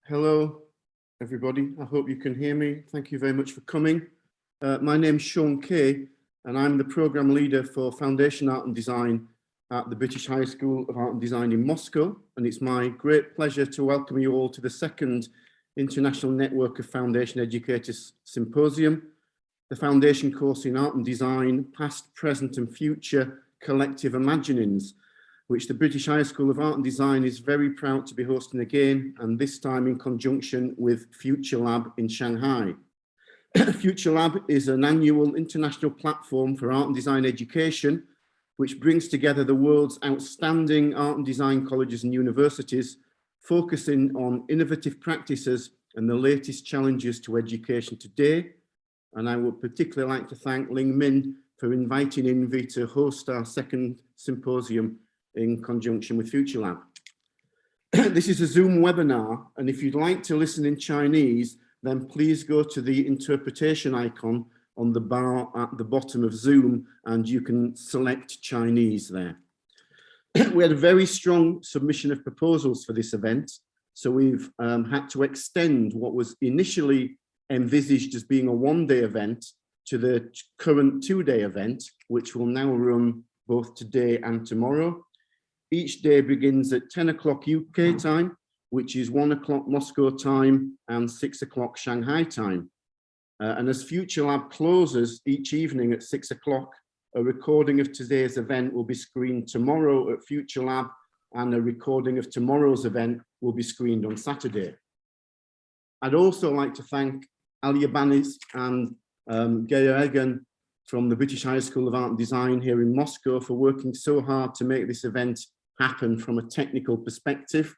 Hello, everybody. I hope you can hear me. Thank you very much for coming. My name's Sean Kay, and I'm the Programme Leader for Foundation Art and Design at the British High School of Art and Design in Moscow. And it's my great pleasure to welcome you all to the second International Network of Foundation Educators Symposium, the Foundation course in Art and Design, Past, Present and Future Collective Imaginings, which the British High School of Art and Design is very proud to be hosting again, and this time in conjunction with Future Lab in Shanghai. Future Lab is an annual international platform for art and design education, which brings together the world's outstanding art and design colleges and universities, focusing on innovative practices and the latest challenges to education today. And I would particularly like to thank Ling Min for inviting INFE to host our second symposium in conjunction with Future Lab. This is a Zoom webinar, and if you'd like to listen in Chinese, then please go to the interpretation icon on the bar at the bottom of Zoom, and you can select Chinese there. We had a very strong submission of proposals for this event, so we've had to extend what was initially envisaged as being a one-day event to the current two-day event, which will now run both today and tomorrow. Each day begins at 10 o'clock UK time, which is 1 o'clock Moscow time and 6 o'clock Shanghai time. And as Future Lab closes each evening at 6 o'clock, a recording of today's event will be screened tomorrow at Future Lab, and a recording of tomorrow's event will be screened on Saturday. I'd also like to thank Alia Banis and Geir Egan from the British High School of Art and Design here in Moscow for working so hard to make this event happen from a technical perspective,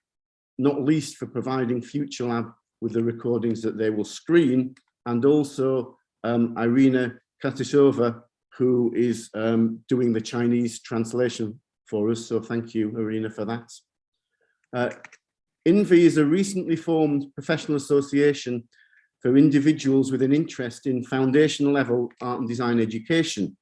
not least for providing Future Lab with the recordings that they will screen, and also Irina Katisova, who is doing the Chinese translation for us. So thank you, Irina, for that. INFE is a recently formed professional association for individuals with an interest in foundation level art and design education.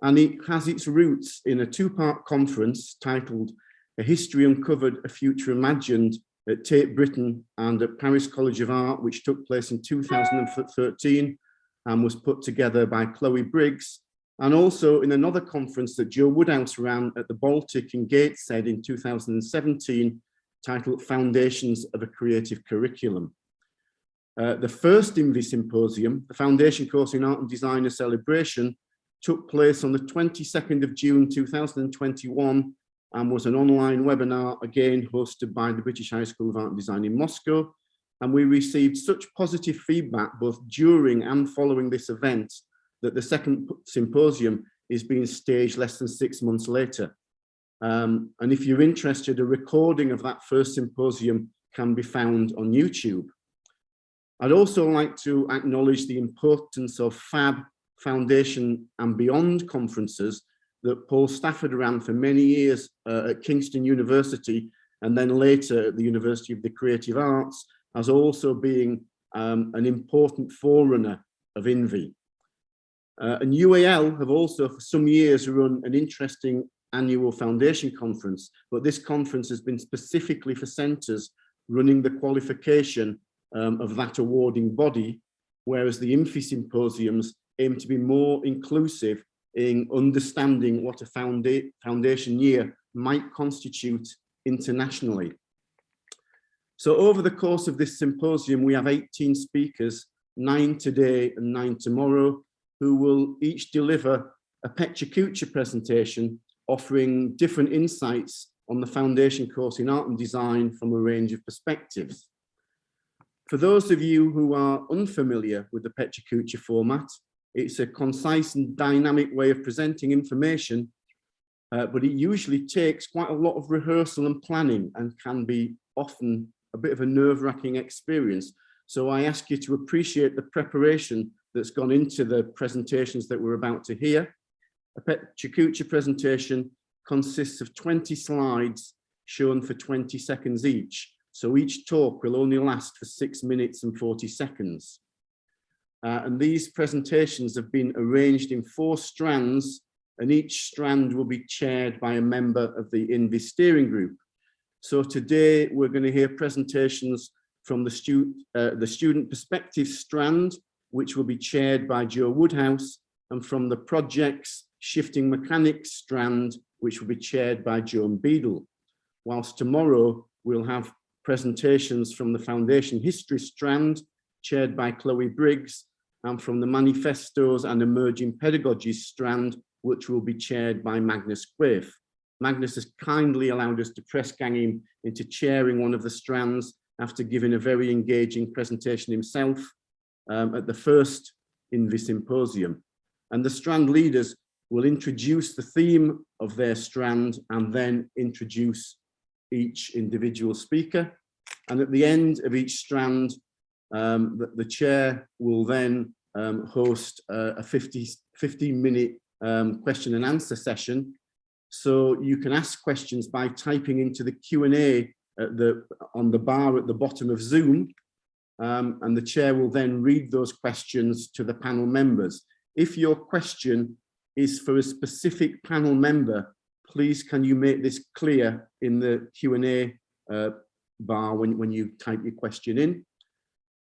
And it has its roots in a two-part conference titled A History Uncovered, A Future Imagined at Tate Britain and at Paris College of Art, which took place in 2013 and was put together by Chloe Briggs. And also in another conference that Joe Woodhouse ran at the Baltic in Gateshead in 2017, titled Foundations of a Creative Curriculum. The first INFE symposium, the Foundation Course in Art and Design, A Celebration, took place on the 22nd of June 2021 and was an online webinar, again hosted by the British High School of Art and Design in Moscow. And we received such positive feedback both during and following this event that the second symposium is being staged less than 6 months later. And if you're interested, a recording of that first symposium can be found on YouTube. I'd also like to acknowledge the importance of FAB, Foundation and Beyond conferences that Paul Stafford ran for many years at Kingston University, and then later at the University of the Creative Arts, as also being an important forerunner of INFE. And UAL have also for some years run an interesting annual foundation conference, but this conference has been specifically for centres running the qualification of that awarding body, whereas the INFE symposiums aim to be more inclusive in understanding what a foundation year might constitute internationally. So over the course of this symposium, we have 18 speakers, 9 today and 9 tomorrow, who will each deliver a Pecha Kucha presentation offering different insights on the foundation course in art and design from a range of perspectives. For those of you who are unfamiliar with the Pecha Kucha format, it's a concise and dynamic way of presenting information, but it usually takes quite a lot of rehearsal and planning and can be often a bit of a nerve-wracking experience. So I ask you to appreciate the preparation that's gone into the presentations that we're about to hear. A Pecha Kucha presentation consists of 20 slides shown for 20 seconds each. So each talk will only last for 6 minutes and 40 seconds. And these presentations have been arranged in 4 strands, and each strand will be chaired by a member of the INFE steering group. So today we're going to hear presentations from the student perspective strand, which will be chaired by Joe Woodhouse, and from the projects shifting mechanics strand, which will be chaired by Joan Beadle. Whilst tomorrow we'll have presentations from the foundation history strand, chaired by Chloe Briggs, and from the manifestos and emerging pedagogies strand, which will be chaired by Magnus Quaife. Magnus has kindly allowed us to press gang him into chairing one of the strands after giving a very engaging presentation himself at the first INFE symposium. And the strand leaders will introduce the theme of their strand and then introduce each individual speaker. And at the end of each strand, the chair will then host a 15-minute question and answer session. So you can ask questions by typing into the Q&A on the bar at the bottom of Zoom, and the chair will then read those questions to the panel members. If your question is for a specific panel member, please can you make this clear in the Q&A bar when you type your question in.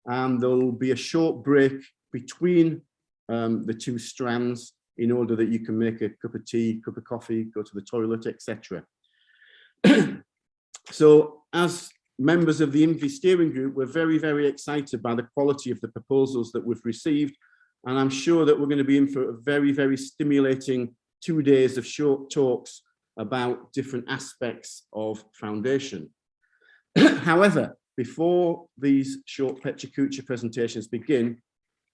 And there will be a short break between the two strands in order that you can make a cup of tea, cup of coffee, go to the toilet, etc. So as members of the INFE steering group, we're very, very excited by the quality of the proposals that we've received. And I'm sure that we're going to be in for a very, very stimulating 2 days of short talks about different aspects of foundation. However, before these short Pecha Kucha presentations begin,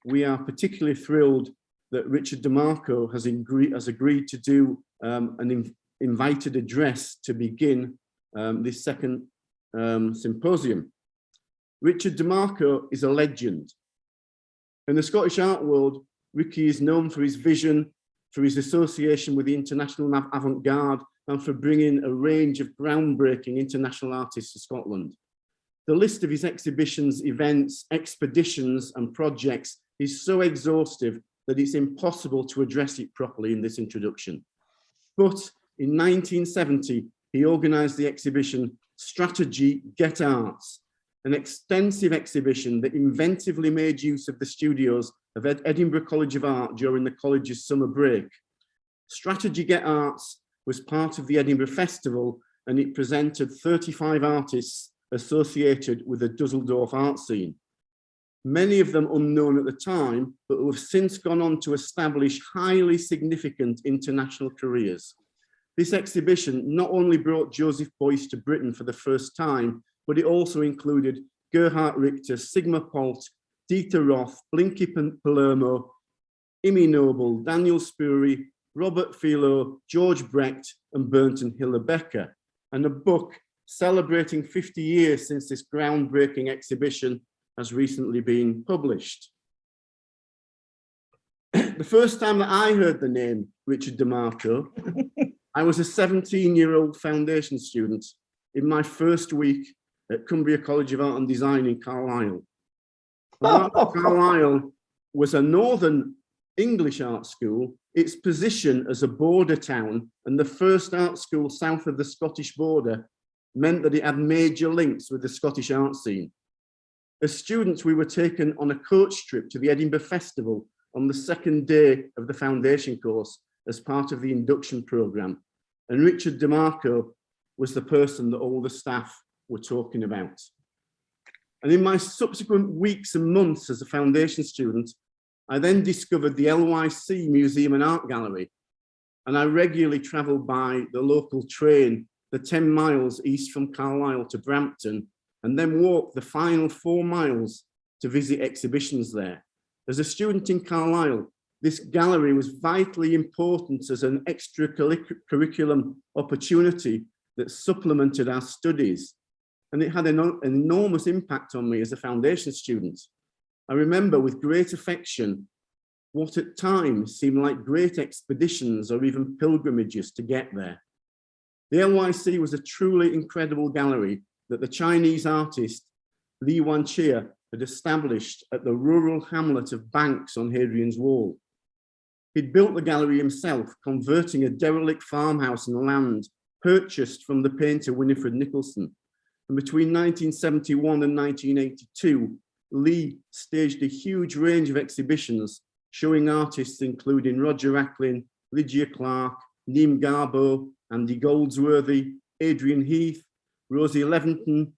we are particularly thrilled that Richard Demarco has agreed to do an invited address to begin this second symposium. Richard Demarco is a legend. In the Scottish art world, Ricky is known for his vision, for his association with the international avant-garde, and for bringing a range of groundbreaking international artists to Scotland. The list of his exhibitions, events, expeditions, and projects is so exhaustive that it's impossible to address it properly in this introduction. But in 1970, he organized the exhibition Strategy Get Arts, an extensive exhibition that inventively made use of the studios of Edinburgh College of Art during the college's summer break. Strategy Get Arts was part of the Edinburgh Festival, and it presented 35 artists associated with the Dusseldorf art scene. Many of them unknown at the time, but who have since gone on to establish highly significant international careers. This exhibition not only brought Joseph Beuys to Britain for the first time, but it also included Gerhard Richter, Sigmar Polt, Dieter Roth, Blinky Palermo, Imi Noble, Daniel Spurey, Robert Philo, George Brecht, and Bernd and Hille Becker, and a book celebrating 50 years since this groundbreaking exhibition has recently been published. The first time that I heard the name Richard Demarco, I was a 17-year-old foundation student in my first week at Cumbria College of Art and Design in Carlisle. Carlisle was a northern English art school. Its position as a border town and the first art school south of the Scottish border meant that it had major links with the Scottish art scene. As students, we were taken on a coach trip to the Edinburgh Festival on the second day of the foundation course as part of the induction programme. And Richard Demarco was the person that all the staff were talking about. And in my subsequent weeks and months as a foundation student, I then discovered the LYC Museum and Art Gallery. And I regularly travelled by the local train, the 10 miles east from Carlisle to Brampton, and then walked the final 4 miles to visit exhibitions there. As a student in Carlisle, this gallery was vitally important as an extracurriculum opportunity that supplemented our studies. And it had an enormous impact on me as a foundation student. I remember with great affection what at times seemed like great expeditions or even pilgrimages to get there. The LYC was a truly incredible gallery that the Chinese artist Li Wanqie had established at the rural hamlet of Banks on Hadrian's Wall. He'd built the gallery himself, converting a derelict farmhouse and land purchased from the painter Winifred Nicholson. And between 1971 and 1982, Lee staged a huge range of exhibitions showing artists including Roger Acklin, Lydia Clark, Neem Garbo, Andy Goldsworthy, Adrian Heath, Rosie Leventon,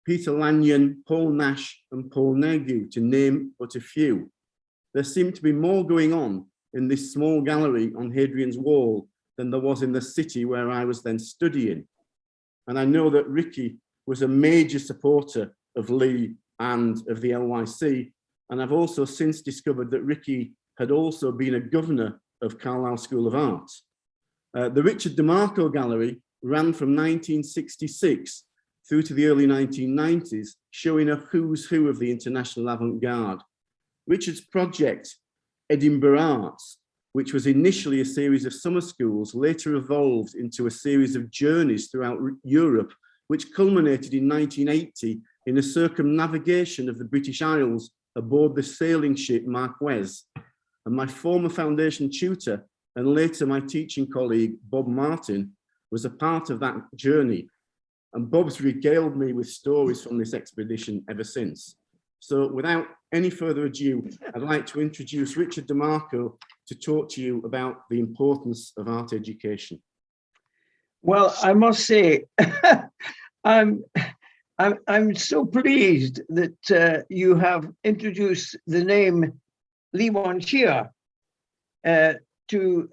Peter Lanyon, Paul Nash, and Paul Negu, to name but a few. There seemed to be more going on in this small gallery on Hadrian's Wall than there was in the city where I was then studying. And I know that Ricky was a major supporter of Lee and of the LYC. And I've also since discovered that Ricky had also been a governor of Carlisle School of Art. The Richard Demarco Gallery ran from 1966 through to the early 1990s, showing a who's who of the international avant-garde. Richard's project, Edinburgh Arts, which was initially a series of summer schools, later evolved into a series of journeys throughout Europe, which culminated in 1980 in a circumnavigation of the British Isles aboard the sailing ship Marquez. And my former foundation tutor and later my teaching colleague, Bob Martin, was a part of that journey. And Bob's regaled me with stories from this expedition ever since. So without any further ado, I'd like to introduce Richard Demarco to talk to you about the importance of art education. Well, I must say, I'm so pleased that you have introduced the name Lee Wan-chia to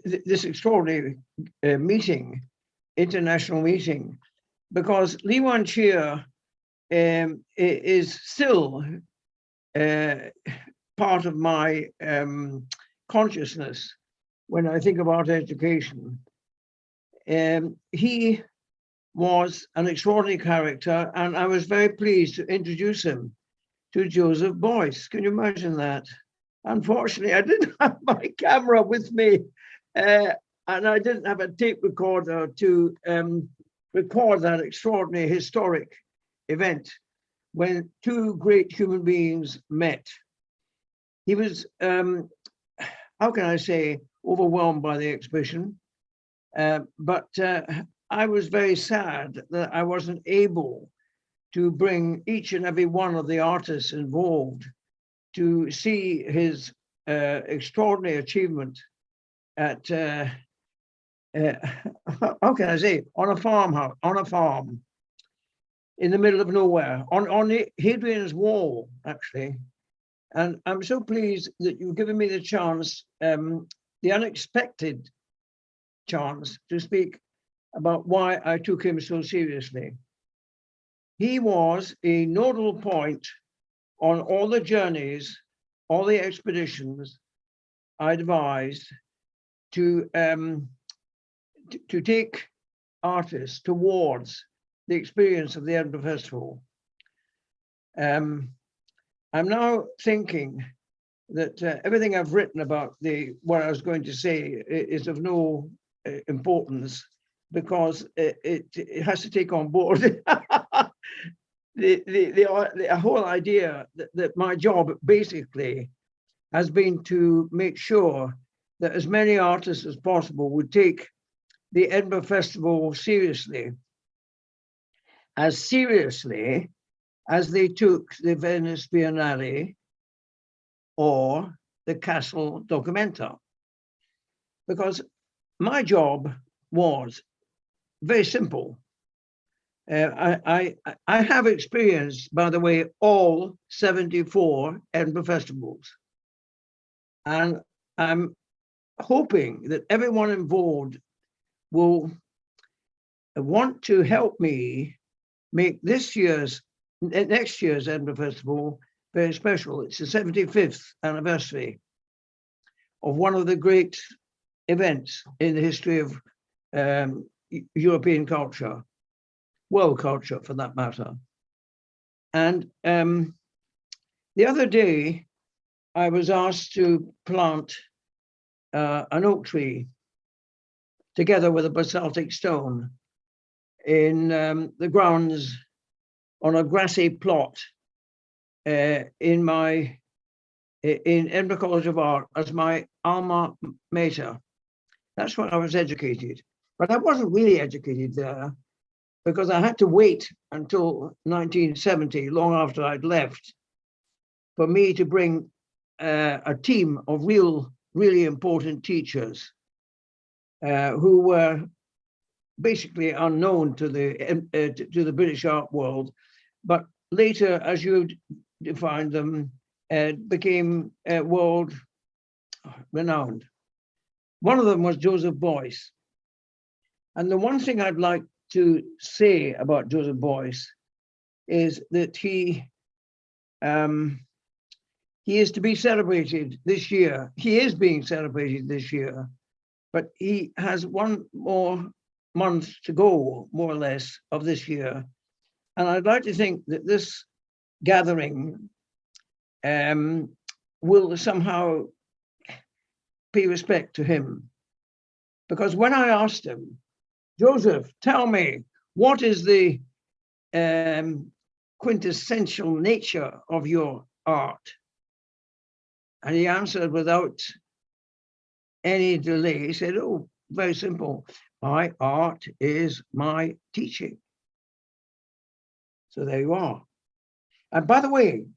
this extraordinary meeting, international meeting, because Lee Wan-chia is still part of my consciousness when I think about education. He was an extraordinary character, and I was very pleased to introduce him to Joseph Beuys. Can you imagine that? Unfortunately, I didn't have my camera with me, and I didn't have a tape recorder to record that extraordinary historic event when two great human beings met. He was, how can I say, overwhelmed by the exhibition, but I was very sad that I wasn't able to bring each and every one of the artists involved to see his extraordinary achievement at, how can I say, on a farmhouse, on a farm in the middle of nowhere, on Hadrian's Wall, actually. And I'm so pleased that you've given me the chance, the unexpected chance to speak about why I took him so seriously. He was a nodal point on all the journeys, all the expeditions I devised to take artists towards the experience of the Edinburgh Festival. I'm now thinking that everything I've written about what I was going to say is of no importance, because it has to take on board the whole idea that my job basically has been to make sure that as many artists as possible would take the Edinburgh Festival seriously as they took the Venice Biennale or the Castle Documenta. Because my job was very simple. I have experienced, by the way, all 74 Edinburgh festivals. And I'm hoping that everyone involved will want to help me make next year's Edinburgh Festival very special. It's the 75th anniversary of one of the great events in the history of European culture, world culture for that matter. And the other day, I was asked to plant an oak tree together with a basaltic stone in the grounds on a grassy plot in Edinburgh College of Art as my alma mater. That's where I was educated. But I wasn't really educated there. because I had to wait until 1970, long after I'd left, for me to bring a team of really important teachers who were basically unknown to the British art world, but later, as you defined them, became world renowned. One of them was Joseph Beuys. And the one thing I'd like to say about Joseph Beuys is that he is to be celebrated this year. He is being celebrated this year, but he has one more month to go, more or less, of this year. And I'd like to think that this gathering will somehow pay respect to him. Because when I asked him, Joseph, tell me, what is the quintessential nature of your art? And he answered without any delay. He said, oh, very simple. My art is my teaching. So there you are. And by the way,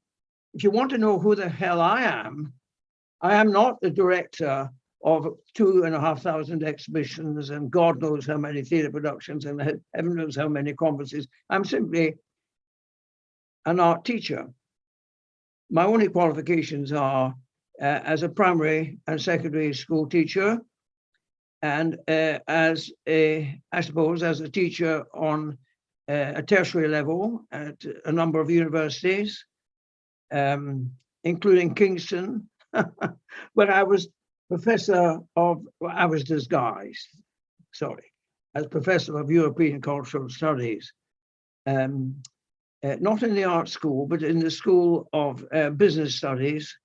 if you want to know who the hell I am not the director of 2,500 exhibitions and God knows how many theatre productions and heaven knows how many conferences. I'm simply an art teacher. My only qualifications are as a primary and secondary school teacher, and as a teacher on a tertiary level at a number of universities, including Kingston, where I was disguised, as professor of European cultural studies, not in the art school, but in the School of Business Studies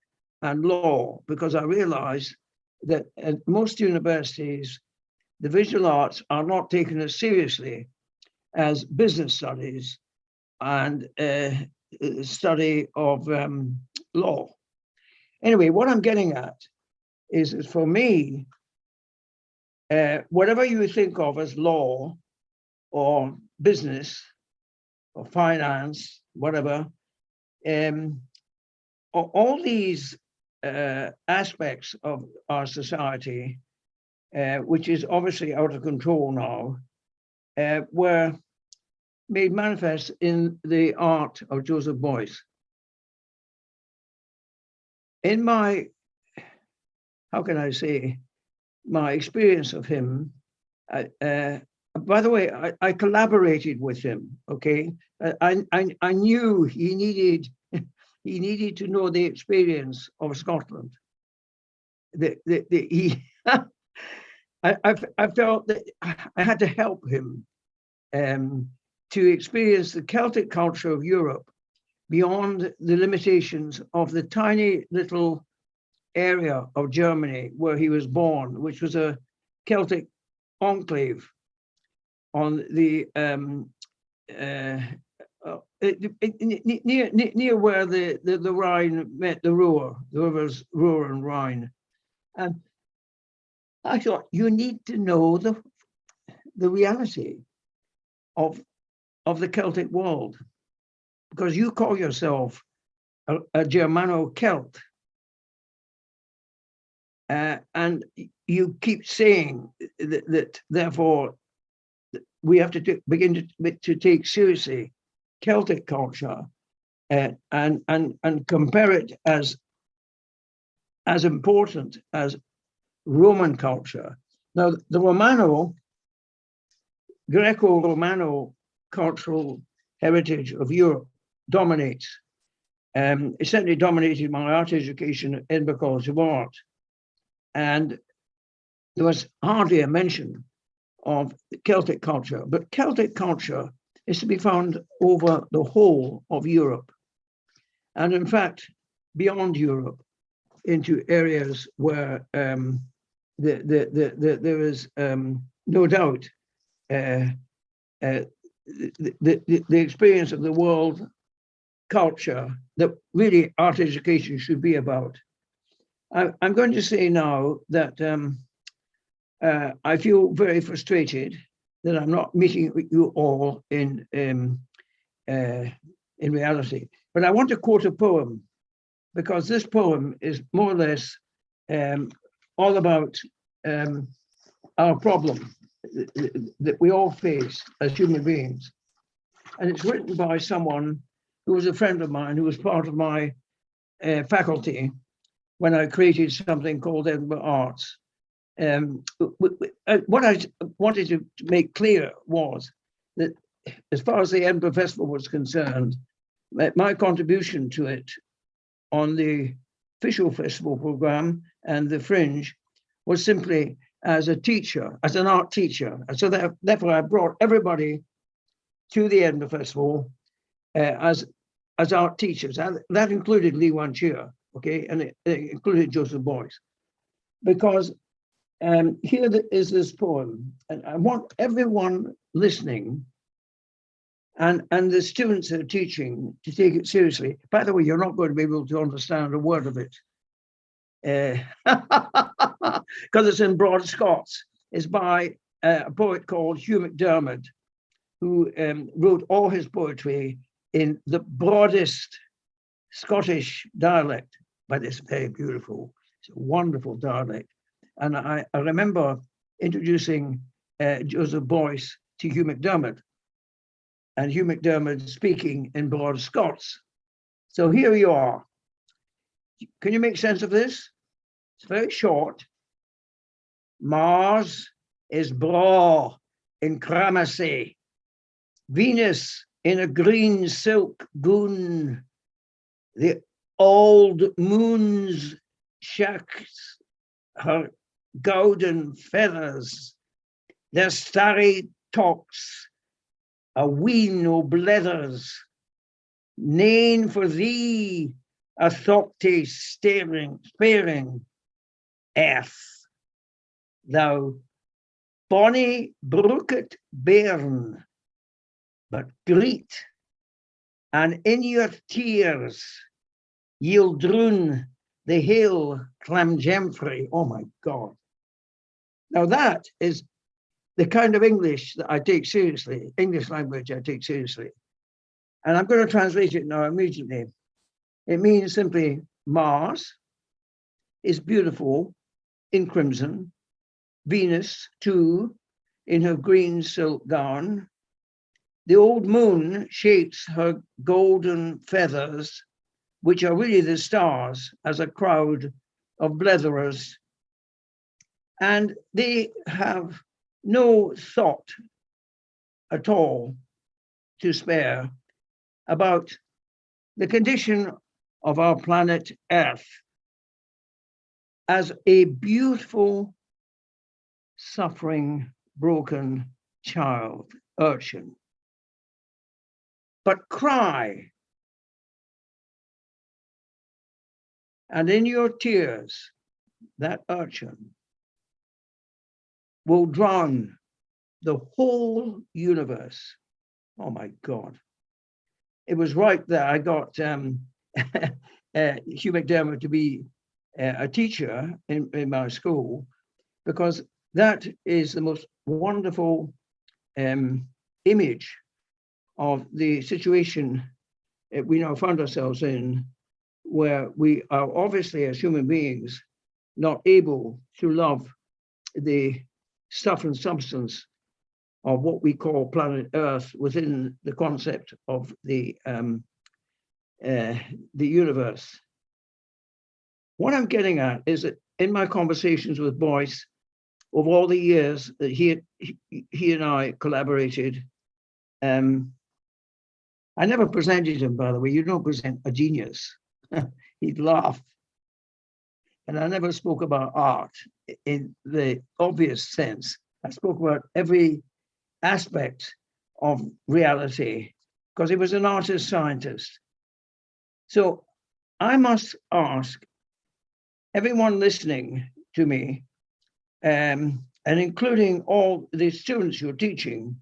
and Law, because I realized that at most universities, the visual arts are not taken as seriously as business studies and study of law. Anyway, what I'm getting at is for me, whatever you think of as law or business or finance, whatever, all these aspects of our society, which is obviously out of control now, were made manifest in the art of Joseph Beuys. In my, how can I say, my experience of him, by the way, I collaborated with him, okay? I knew he needed to know the experience of Scotland. I felt that I had to help him to experience the Celtic culture of Europe beyond the limitations of the tiny little area of Germany where he was born, which was a Celtic enclave on the near where the Rhine met the Ruhr, the rivers Ruhr and Rhine. And I thought, you need to know the reality of the Celtic world, because you call yourself a Germano-Celt. And you keep saying that therefore, we have to begin to take seriously Celtic culture and compare it as important as Roman culture. Now, the Greco-Romano cultural heritage of Europe dominates. It certainly dominated my art education at Edinburgh College of Art. And there was hardly a mention of Celtic culture, but Celtic culture is to be found over the whole of Europe. And in fact, beyond Europe, into areas where there is no doubt the experience of the world culture that really art education should be about. I'm going to say now that I feel very frustrated that I'm not meeting you all in reality. But I want to quote a poem, because this poem is more or less all about our problem that we all face as human beings. And it's written by someone who was a friend of mine, who was part of my faculty when I created something called Edinburgh Arts. What I wanted to make clear was that as far as the Edinburgh Festival was concerned, my contribution to it on the official festival program and the fringe was simply as a teacher, as an art teacher. And so therefore I brought everybody to the Edinburgh Festival as art teachers. And that included Lee Wan Chia, okay, and it included Joseph Boyce. Because here is this poem, and I want everyone listening and the students that are teaching to take it seriously. By the way, you're not going to be able to understand a word of it because it's in broad Scots. It's by a poet called Hugh MacDiarmid, who wrote all his poetry in the broadest Scottish dialect, but it's very beautiful. It's a wonderful dialect. And I remember introducing Joseph Boyce to Hugh MacDiarmid, and Hugh MacDiarmid speaking in broad Scots. So here you are. Can you make sense of this? It's very short. Mars is braw in cramacy. Venus in a green silk gown. The old moon's shacks her golden feathers. Their starry talks a ween o' blethers. Nane for thee a thoughty sparing earth. Thou bonny brooked bairn, but greet, and in your tears ye'll droon the hill Clamjemfrey. Oh my God. Now that is the kind of English that I take seriously, English language I take seriously. And I'm going to translate it now immediately. It means simply Mars is beautiful in crimson, Venus too in her green silk gown. The old moon shakes her golden feathers, which are really the stars, as a crowd of bletherers. And they have no thought at all to spare about the condition of our planet Earth as a beautiful, suffering, broken child, urchin. But cry, and in your tears, that urchin will drown the whole universe. Oh my God. It was right that I got Hugh MacDiarmid to be a teacher in my school, because that is the most wonderful image of the situation we now found ourselves in, where we are obviously, as human beings, not able to love the stuff and substance of what we call planet Earth within the concept of the universe. What I'm getting at is that in my conversations with Boyce, over all the years that he and I collaborated, I never presented him, by the way. You don't present a genius. He'd laugh. And I never spoke about art in the obvious sense. I spoke about every aspect of reality, because he was an artist scientist. So I must ask everyone listening to me, and including all the students you're teaching,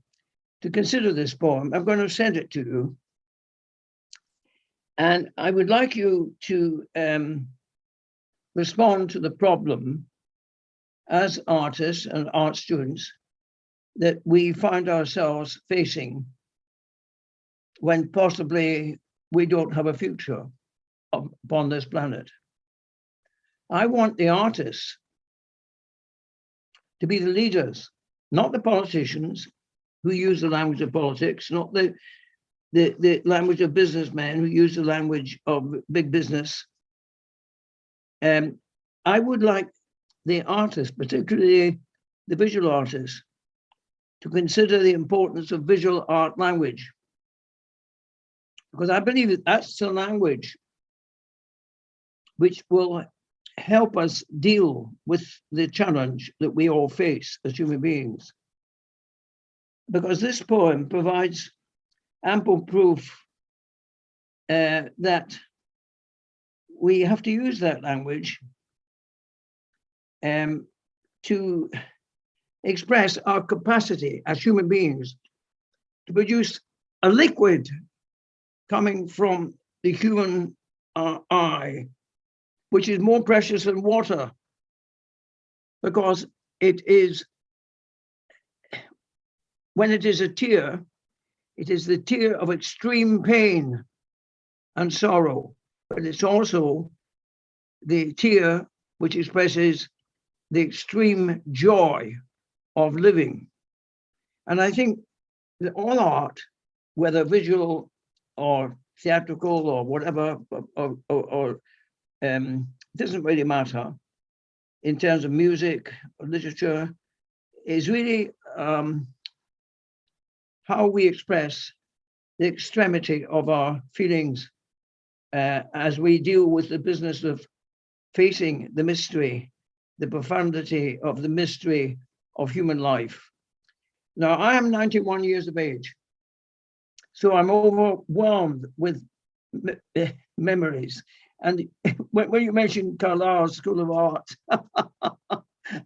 to consider this poem. I'm going to send it to you. And I would like you to respond to the problem as artists and art students that we find ourselves facing when possibly we don't have a future upon this planet. I want the artists to be the leaders, not the politicians who use the language of politics, not the language of businessmen who use the language of big business. I would like the artists, particularly the visual artists, to consider the importance of visual art language, because I believe that that's the language which will help us deal with the challenge that we all face as human beings. Because this poem provides ample proof that we have to use that language to express our capacity as human beings to produce a liquid coming from the human eye, which is more precious than water, because it is, when it is a tear, it is the tear of extreme pain and sorrow, but it's also the tear which expresses the extreme joy of living. And I think that all art, whether visual or theatrical or whatever, or doesn't really matter in terms of music or literature, is really how we express the extremity of our feelings as we deal with the business of facing the mystery, the profundity of the mystery of human life. Now, I am 91 years of age, so I'm overwhelmed with memories. And when you mentioned Carlisle's School of Art,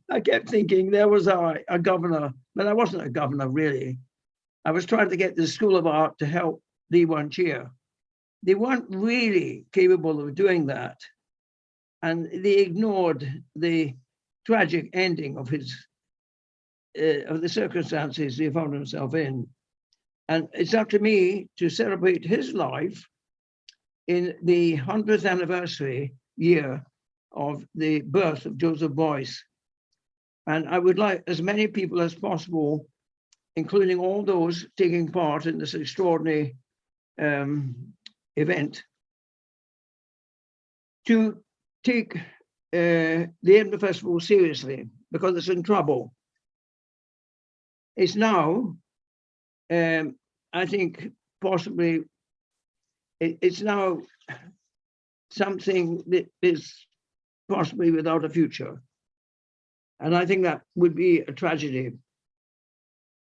I kept thinking there was a governor, but I wasn't a governor really. I was trying to get the School of Art to help Lee Wan-cheer. They weren't really capable of doing that. And they ignored the tragic ending of the circumstances he found himself in. And it's up to me to celebrate his life in the 100th anniversary year of the birth of Joseph Beuys. And I would like as many people as possible, including all those taking part in this extraordinary event, to take the Edinburgh Festival seriously, because it's in trouble. It's now, I think, possibly, it's now something that is possibly without a future. And I think that would be a tragedy,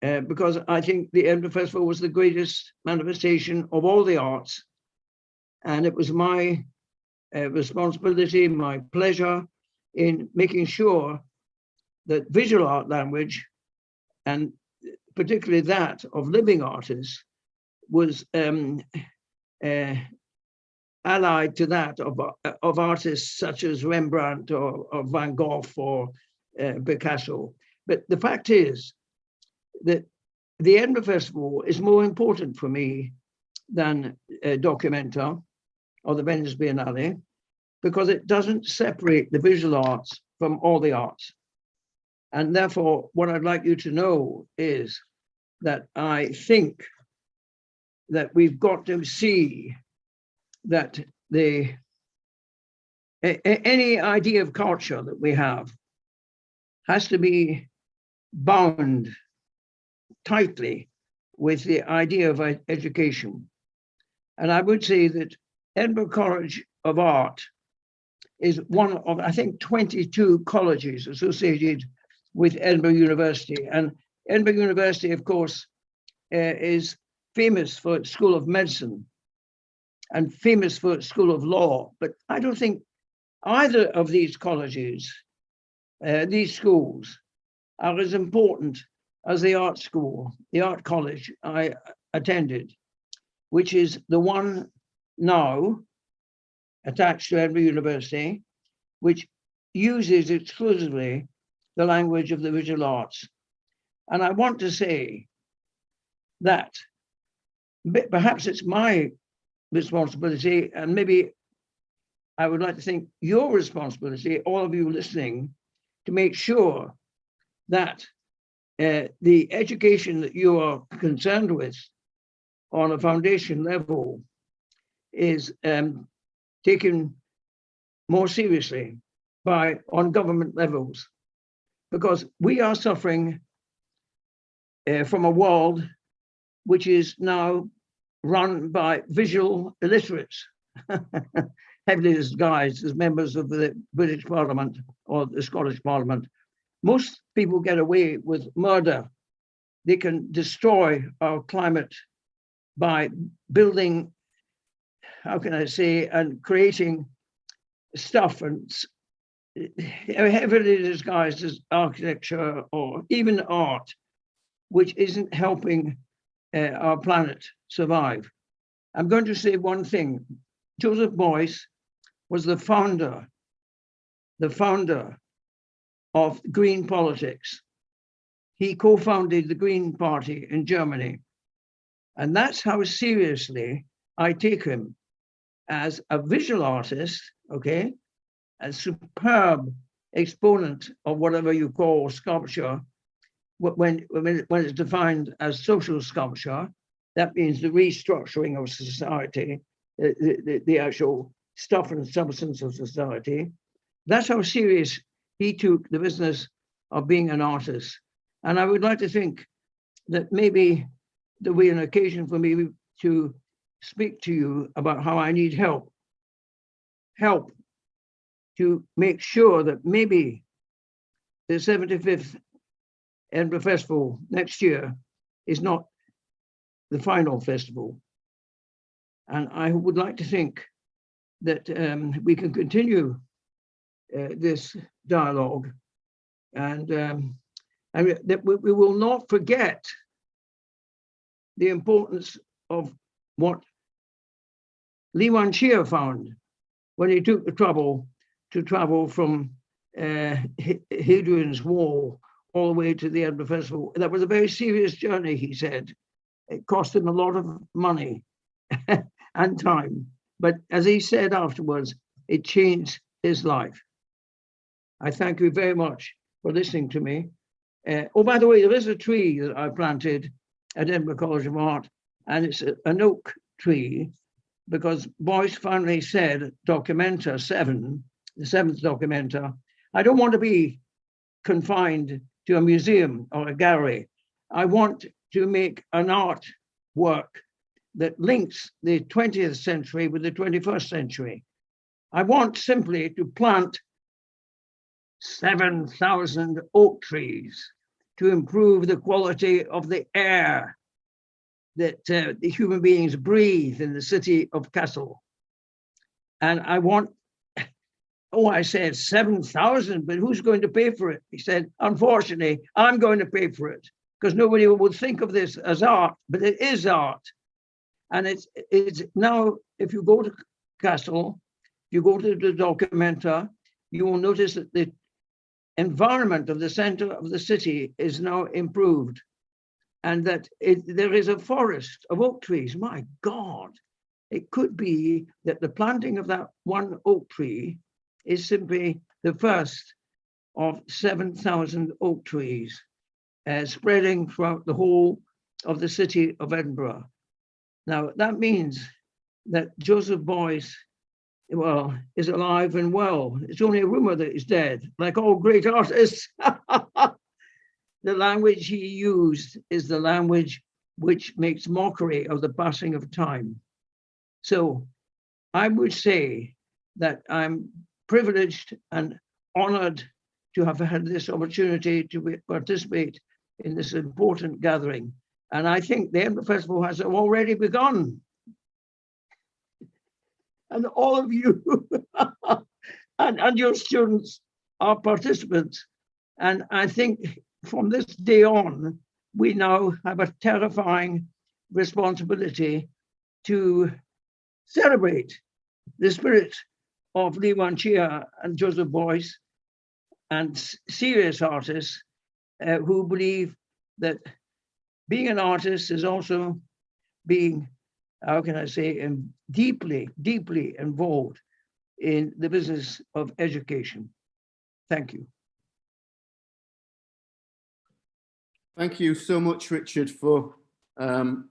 because I think the Edinburgh Festival was the greatest manifestation of all the arts. And it was my responsibility, my pleasure in making sure that visual art language, and particularly that of living artists, was allied to that of artists such as Rembrandt or Van Gogh or Picasso. But the fact is that the Edinburgh Festival is more important for me than Documenta or the Venice Biennale, because it doesn't separate the visual arts from all the arts. And therefore, what I'd like you to know is that I think that we've got to see that any idea of culture that we have has to be bound tightly with the idea of education. And I would say that Edinburgh College of Art is one of, I think, 22 colleges associated with Edinburgh University. And Edinburgh University, of course, is famous for its School of Medicine and famous for its School of Law. But I don't think either of these colleges, these schools, are as important as the art school, the art college I attended, which is the one now attached to Edinburgh University, which uses exclusively the language of the visual arts. And I want to say that perhaps it's my responsibility, and maybe I would like to think your responsibility, all of you listening, to make sure that the education that you are concerned with on a foundation level is taken more seriously on government levels, because we are suffering from a world which is now run by visual illiterates, heavily disguised as members of the British Parliament or the Scottish Parliament. Most people get away with murder. They can destroy our climate by building, how can I say, and creating stuff and heavily disguised as architecture or even art, which isn't helping our planet survive. I'm going to say one thing. Joseph Beuys was the founder of green politics. He co-founded the Green Party in Germany. And that's how seriously I take him as a visual artist, okay, a superb exponent of whatever you call sculpture. When it's defined as social sculpture, that means the restructuring of society, the actual stuff and substance of society. That's how serious he took the business of being an artist. And I would like to think that maybe there'll be an occasion for me to speak to you about how I need help to make sure that maybe the 75th Edinburgh Festival next year is not the final festival. And I would like to think that we can continue this dialogue, and that we will not forget the importance of what Li Wanqie found when he took the trouble to travel from Hadrian's Wall all the way to the Edinburgh Festival. That was a very serious journey, he said. It cost him a lot of money and time. But as he said afterwards, it changed his life. I thank you very much for listening to me. Oh, by the way, there is a tree that I planted at Edinburgh College of Art, and it's an oak tree, because Beuys finally said, Documenta 7, the 7th Documenta, I don't want to be confined to a museum or a gallery. I want to make an art work that links the 20th century with the 21st century. I want simply to plant 7,000 oak trees to improve the quality of the air that the human beings breathe in the city of Kassel. And I want, oh, I said 7,000, but who's going to pay for it? He said, unfortunately, I'm going to pay for it, because nobody would think of this as art, but it is art. And it's now, if you go to Kassel, you go to the Documenta, you will notice that the environment of the center of the city is now improved, and that there is a forest of oak trees. My God, it could be that the planting of that one oak tree is simply the first of 7,000 oak trees spreading throughout the whole of the city of Edinburgh. Now, that means that Joseph Beuys, well, is alive and well. It's only a rumor that he's dead, like all great artists. The language he used is the language which makes mockery of the passing of time. So I would say that I'm privileged and honored to have had this opportunity to participate in this important gathering. And I think the Edinburgh Festival has already begun. And all of you and your students are participants. And I think from this day on, we now have a terrifying responsibility to celebrate the spirit of Li Wanqie and Joseph Beuys and serious artists who believe that being an artist is also being, how can I say, deeply, deeply involved in the business of education. Thank you. Thank you so much, Richard, for an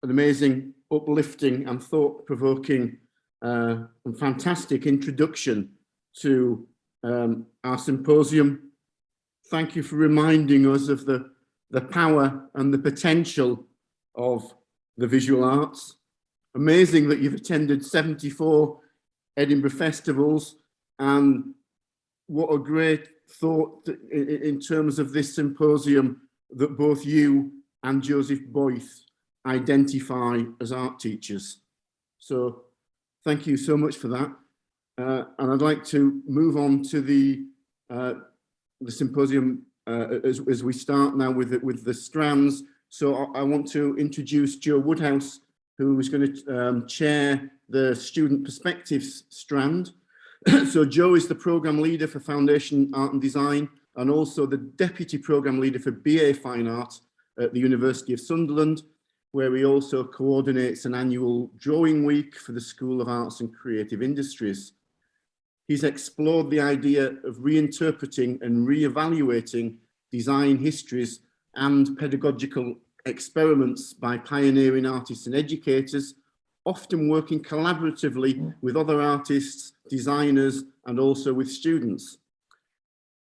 amazing, uplifting and thought-provoking and fantastic introduction to our symposium. Thank you for reminding us of the power and the potential of the visual arts. Amazing that you've attended 74 Edinburgh festivals, and what a great thought in terms of this symposium that both you and Joseph Boyce identify as art teachers. So thank you so much for that. And I'd like to move on to the symposium as we start now with the strands. So I want to introduce Joe Woodhouse, who is going to chair the Student Perspectives strand. So Joe is the program leader for Foundation Art and Design, and also the deputy program leader for BA Fine Art at the University of Sunderland, where he also coordinates an annual drawing week for the School of Arts and Creative Industries. He's explored the idea of reinterpreting and re-evaluating design histories and pedagogical experiments by pioneering artists and educators, often working collaboratively with other artists, designers, and also with students.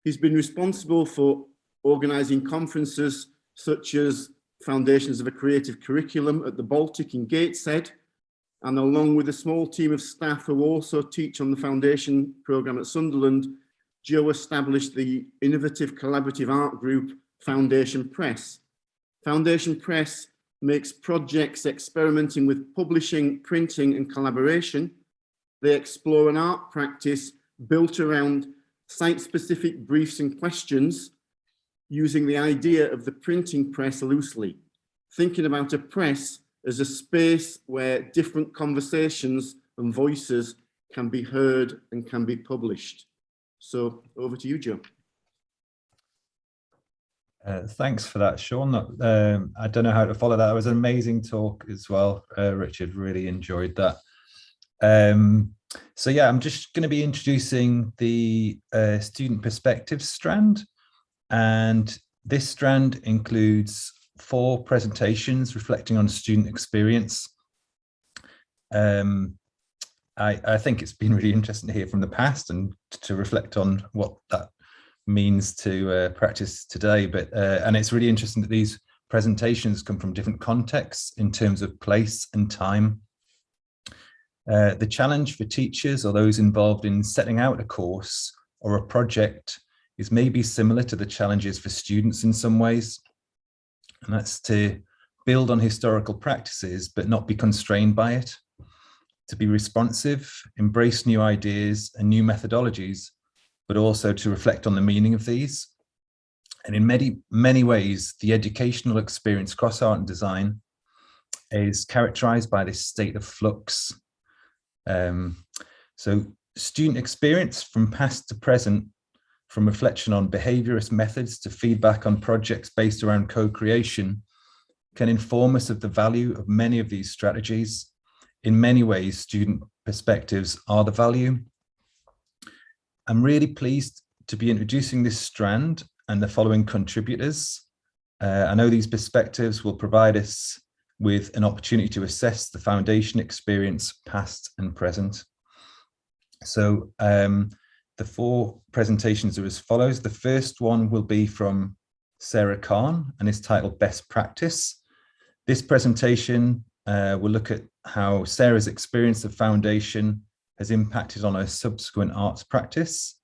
He's been responsible for organising conferences such as Foundations of a Creative Curriculum at the Baltic in Gateshead, and along with a small team of staff who also teach on the foundation programme at Sunderland, Joe established the innovative collaborative art group Foundation Press. Foundation Press makes projects experimenting with publishing, printing and collaboration. They explore an art practice built around site-specific briefs and questions, using the idea of the printing press loosely, thinking about a press as a space where different conversations and voices can be heard and can be published. So over to you, Joe. Thanks for that, Sean. I don't know how to follow that. It was an amazing talk as well, Richard. Really enjoyed that. So yeah, I'm just going to be introducing the student perspectives strand, and this strand includes 4 presentations reflecting on student experience. I think it's been really interesting to hear from the past and to reflect on what that means to practice today. And it's really interesting that these presentations come from different contexts in terms of place and time. The challenge for teachers or those involved in setting out a course or a project is maybe similar to the challenges for students in some ways. And that's to build on historical practices, but not be constrained by it, to be responsive, embrace new ideas and new methodologies, but also to reflect on the meaning of these. And in many ways, the educational experience across art and design is characterized by this state of flux. So student experience from past to present, from reflection on behaviorist methods to feedback on projects based around co-creation, can inform us of the value of many of these strategies. In many ways, student perspectives are the value. I'm really pleased to be introducing this strand and the following contributors. I know these perspectives will provide us with an opportunity to assess the foundation experience, past and present. So the 4 presentations are as follows. The first one will be from Sarah Khan and is titled Best Practice. This presentation will look at how Sarah's experience of foundation has impacted on her subsequent arts practice.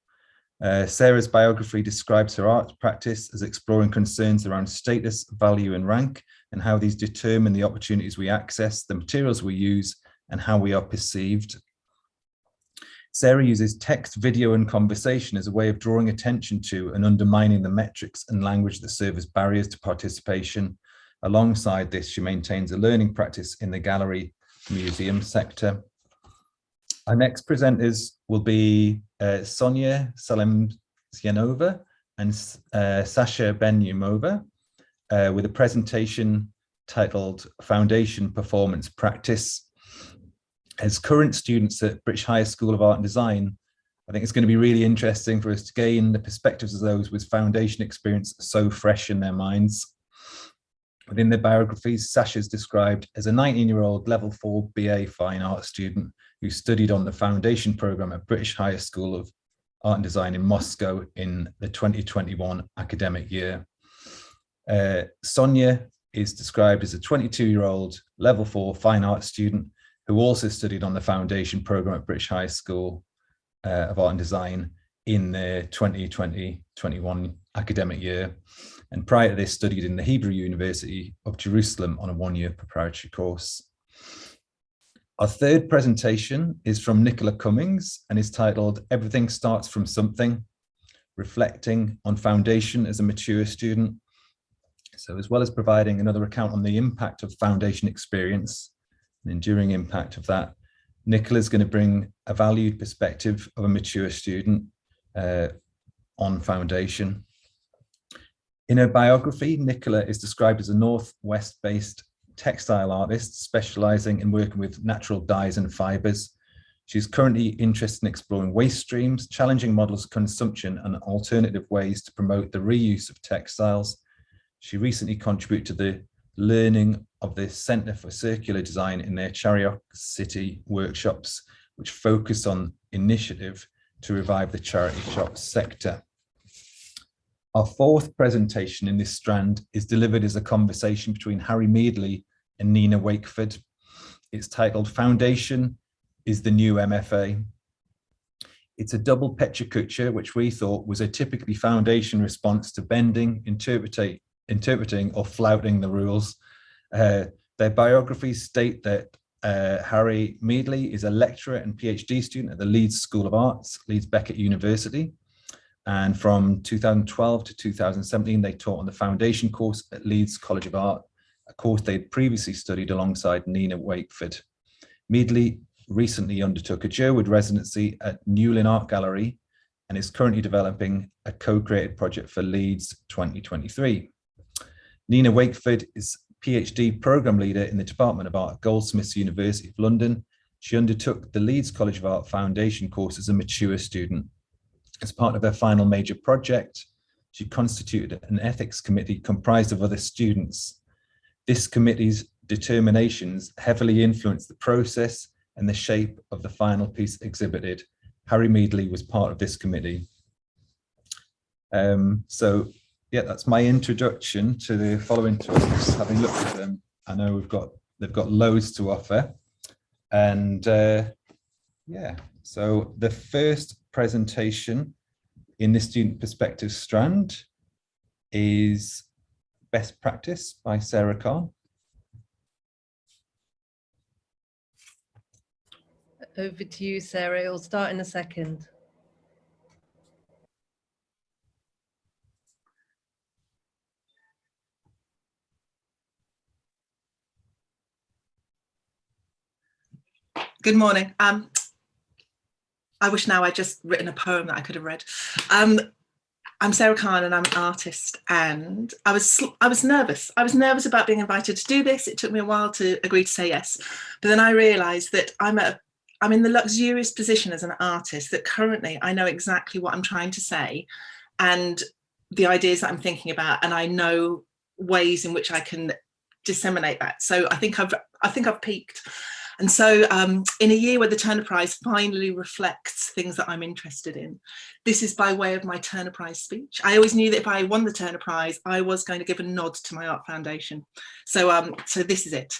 Sarah's biography describes her art practice as exploring concerns around status, value and rank, and how these determine the opportunities we access, the materials we use, and how we are perceived. Sarah uses text, video and conversation as a way of drawing attention to and undermining the metrics and language that serve as barriers to participation. Alongside this, she maintains a learning practice in the gallery museum sector. Our next presenters will be Sonia Salemzyanova and Sasha Benyumova. with a presentation titled Foundation Performance Practice. As current students at British Higher School of Art and Design, I think it's going to be really interesting for us to gain the perspectives of those with foundation experience so fresh in their minds. Within their biographies, Sasha is described as a 19-year-old level 4 BA Fine Art student who studied on the foundation program at British Higher School of Art and Design in Moscow in the 2021 academic year. Sonia is described as a 22-year-old level 4 fine art student who also studied on the foundation program at British High School of Art and Design in the 2020-21 academic year. And prior to this, studied in the Hebrew University of Jerusalem on a one-year preparatory course. Our third presentation is from Nicola Cummings and is titled Everything Starts from Something, Reflecting on Foundation as a Mature Student. So as well as providing another account on the impact of foundation experience, an enduring impact of that, Nicola is going to bring a valued perspective of a mature student on foundation. In her biography, Nicola is described as a Northwest-based textile artist specializing in working with natural dyes and fibers. She's currently interested in exploring waste streams, challenging models of consumption and alternative ways to promote the reuse of textiles. She recently contributed to the learning of the Centre for Circular Design in their Chariot City workshops, which focus on initiative to revive the charity shop sector. Our fourth presentation in this strand is delivered as a conversation between Harry Meadley and Nina Wakeford. It's titled Foundation is the New MFA. It's a double Pecha Kucha, which we thought was a typically foundation response to bending, interpreting or flouting the rules. Their biographies state that Harry Meadley is a lecturer and PhD student at the Leeds School of Arts, Leeds Beckett University. And from 2012 to 2017, they taught on the foundation course at Leeds College of Art, a course they'd previously studied alongside Nina Wakeford. Meadley recently undertook a Jerwood residency at Newlyn Art Gallery and is currently developing a co-created project for Leeds 2023. Nina Wakeford is PhD program leader in the Department of Art at Goldsmiths University of London. She undertook the Leeds College of Art foundation course as a mature student. As part of her final major project, she constituted an ethics committee comprised of other students. This committee's determinations heavily influenced the process and the shape of the final piece exhibited. Harry Meadley was part of this committee. So yeah, that's my introduction to the following talks. Having looked at them, I know they've got loads to offer. And yeah, so the first presentation in the student perspective strand is Best Practice by Sarah Khan. Over to you, Sarah. It'll start in a second. Good morning. I wish now I'd just written a poem that I could have read. I'm Sarah Khan and I'm an artist, and I was nervous. I was nervous about being invited to do this. It took me a while to agree to say yes, but then I realised that I'm in the luxurious position as an artist that currently I know exactly what I'm trying to say and the ideas that I'm thinking about, and I know ways in which I can disseminate that. So I think I've peaked. And so in a year where the Turner Prize finally reflects things that I'm interested in, this is by way of my Turner Prize speech. I always knew that if I won the Turner Prize, I was going to give a nod to my art foundation. So, so this is it.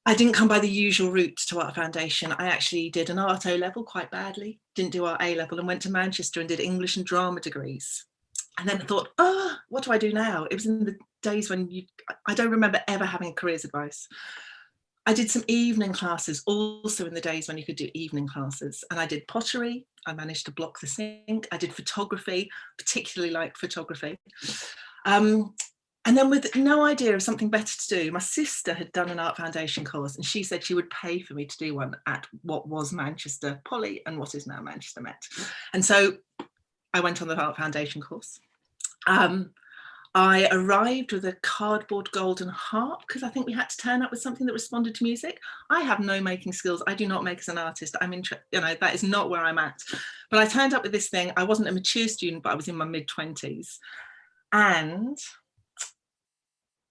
I didn't come by the usual route to art foundation. I actually did an art O-level quite badly, didn't do art A-level, and went to Manchester and did English and drama degrees. And then I thought, oh, what do I do now? It was in the days when I don't remember ever having a careers advice. I did some evening classes also in the days when you could do evening classes, and I did pottery. I managed to block the sink. I did photography, particularly liked photography. And then with no idea of something better to do, my sister had done an art foundation course and she said she would pay for me to do one at what was Manchester Poly and what is now Manchester Met. And so I went on the art foundation course. I arrived with a cardboard golden harp because I think we had to turn up with something that responded to music. I have no making skills. I do not make as an artist. That is not where I'm at. But I turned up with this thing. I wasn't a mature student, but I was in my mid-20s. And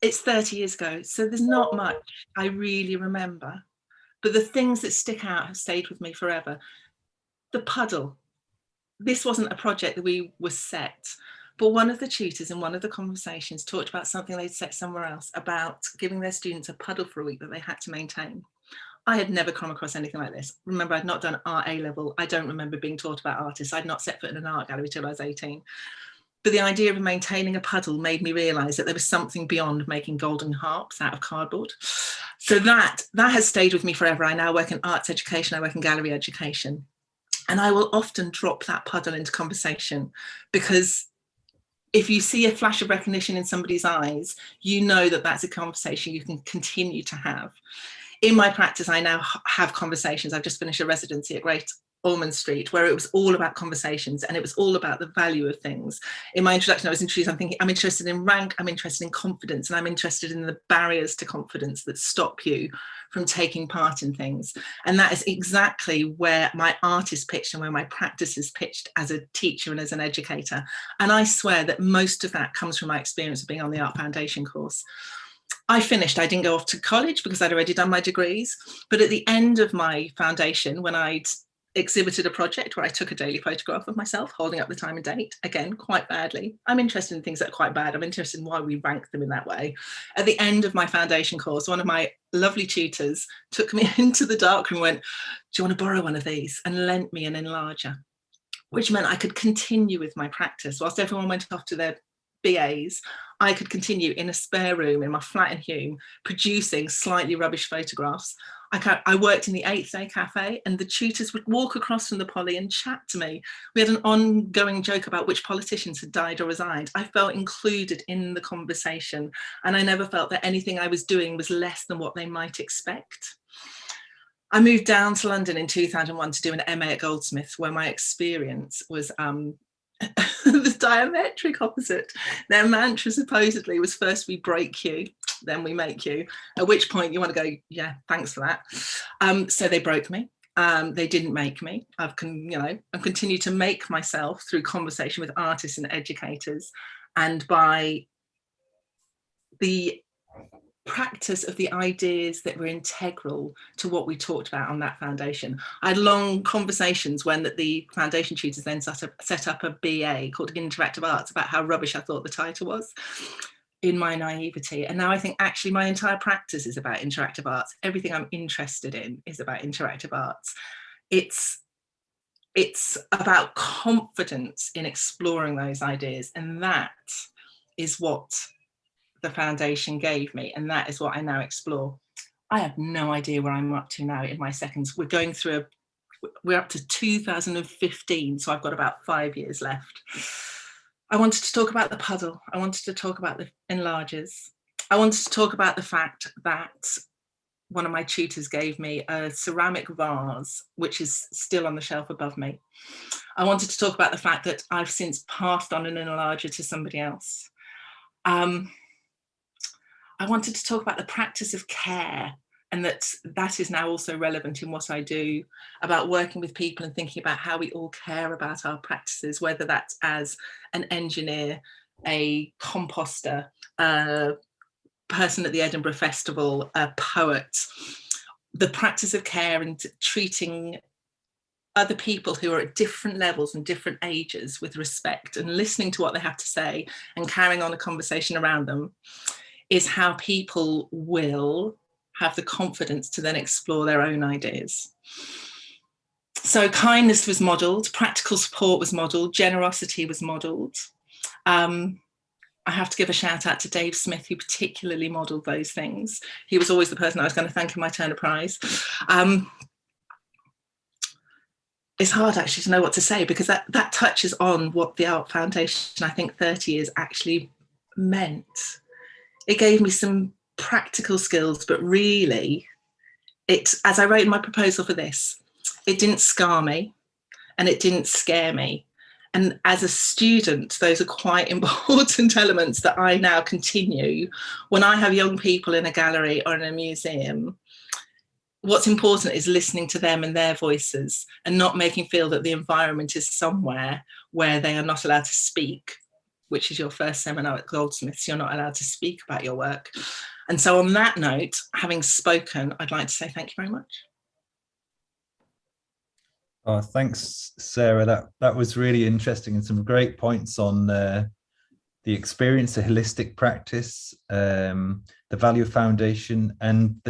it's 30 years ago, so there's not much I really remember. But the things that stick out have stayed with me forever. The puddle. This wasn't a project that we were set. But one of the tutors in one of the conversations talked about something they'd set somewhere else about giving their students a puddle for a week that they had to maintain. I had never come across anything like this. Remember, I'd not done art A level. I don't remember being taught about artists. I'd not set foot in an art gallery till I was 18. But the idea of maintaining a puddle made me realise that there was something beyond making golden harps out of cardboard. So that has stayed with me forever. I now work in arts education. I work in gallery education. And I will often drop that puddle into conversation because if you see a flash of recognition in somebody's eyes, you know that that's a conversation you can continue to have. In my practice, I now have conversations. I've just finished a residency at Great Ormond Street, where it was all about conversations and it was all about the value of things. In my introduction, I was introduced, I'm interested in rank, I'm interested in confidence, and I'm interested in the barriers to confidence that stop you from taking part in things. And that is exactly where my art is pitched and where my practice is pitched as a teacher and as an educator. And I swear that most of that comes from my experience of being on the Art Foundation course. I didn't go off to college because I'd already done my degrees, but at the end of my foundation, when I'd exhibited a project where I took a daily photograph of myself holding up the time and date, again, quite badly. I'm interested in things that are quite bad. I'm interested in why we rank them in that way. At the end of my foundation course, one of my lovely tutors took me into the darkroom and went, do you want to borrow one of these? And lent me an enlarger, which meant I could continue with my practice. Whilst everyone went off to their BAs, I could continue in a spare room in my flat in Hume, producing slightly rubbish photographs. I worked in the 8th Day Cafe and the tutors would walk across from the Poly and chat to me. We had an ongoing joke about which politicians had died or resigned. I felt included in the conversation and I never felt that anything I was doing was less than what they might expect. I moved down to London in 2001 to do an MA at Goldsmiths, where my experience was the diametric opposite. Their mantra supposedly was first we break you, then we make you, at which point you want to go, yeah, thanks for that. So they broke me. They didn't make me. I've continued to make myself through conversation with artists and educators and by the practice of the ideas that were integral to what we talked about on that foundation. I had long conversations when the foundation tutors then set up a BA called Interactive Arts about how rubbish I thought the title was in my naivety. And now I think actually my entire practice is about interactive arts. Everything I'm interested in is about interactive arts. It's about confidence in exploring those ideas. And that is what the foundation gave me, and that is what I now explore. I have no idea where I'm up to now in my seconds. We're up to 2015, so I've got about 5 years left. I wanted to talk about the puddle. I wanted to talk about the enlargers. I wanted to talk about the fact that one of my tutors gave me a ceramic vase, which is still on the shelf above me. I wanted to talk about the fact that I've since passed on an enlarger to somebody else. I wanted to talk about the practice of care, and that is now also relevant in what I do, about working with people and thinking about how we all care about our practices, whether that's as an engineer, a composter, a person at the Edinburgh Festival, a poet. The practice of care and treating other people who are at different levels and different ages with respect and listening to what they have to say and carrying on a conversation around them is how people will have the confidence to then explore their own ideas. So kindness was modelled, practical support was modelled, generosity was modelled. I have to give a shout out to Dave Smith, who particularly modelled those things. He was always the person I was going to thank in my Turner Prize. It's hard actually to know what to say, because that touches on what the Art Foundation, I think 30 years actually meant. It gave me some practical skills, but really, as I wrote in my proposal for this, it didn't scar me and it didn't scare me. And as a student, those are quite important elements that I now continue. When I have young people in a gallery or in a museum, what's important is listening to them and their voices and not making feel that the environment is somewhere where they are not allowed to speak, which is your first seminar at Goldsmiths. You're not allowed to speak about your work. And so on that note, having spoken, I'd like to say thank you very much. Oh, thanks, Sarah. That was really interesting, and some great points on the experience, the holistic practice, the value of foundation, and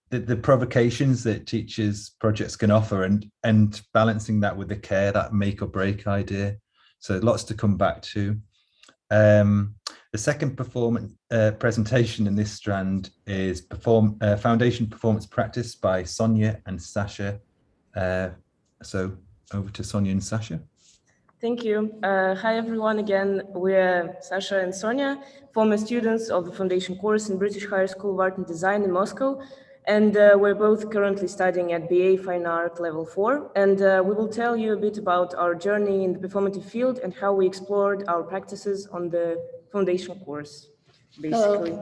the provocations that teachers' projects can offer, and balancing that with the care, that make or break idea. So lots to come back to. The second presentation in this strand is Foundation Performance Practice by Sonia and Sasha. So over to Sonia and Sasha. Thank you. Hi, everyone. Again, we're Sasha and Sonia, former students of the foundation course in British Higher School of Art and Design in Moscow. And we're both currently studying at BA Fine Art Level 4. And we will tell you a bit about our journey in the performative field and how we explored our practices on the foundation course, basically.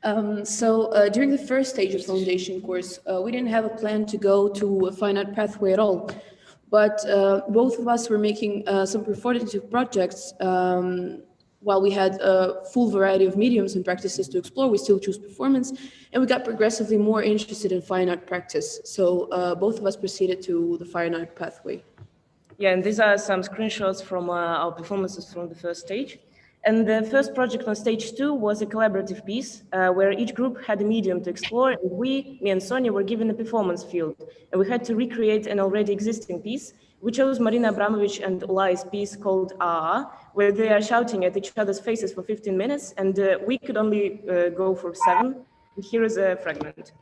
During the first stage of foundation course, we didn't have a plan to go to a fine art pathway at all. But both of us were making some performative projects. While we had a full variety of mediums and practices to explore, we still choose performance, and we got progressively more interested in fine art practice. So both of us proceeded to the fine art pathway. Yeah, and these are some screenshots from our performances from the first stage. And the first project on stage 2 was a collaborative piece where each group had a medium to explore, and me and Sonia were given a performance field, and we had to recreate an already existing piece. We chose Marina Abramovich and Ulai's piece called "Ah," where they are shouting at each other's faces for 15 minutes, and we could only go for 7. And here is a fragment.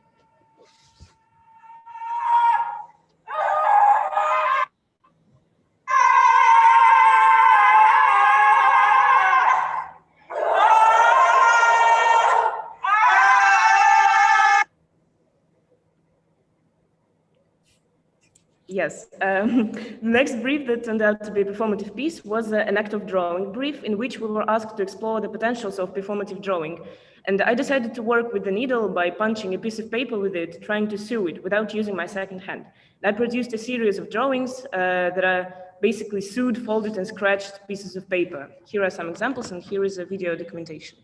Yes. The next brief that turned out to be a performative piece was an act of drawing brief in which we were asked to explore the potentials of performative drawing. And I decided to work with the needle by punching a piece of paper with it, trying to sew it without using my second hand. And I produced a series of drawings that are basically sewed, folded, and scratched pieces of paper. Here are some examples, and here is a video documentation.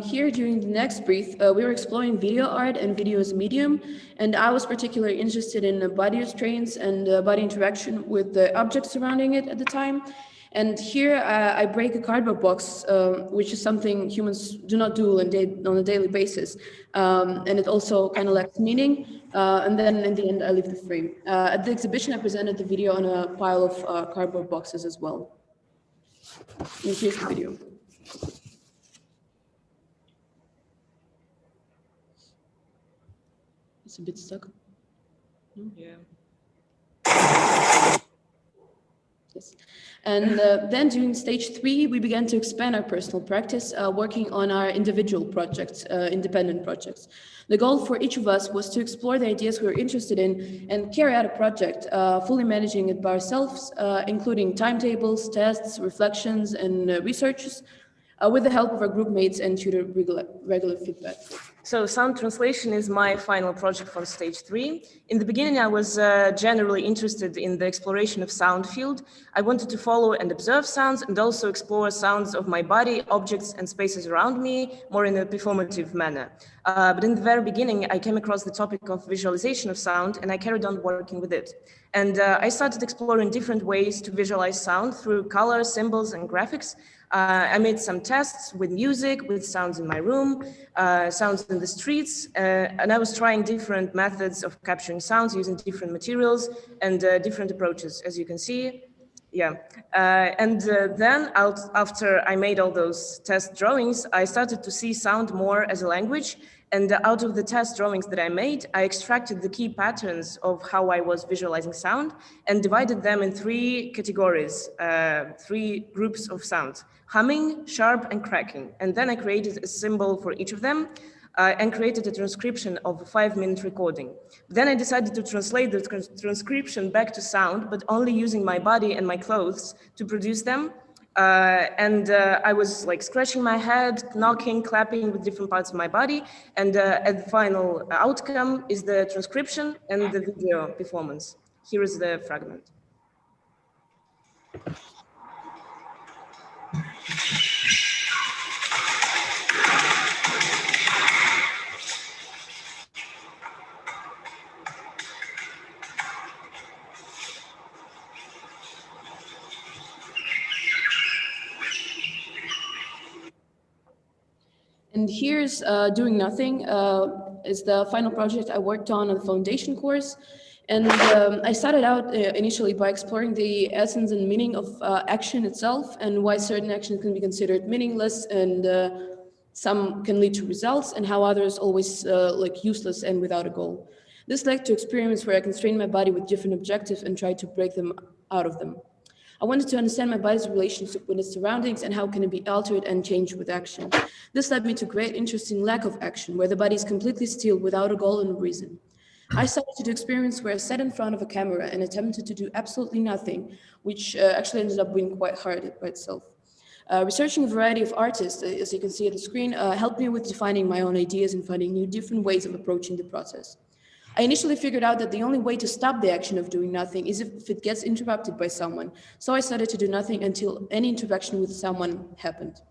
Here during the next brief, we were exploring video art and video as a medium, and I was particularly interested in body restraints and body interaction with the objects surrounding it at the time. And here I break a cardboard box, which is something humans do not do on a daily basis. And it also kind of lacks meaning. And then in the end, I leave the frame. At the exhibition, I presented the video on a pile of cardboard boxes as well. And here's the video. It's a bit stuck. No? Yeah. Yes. And then during stage 3, we began to expand our personal practice, working on our individual projects, independent projects. The goal for each of us was to explore the ideas we were interested in and carry out a project, fully managing it by ourselves, including timetables, tests, reflections, and researches, with the help of our group mates and tutor regular feedback. So sound translation is my final project for stage 3. In the beginning, I was generally interested in the exploration of sound field. I wanted to follow and observe sounds and also explore sounds of my body, objects, and spaces around me more in a performative manner. But in the very beginning, I came across the topic of visualization of sound, and I carried on working with it. And I started exploring different ways to visualize sound through color, symbols, and graphics. I made some tests with music, with sounds in my room, sounds in the streets, and I was trying different methods of capturing sounds using different materials and different approaches. As you can see, Yeah, then after I made all those test drawings, I started to see sound more as a language. And out of the test drawings that I made, I extracted the key patterns of how I was visualizing sound and divided them in 3 categories, 3 groups of sounds: humming, sharp, and cracking. And then I created a symbol for each of them and created a transcription of a 5-minute recording. Then I decided to translate the transcription back to sound, but only using my body and my clothes to produce them. I was like scratching my head, knocking, clapping with different parts of my body. And at the final outcome is the transcription and the video performance. Here is the fragment. And here's Doing Nothing, is the final project I worked on the foundation course. And I started out initially by exploring the essence and meaning of action itself and why certain actions can be considered meaningless and some can lead to results and how others always like useless and without a goal. This led to experiments where I constrained my body with different objectives and tried to break them out of them. I wanted to understand my body's relationship with its surroundings and how can it be altered and changed with action. This led me to great interest in lack of action, where the body is completely still without a goal and a reason. I started to do experiments where I sat in front of a camera and attempted to do absolutely nothing, which actually ended up being quite hard by itself. Researching a variety of artists, as you can see at the screen, helped me with defining my own ideas and finding new different ways of approaching the process. I initially figured out that the only way to stop the action of doing nothing is if it gets interrupted by someone. So I started to do nothing until any interaction with someone happened.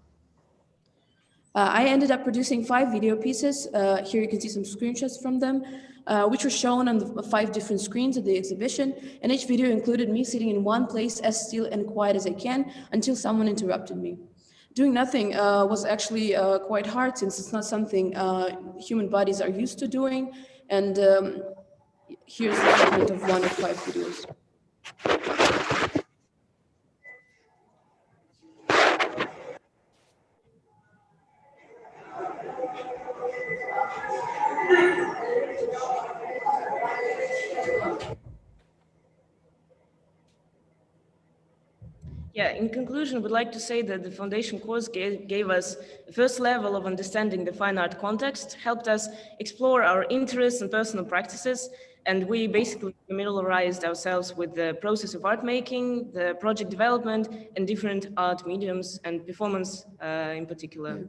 I ended up producing 5 video pieces. Here you can see some screenshots from them, which were shown on the 5 different screens at the exhibition. And each video included me sitting in one place as still and quiet as I can until someone interrupted me. Doing nothing was actually quite hard since it's not something human bodies are used to doing. And here's the fragment of 1 of 5 videos. Yeah, in conclusion, we'd like to say that the foundation course gave us the first level of understanding the fine art context, helped us explore our interests and personal practices, and we basically familiarized ourselves with the process of art making, the project development, and different art mediums and performance in particular.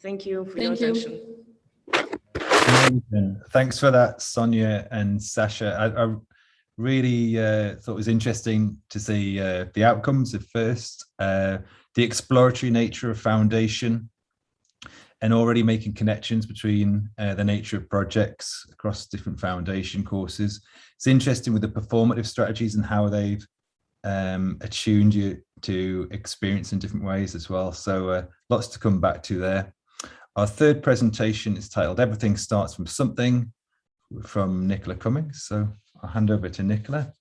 Thank you for your attention. Thanks for that, Sonia and Sasha. I really thought it was interesting to see the outcomes at first, the exploratory nature of foundation, and already making connections between the nature of projects across different foundation courses. It's interesting with the performative strategies and how they've attuned you to experience in different ways as well. So lots to come back to there. Our third presentation is titled Everything Starts From Something, from Nicola Cummings. So I'll hand over to Nicola.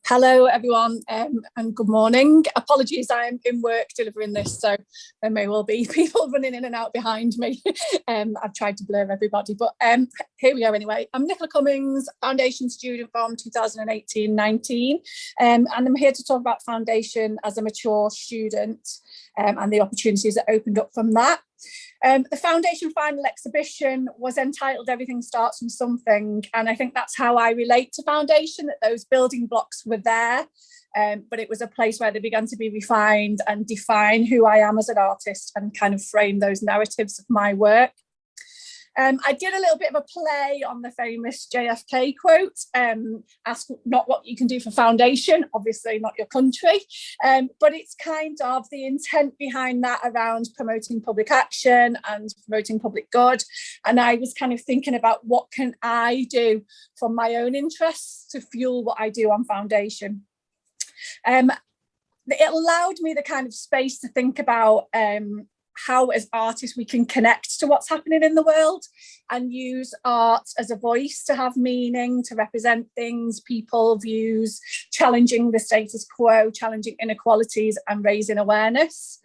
Hello, everyone, and good morning. Apologies, I'm in work delivering this, so there may well be people running in and out behind me. I've tried to blur everybody, but here we go anyway. I'm Nicola Cummings, foundation student from 2018-19, and I'm here to talk about foundation as a mature student and the opportunities that opened up from that. The foundation final exhibition was entitled Everything Starts From Something, and I think that's how I relate to foundation, that those building blocks were there, but it was a place where they began to be refined and define who I am as an artist and kind of frame those narratives of my work. I did a little bit of a play on the famous JFK quote, ask not what you can do for foundation, obviously not your country, but it's kind of the intent behind that around promoting public action and promoting public good. And I was kind of thinking about what can I do from my own interests to fuel what I do on foundation. It allowed me the kind of space to think about how as artists we can connect to what's happening in the world and use art as a voice to have meaning, to represent things, people, views, challenging the status quo, challenging inequalities and raising awareness.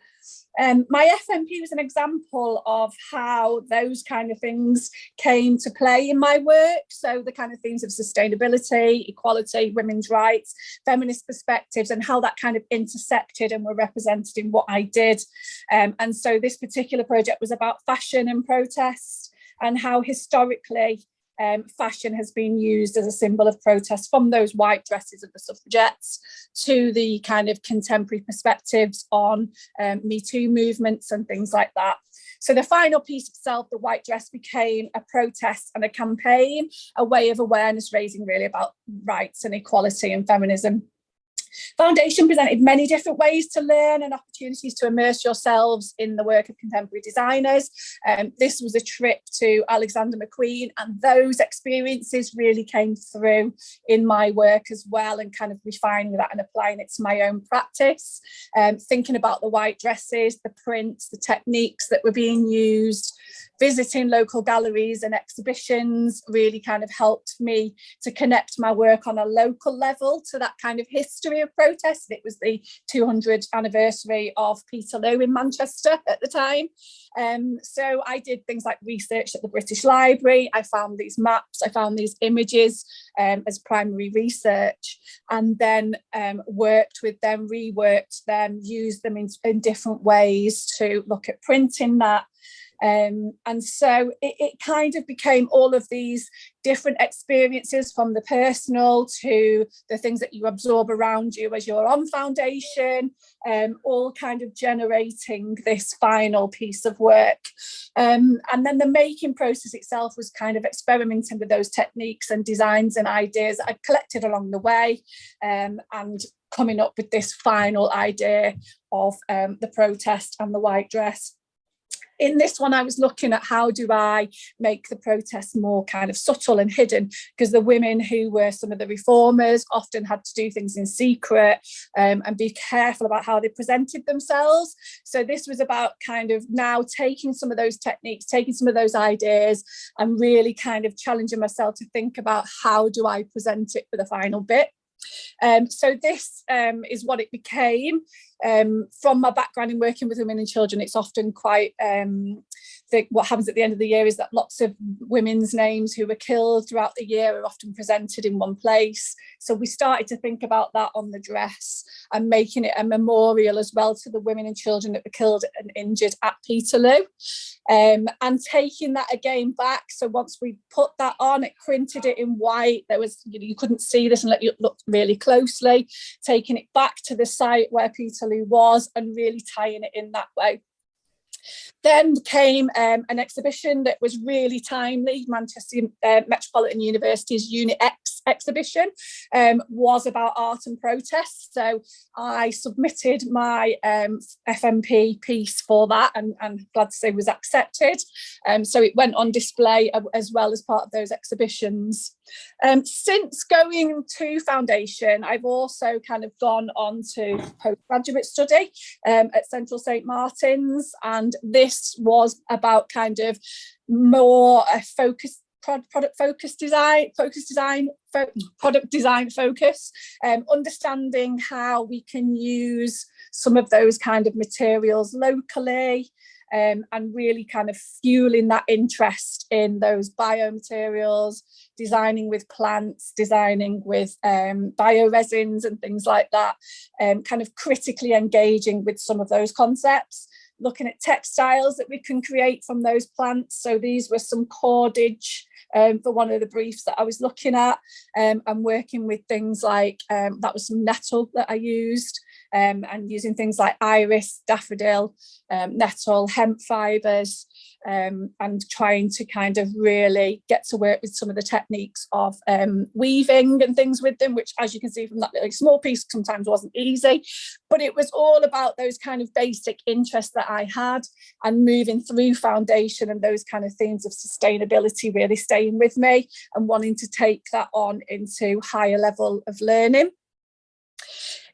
My FMP was an example of how those kind of things came to play in my work. So the kind of themes of sustainability, equality, women's rights, feminist perspectives, and how that kind of intersected and were represented in what I did. And so this particular project was about fashion and protest, and how historically fashion has been used as a symbol of protest, from those white dresses of the suffragettes to the kind of contemporary perspectives on Me Too movements and things like that. So the final piece itself, the white dress, became a protest and a campaign, a way of awareness raising really about rights and equality and feminism. Foundation presented many different ways to learn and opportunities to immerse yourselves in the work of contemporary designers. This was a trip to Alexander McQueen, and those experiences really came through in my work as well, and kind of refining that and applying it to my own practice. Thinking about the white dresses, the prints, the techniques that were being used, visiting local galleries and exhibitions really kind of helped me to connect my work on a local level to that kind of history of protest. It was the 200th anniversary of Peterloo in Manchester at the time. So I did things like research at the British Library. I found these maps, I found these images as primary research, and then worked with them, reworked them, used them in different ways to look at printing that. And so it kind of became all of these different experiences, from the personal to the things that you absorb around you as you're on foundation, all kind of generating this final piece of work. And then the making process itself was kind of experimenting with those techniques and designs and ideas I'd collected along the way, and coming up with this final idea of the protest and the white dress. In this one, I was looking at how do I make the protest more kind of subtle and hidden, because the women who were some of the reformers often had to do things in secret and be careful about how they presented themselves. So this was about kind of now taking some of those techniques, taking some of those ideas, and really kind of challenging myself to think about how do I present it for the final bit. So this is what it became. From my background in working with women and children, it's often quite what happens at the end of the year is that lots of women's names who were killed throughout the year are often presented in one place. So we started to think about that on the dress and making it a memorial as well to the women and children that were killed and injured at Peterloo, and taking that again back. So once we put that on, it printed it in white. There was, you couldn't see this unless you looked really closely, taking it back to the site where Peterloo was and really tying it in that way. Then came an exhibition that was really timely. Manchester Metropolitan University's Unit X exhibition was about art and protest. So I submitted my FMP piece for that, and glad to say was accepted. So it went on display as well as part of those exhibitions. Since going to foundation, I've also kind of gone on to postgraduate study at Central St Martin's, and this was about kind of more a focus, product design focus, understanding how we can use some of those kind of materials locally, and really kind of fueling that interest in those biomaterials, designing with plants, designing with bioresins and things like that, kind of critically engaging with some of those concepts, looking at textiles that we can create from those plants. So these were some cordage for one of the briefs that I was looking at, and working with things like, that was some nettle that I used, and using things like iris, daffodil, nettle, hemp fibres, and trying to kind of really get to work with some of the techniques of weaving and things with them, which, as you can see from that little small piece, sometimes wasn't easy. But it was all about those kind of basic interests that I had, and moving through foundation and those kind of themes of sustainability really staying with me and wanting to take that on into higher level of learning.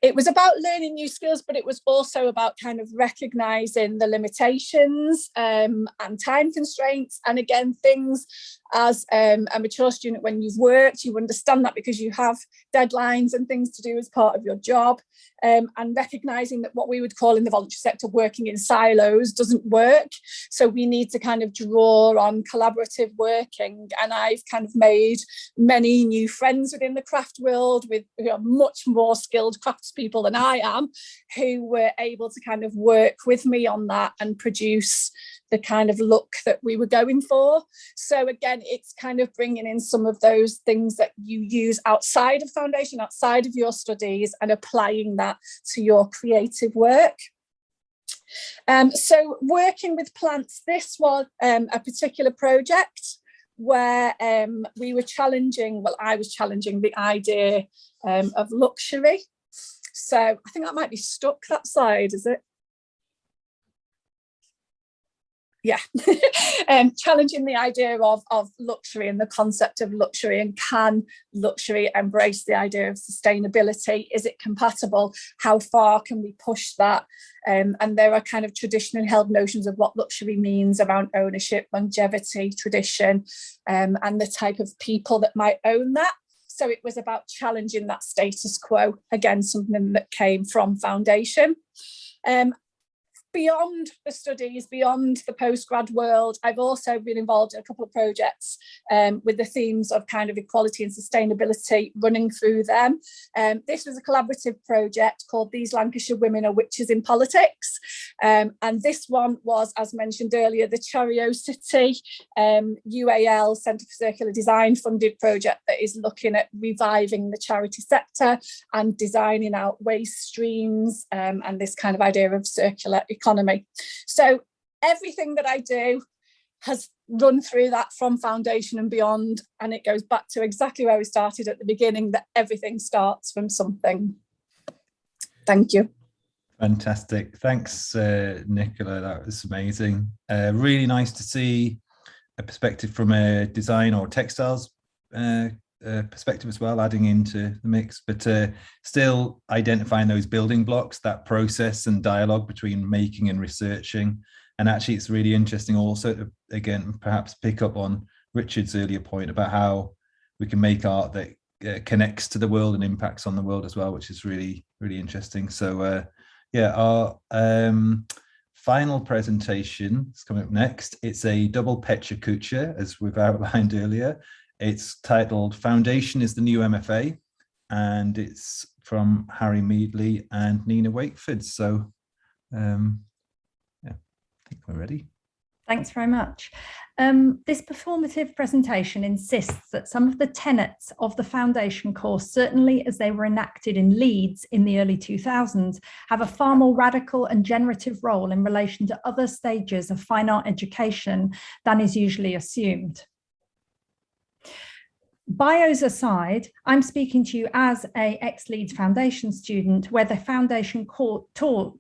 it was about learning new skills, but it was also about kind of recognizing the limitations and time constraints. And again, things as a mature student, when you've worked, you understand that because you have deadlines and things to do as part of your job, and recognizing that what we would call in the voluntary sector working in silos doesn't work. So we need to kind of draw on collaborative working. And I've kind of made many new friends within the craft world who are much more skilled craftspeople than I am, who were able to kind of work with me on that and produce the kind of look that we were going for. So again, it's kind of bringing in some of those things that you use outside of foundation, outside of your studies, and applying that to your creative work. So working with plants, this was a particular project where we were challenging, well, I was challenging the idea of luxury. So I think that might be stuck, that slide, is it? Yeah, challenging the idea of luxury and the concept of luxury, and can luxury embrace the idea of sustainability? Is it compatible? How far can we push that? And there are kind of traditionally held notions of what luxury means around ownership, longevity, tradition, and the type of people that might own that. So it was about challenging that status quo, again, something that came from foundation. Beyond the studies, beyond the postgrad world, I've also been involved in a couple of projects with the themes of kind of equality and sustainability running through them. This was a collaborative project called These Lancashire Women Are Witches in Politics. And this one was, as mentioned earlier, the Curiosity UAL Centre for Circular Design funded project that is looking at reviving the charity sector and designing out waste streams and this kind of idea of circular economy. So everything that I do has run through that from foundation and beyond, and it goes back to exactly where we started at the beginning, that everything starts from something. Thank you. Fantastic. Thanks, Nicola. That was amazing. Really nice to see a perspective from a design or textiles perspective as well, adding into the mix, but still identifying those building blocks, that process and dialogue between making and researching. And actually, it's really interesting also to, again, perhaps pick up on Richard's earlier point about how we can make art that connects to the world and impacts on the world as well, which is really, really interesting. So yeah, our final presentation is coming up next. It's a double Pecha Kucha, as we've outlined earlier. It's titled Foundation is the New MFA, and it's from Harry Meadley and Nina Wakeford. So yeah, I think we're ready. Thanks very much. This performative presentation insists that some of the tenets of the foundation course, certainly as they were enacted in Leeds in the early 2000s, have a far more radical and generative role in relation to other stages of fine art education than is usually assumed. Bios aside, I'm speaking to you as a ex-Leeds Foundation student, where the foundation course taught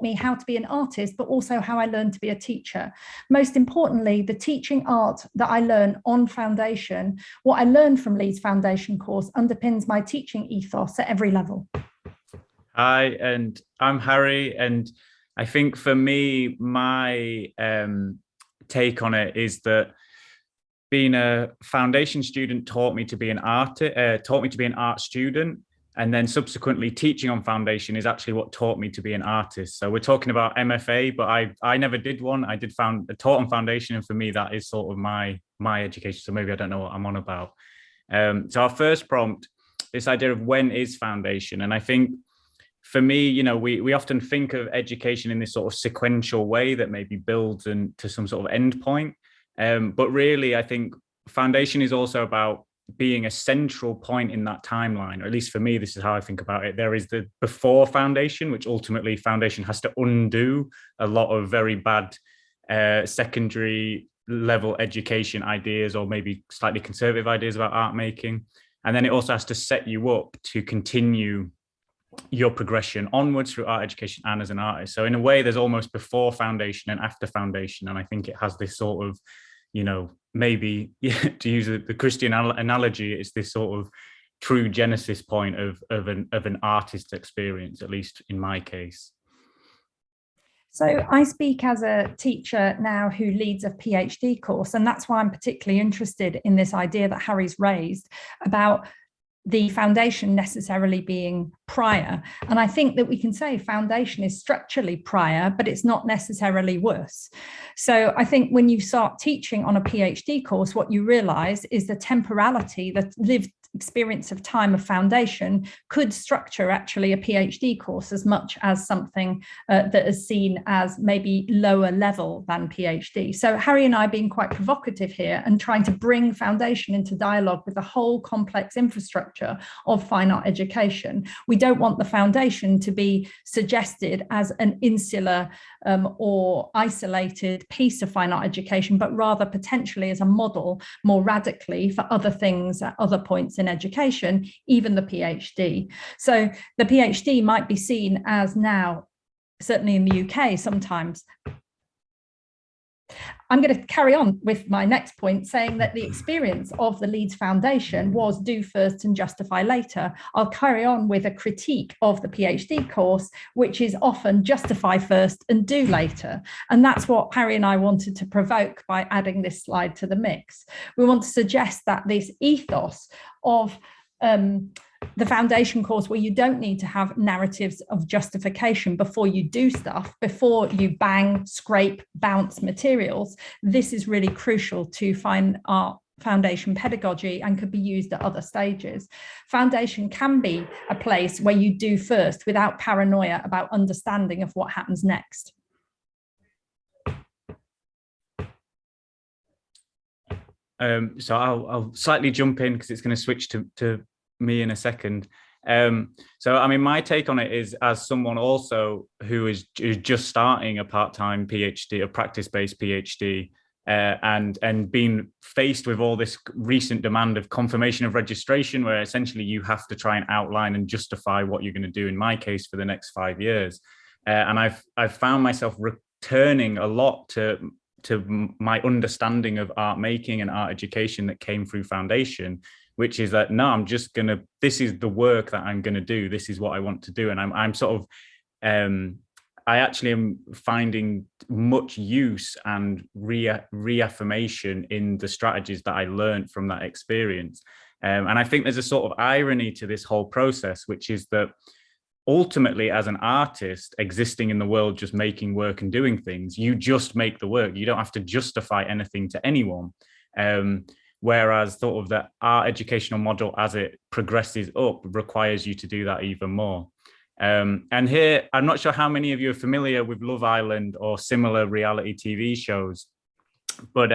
me how to be an artist, but also how I learned to be a teacher. Most importantly, the teaching art that I learn on foundation, what I learned from Leeds Foundation course, underpins my teaching ethos at every level. Hi, and I'm Harry, and I think for me, my take on it is that being a foundation student taught me to be an art student, and then subsequently teaching on foundation is actually what taught me to be an artist. So we're talking about MFA, but I never did one. I taught on foundation, and for me that is sort of my education. So maybe I don't know what I'm on about. So our first prompt, this idea of when is foundation, and I think for me, you know, we often think of education in this sort of sequential way that maybe builds to some sort of end point. But really, I think foundation is also about being a central point in that timeline, or at least for me, this is how I think about it. There is the before foundation, which ultimately foundation has to undo a lot of very bad secondary level education ideas, or maybe slightly conservative ideas about art making. And then it also has to set you up to continue your progression onwards through art education and as an artist. So in a way, there's almost before foundation and after foundation. And I think it has this sort of, you know, maybe to use the Christian analogy, it's this sort of true genesis point of an artist's experience, at least in my case. So I speak as a teacher now who leads a PhD course, and that's why I'm particularly interested in this idea that Harry's raised about the foundation necessarily being prior. And I think that we can say foundation is structurally prior, but it's not necessarily worse. So I think when you start teaching on a PhD course, what you realize is the temporality, the lived experience of time of foundation could structure actually a PhD course as much as something that is seen as maybe lower level than PhD. So Harry and I are being quite provocative here and trying to bring foundation into dialogue with the whole complex infrastructure of fine art education. We don't want the foundation to be suggested as an insular or isolated piece of fine art education, but rather potentially as a model more radically for other things at other points in education, even the PhD. So the PhD might be seen as now, certainly in the UK sometimes. I'm going to carry on with my next point, saying that the experience of the Leeds Foundation was do first and justify later. I'll carry on with a critique of the PhD course, which is often justify first and do later. And that's what Harry and I wanted to provoke by adding this slide to the mix. We want to suggest that this ethos of the foundation course, where you don't need to have narratives of justification before you do stuff, before you bang, scrape, bounce materials, this is really crucial to fine art foundation pedagogy and could be used at other stages. Foundation can be a place where you do first without paranoia about understanding of what happens next. So I'll slightly jump in because it's going to switch to me in a second. So I mean, my take on it is, as someone also who is just starting a part-time PhD, a practice-based PhD, and being faced with all this recent demand of confirmation of registration, where essentially you have to try and outline and justify what you're going to do, in my case, for the next 5 years. And I've found myself returning a lot to my understanding of art making and art education that came through foundation, which is that, no, this is the work that I'm going to do. This is what I want to do. And I'm sort of, I actually am finding much use and reaffirmation in the strategies that I learned from that experience. And I think there's a sort of irony to this whole process, which is that ultimately, as an artist existing in the world, just making work and doing things, you just make the work. You don't have to justify anything to anyone. Whereas sort of the art educational model, as it progresses up, requires you to do that even more. And here, I'm not sure how many of you are familiar with Love Island or similar reality TV shows, but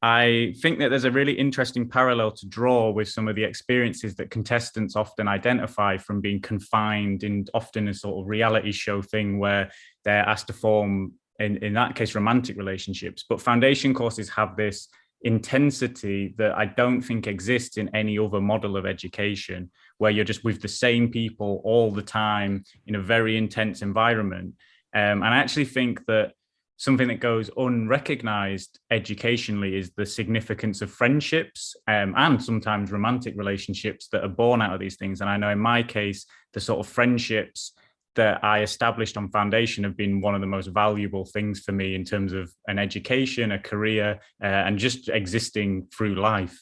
I think that there's a really interesting parallel to draw with some of the experiences that contestants often identify from being confined in often a sort of reality show thing where they're asked to form, in that case, romantic relationships. But foundation courses have this intensity that I don't think exists in any other model of education, where you're just with the same people all the time in a very intense environment. And I actually think that something that goes unrecognized educationally is the significance of friendships and sometimes romantic relationships that are born out of these things. And I know in my case, the sort of friendships that I established on foundation have been one of the most valuable things for me in terms of an education, a career, and just existing through life.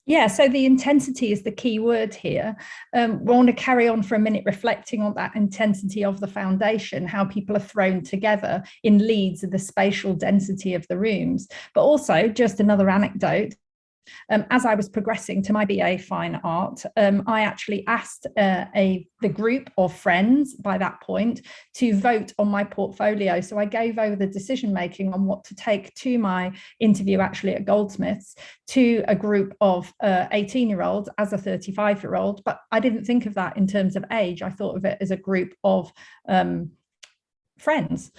Yeah, so the intensity is the key word here. We want to carry on for a minute reflecting on that intensity of the foundation, how people are thrown together in Leeds and the spatial density of the rooms. But also, just another anecdote, as I was progressing to my BA Fine Art, I actually asked the group of friends by that point to vote on my portfolio. So I gave over the decision making on what to take to my interview actually at Goldsmiths to a group of 18-year-olds as a 35-year-old. But I didn't think of that in terms of age. I thought of it as a group of friends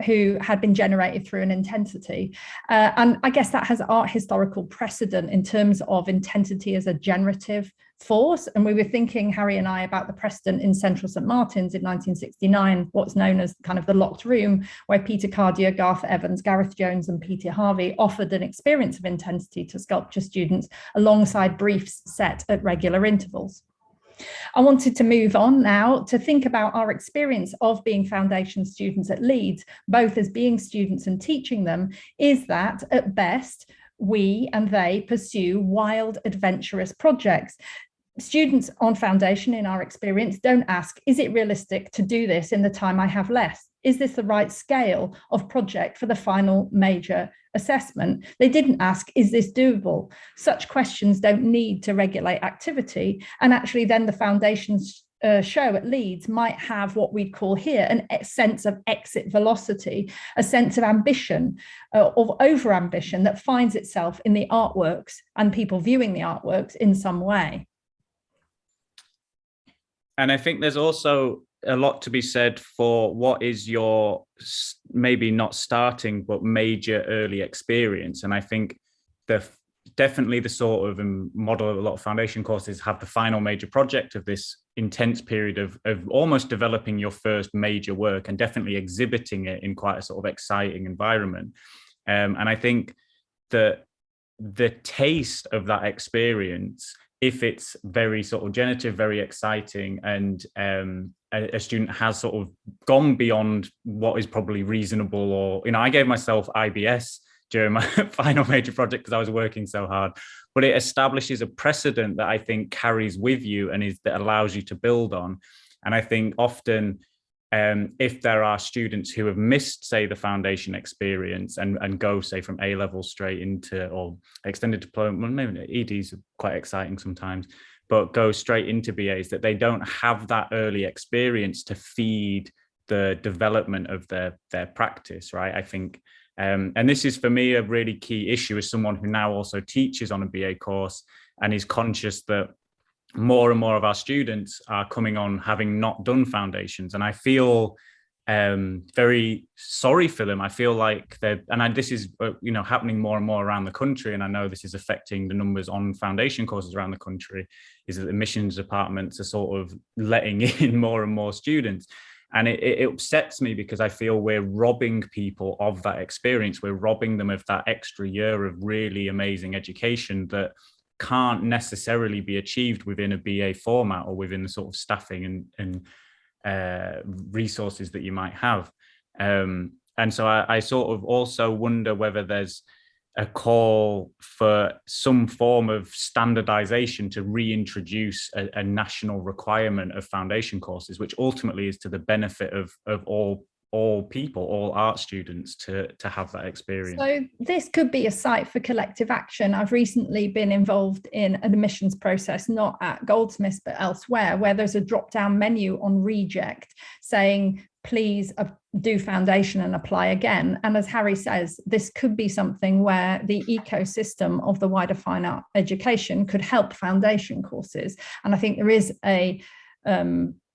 who had been generated through an intensity. And I guess that has art historical precedent in terms of intensity as a generative force. And we were thinking, Harry and I, about the precedent in Central St. Martin's in 1969, what's known as kind of the locked room, where Peter Cardier, Garth Evans, Gareth Jones and Peter Harvey offered an experience of intensity to sculpture students alongside briefs set at regular intervals. I wanted to move on now to think about our experience of being foundation students at Leeds, both as being students and teaching them, is that at best, we and they pursue wild, adventurous projects. Students on foundation, in our experience, don't ask, is it realistic to do this in the time I have left? Is this the right scale of project for the final major assessment? They didn't ask, is this doable? Such questions don't need to regulate activity. And actually then the foundation's show at Leeds might have what we'd call here a sense of exit velocity, a sense of ambition, of over-ambition that finds itself in the artworks and people viewing the artworks in some way. And I think there's also a lot to be said for what is your maybe not starting, but major early experience. And I think definitely the sort of model of a lot of foundation courses have the final major project of this intense period of almost developing your first major work and definitely exhibiting it in quite a sort of exciting environment. And I think that the taste of that experience, if it's very sort of generative, very exciting, and a student has sort of gone beyond what is probably reasonable, or, you know, I gave myself IBS during my final major project because I was working so hard, but it establishes a precedent that I think carries with you and that allows you to build on. And I think often if there are students who have missed, say, the foundation experience and go, say, from A level straight into, or extended diploma, maybe EDs are quite exciting sometimes, but go straight into BAs, that they don't have that early experience to feed the development of their practice, right? I think, and this is for me a really key issue as someone who now also teaches on a BA course and is conscious that more and more of our students are coming on having not done foundations, and I feel very sorry for them. I feel like this is happening more and more around the country, and I know this is affecting the numbers on foundation courses around the country, is that the admissions departments are sort of letting in more and more students. And it upsets me because I feel we're robbing people of that experience. We're robbing them of that extra year of really amazing education that can't necessarily be achieved within a BA format or within the sort of staffing and resources that you might have. And so I sort of also wonder whether there's a call for some form of standardization to reintroduce a national requirement of foundation courses, which ultimately is to the benefit of all people, all art students, to have that experience. So this could be a site for collective action. I've recently been involved in an admissions process, not at Goldsmiths, but elsewhere, where there's a drop-down menu on reject saying, please do foundation and apply again. And as Harry says, this could be something where the ecosystem of the wider fine art education could help foundation courses. And I think there is a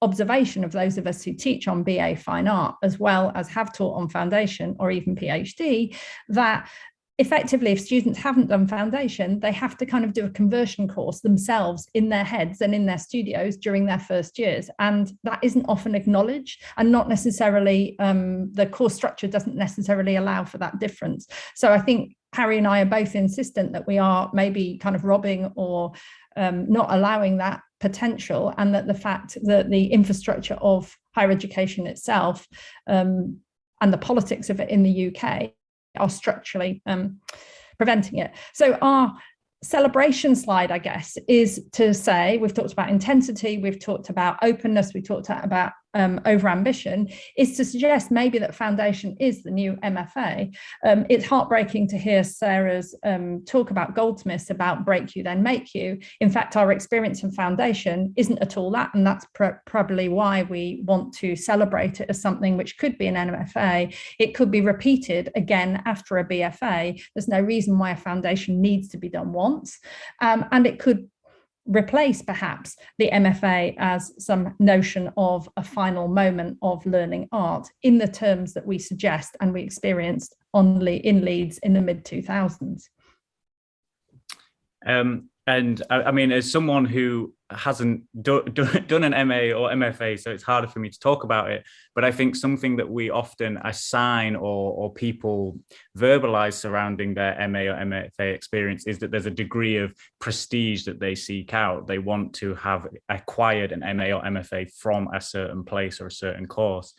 observation of those of us who teach on BA Fine Art, as well as have taught on foundation or even PhD, that effectively, if students haven't done foundation, they have to kind of do a conversion course themselves in their heads and in their studios during their first years. And that isn't often acknowledged, and not necessarily, the course structure doesn't necessarily allow for that difference. So I think Harry and I are both insistent that we are maybe kind of robbing or not allowing that potential, and that the fact that the infrastructure of higher education itself and the politics of it in the UK are structurally preventing it. So our celebration slide, I guess, is to say, we've talked about intensity, we've talked about openness, we talked about over-ambition, is to suggest maybe that foundation is the new MFA. It's heartbreaking to hear Sarah's talk about Goldsmiths, about break you, then make you. In fact, our experience in foundation isn't at all that, and that's probably why we want to celebrate it as something which could be an MFA. It could be repeated again after a BFA. There's no reason why a foundation needs to be done once, and it could replace perhaps the MFA as some notion of a final moment of learning art in the terms that we suggest and we experienced in Leeds in the mid-2000s. And I mean, as someone who hasn't done an MA or MFA, so it's harder for me to talk about it, but I think something that we often assign or people verbalize surrounding their MA or MFA experience is that there's a degree of prestige that they seek out. They want to have acquired an MA or MFA from a certain place or a certain course.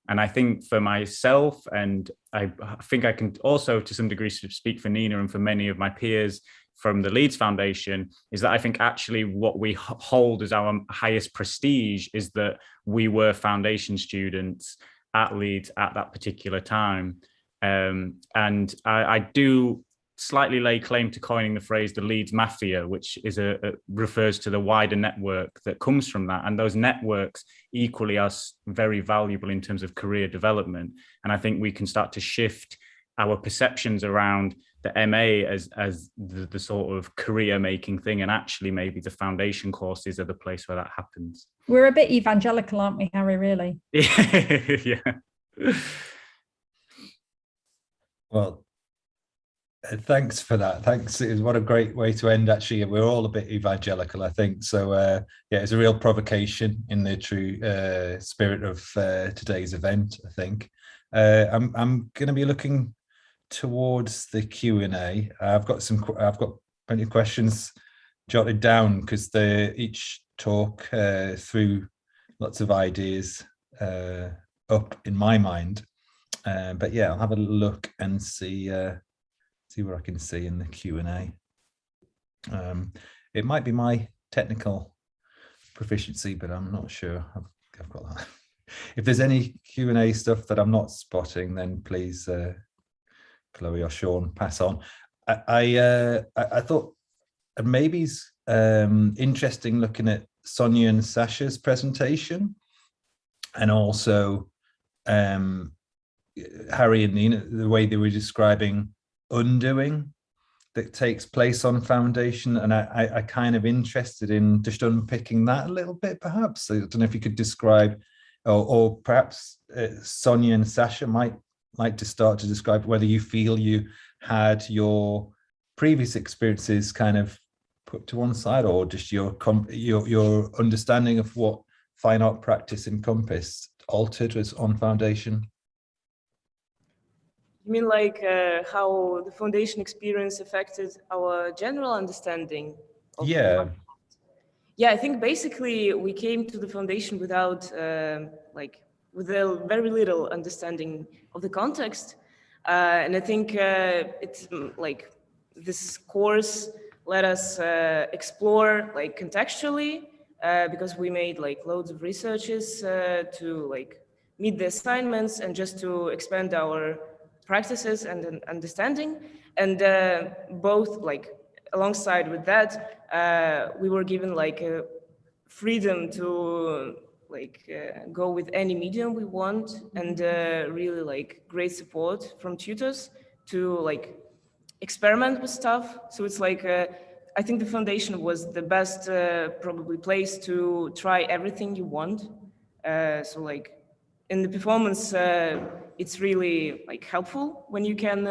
And I think for myself, and I think I can also to some degree speak for Nina and for many of my peers from the Leeds Foundation, is that I think actually what we hold as our highest prestige is that we were foundation students at Leeds at that particular time. And I do slightly lay claim to coining the phrase the Leeds Mafia, which is refers to the wider network that comes from that. And those networks equally are very valuable in terms of career development. And I think we can start to shift our perceptions around the MA as the sort of career making thing, and actually maybe the foundation courses are the place where that happens. We're a bit evangelical, aren't we, Harry, really? Yeah. Well, thanks for that. Thanks. What a great way to end, actually. We're all a bit evangelical, I think. So yeah, it's a real provocation in the true spirit of today's event, I think. I'm going to be looking towards the Q&A. I've got plenty of questions jotted down because each talk threw lots of ideas up in my mind. But yeah, I'll have a look and see what I can see in the Q&A. It might be my technical proficiency, but I'm not sure I've got that. If there's any Q&A stuff that I'm not spotting, then please Chloe or Sean, pass on. I thought maybe it's interesting looking at Sonia and Sasha's presentation, and also Harry and Nina, the way they were describing undoing that takes place on foundation, and I kind of interested in just unpicking that a little bit, perhaps. I don't know if you could describe, or perhaps Sonia and Sasha might like to start to describe whether you feel you had your previous experiences kind of put to one side, or just your understanding of what fine art practice encompassed altered as on foundation. You mean like how the foundation experience affected our general understanding of Yeah. Yeah, I think basically we came to the foundation without with a very little understanding of the context. And I think it's like this course let us explore like contextually because we made like loads of researches to like meet the assignments and just to expand our practices and understanding. And both like alongside with that, we were given like a freedom to go with any medium we want, and really like great support from tutors to like experiment with stuff. So it's like I think the foundation was the best probably place to try everything you want. So like in the performance, it's really like helpful when you can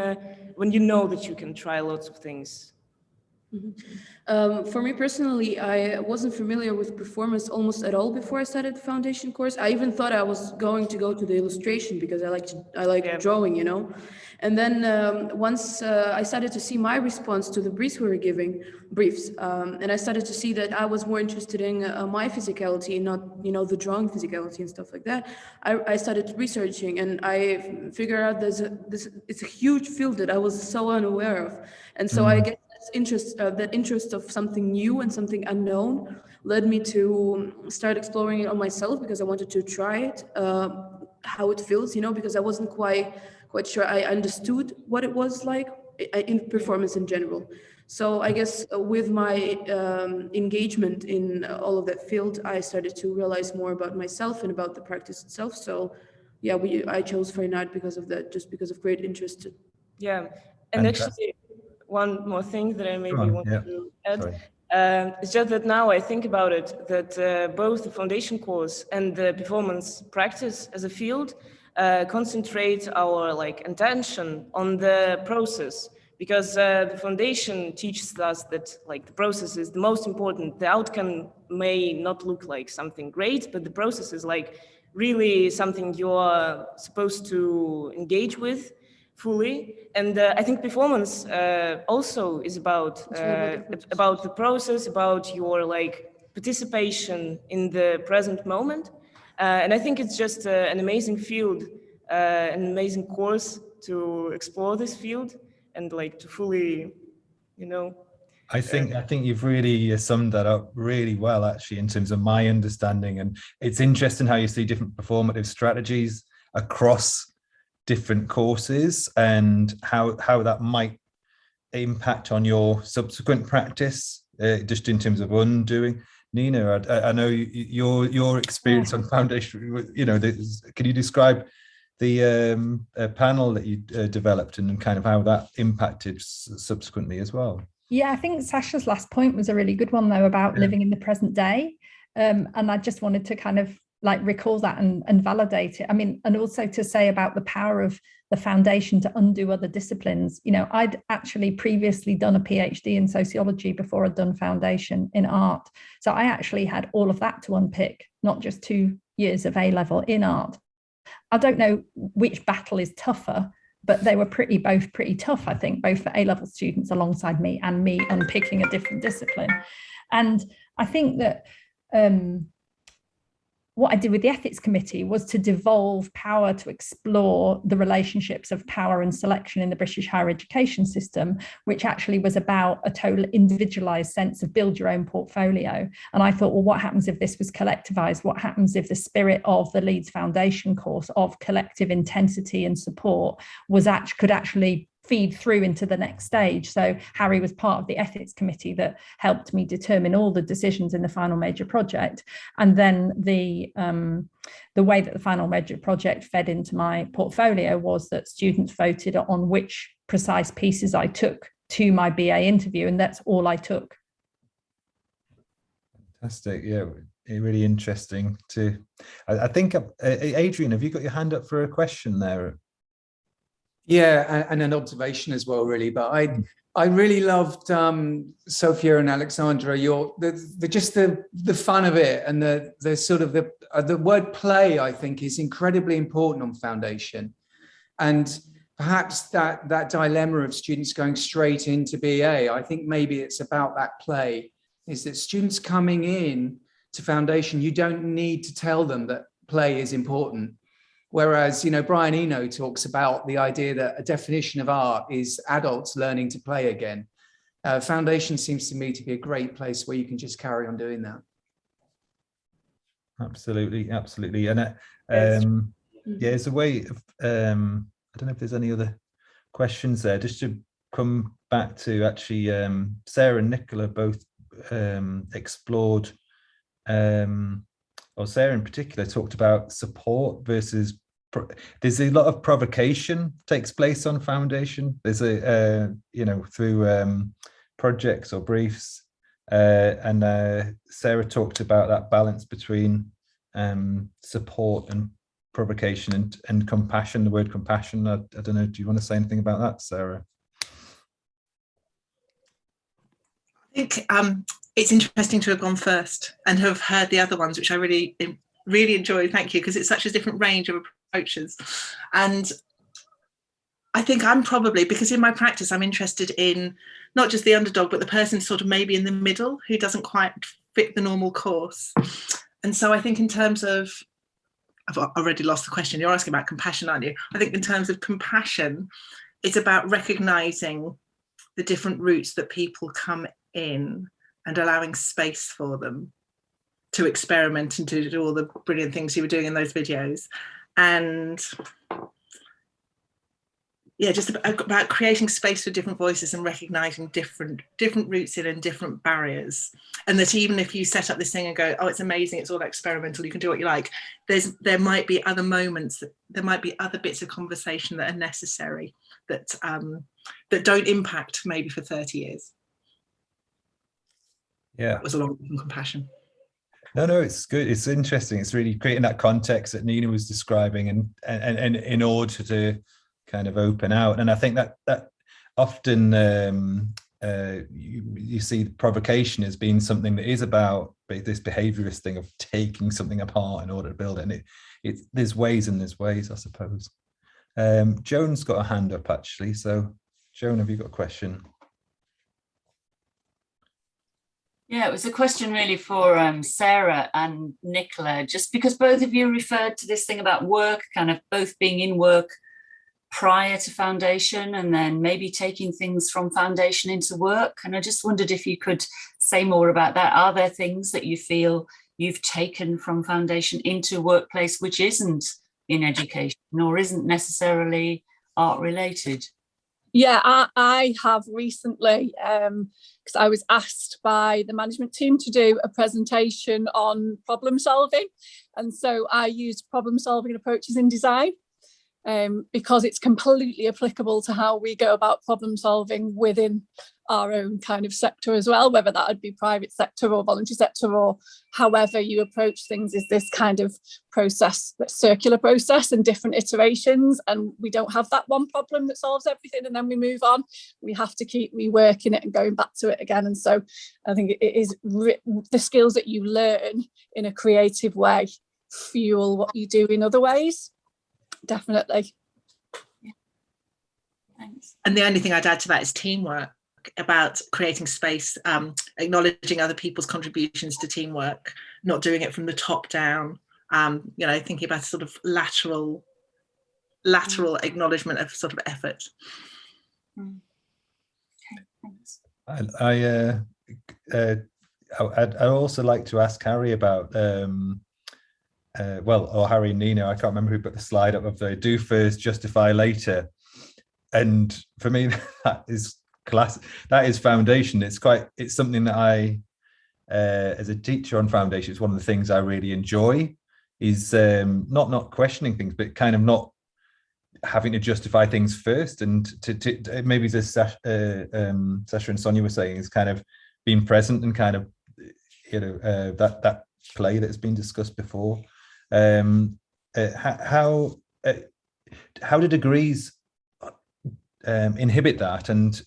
when you know that you can try lots of things. For me personally, I wasn't familiar with performance almost at all before I started the foundation course. I even thought I was going to go to the illustration because I like drawing, you know. And then once I started to see my response to the briefs we were giving, and I started to see that I was more interested in my physicality, not, you know, the drawing physicality and stuff like that. I started researching, and I figured out it's a huge field that I was so unaware of. And so I get that interest of something new and something unknown led me to start exploring it on myself, because I wanted to try it, how it feels, you know, because I wasn't quite sure I understood what it was like in performance in general. So I guess with my engagement in all of that field, I started to realize more about myself and about the practice itself. So yeah, I chose fine art because of that, just because of great interest. Yeah, and actually, one more thing that I maybe want to add. It's just that now I think about it, that both the foundation course and the performance practice as a field concentrate our attention on the process, because the foundation teaches us that the process is the most important. The outcome may not look like something great, but the process is really something you're supposed to engage with fully. And I think performance also is about the process, about your participation in the present moment. And I think it's just an amazing field, an amazing course to explore this field and to fully, I think you've really summed that up really well, actually, in terms of my understanding. And it's interesting how you see different performative strategies across different courses and how that might impact on your subsequent practice, just in terms of undoing. Nina, I know your experience on foundation, can you describe the panel that you developed and kind of how that impacted subsequently as well? Yeah, I think Sasha's last point was a really good one, though, about living in the present day. And I just wanted to kind of recall that and validate it. I mean, and also to say about the power of the foundation to undo other disciplines. I'd actually previously done a PhD in sociology before I'd done foundation in art. So I actually had all of that to unpick, not just 2 years of A-level in art. I don't know which battle is tougher, but they were both pretty tough, I think, both for A-level students alongside me and me unpicking a different discipline. And I think that what I did with the ethics committee was to devolve power to explore the relationships of power and selection in the British higher education system, which actually was about a total individualized sense of build your own portfolio. And I thought, well, what happens if this was collectivized? What happens if the spirit of the Leeds Foundation course of collective intensity and support could actually feed through into the next stage? So Harry was part of the ethics committee that helped me determine all the decisions in the final major project. And then the way that the final major project fed into my portfolio was that students voted on which precise pieces I took to my BA interview, and that's all I took. Fantastic. Yeah, really interesting too. I think, Adrian, have you got your hand up for a question there? Yeah, and an observation as well, really. But I really loved Sophia and Alexandra. The fun of it, and the sort of the word play, I think, is incredibly important on foundation, and perhaps that dilemma of students going straight into BA. I think maybe it's about that play. Is that students coming in to foundation, you don't need to tell them that play is important. Whereas, Brian Eno talks about the idea that a definition of art is adults learning to play again. Foundation seems to me to be a great place where you can just carry on doing that. Absolutely. And it's a way of, I don't know if there's any other questions there, just to come back to actually, Sarah and Nicola both explored, or Sarah in particular talked about support versus, there's a lot of provocation takes place on foundation. There's through projects or briefs, and Sarah talked about that balance between support and provocation and compassion, the word compassion. I don't know, do you want to say anything about that, Sarah? I think it's interesting to have gone first and have heard the other ones, which I really enjoyed. Thank you, because it's such a different range of approaches. And I think I'm probably, because in my practice, I'm interested in not just the underdog, but the person sort of maybe in the middle who doesn't quite fit the normal course. And so I think in terms of, I've already lost the question. You're asking about compassion, aren't you? I think in terms of compassion, it's about recognizing the different routes that people come in and allowing space for them to experiment and to do all the brilliant things you were doing in those videos. And yeah, just about creating space for different voices and recognizing different routes in and different barriers. And that even if you set up this thing and go, oh, it's amazing, it's all experimental, you can do what you like, there might be other moments, there might be other bits of conversation that are necessary that don't impact maybe for 30 years. Yeah, that was a lot of compassion. No, it's good. It's interesting. It's really creating that context that Nina was describing, and in order to kind of open out. And I think that often you see provocation as being something that is about this behaviorist thing of taking something apart in order to build it. And there's ways and there's ways, I suppose. Joan's got a hand up actually. So Joan, have you got a question? Yeah, it was a question really for Sarah and Nicola, just because both of you referred to this thing about work, kind of both being in work prior to foundation and then maybe taking things from foundation into work. And I just wondered if you could say more about that. Are there things that you feel you've taken from foundation into workplace which isn't in education or isn't necessarily art related? Yeah, I have recently, because I was asked by the management team to do a presentation on problem solving. And so I used problem solving approaches in design because it's completely applicable to how we go about problem solving within our own kind of sector as well, whether that would be private sector or voluntary sector or however you approach things, is this kind of process, that circular process and different iterations. And we don't have that one problem that solves everything and then we move on. We have to keep reworking it and going back to it again. And so I think it is the skills that you learn in a creative way fuel what you do in other ways. Definitely. Yeah. Thanks. And the only thing I'd add to that is teamwork, about creating space, acknowledging other people's contributions to teamwork, not doing it from the top down, thinking about sort of lateral acknowledgement of sort of effort. Okay, thanks. I'd also like to ask Harry about Harry and Nina, I can't remember who put the slide up of the do first, justify later. And for me, that is class. That is foundation. It's something that I, as a teacher on foundation, it's one of the things I really enjoy is not questioning things, but kind of not having to justify things first. And to maybe as Sasha and Sonia were saying, is kind of being present and kind of, that play that's been discussed before. How do degrees inhibit that, and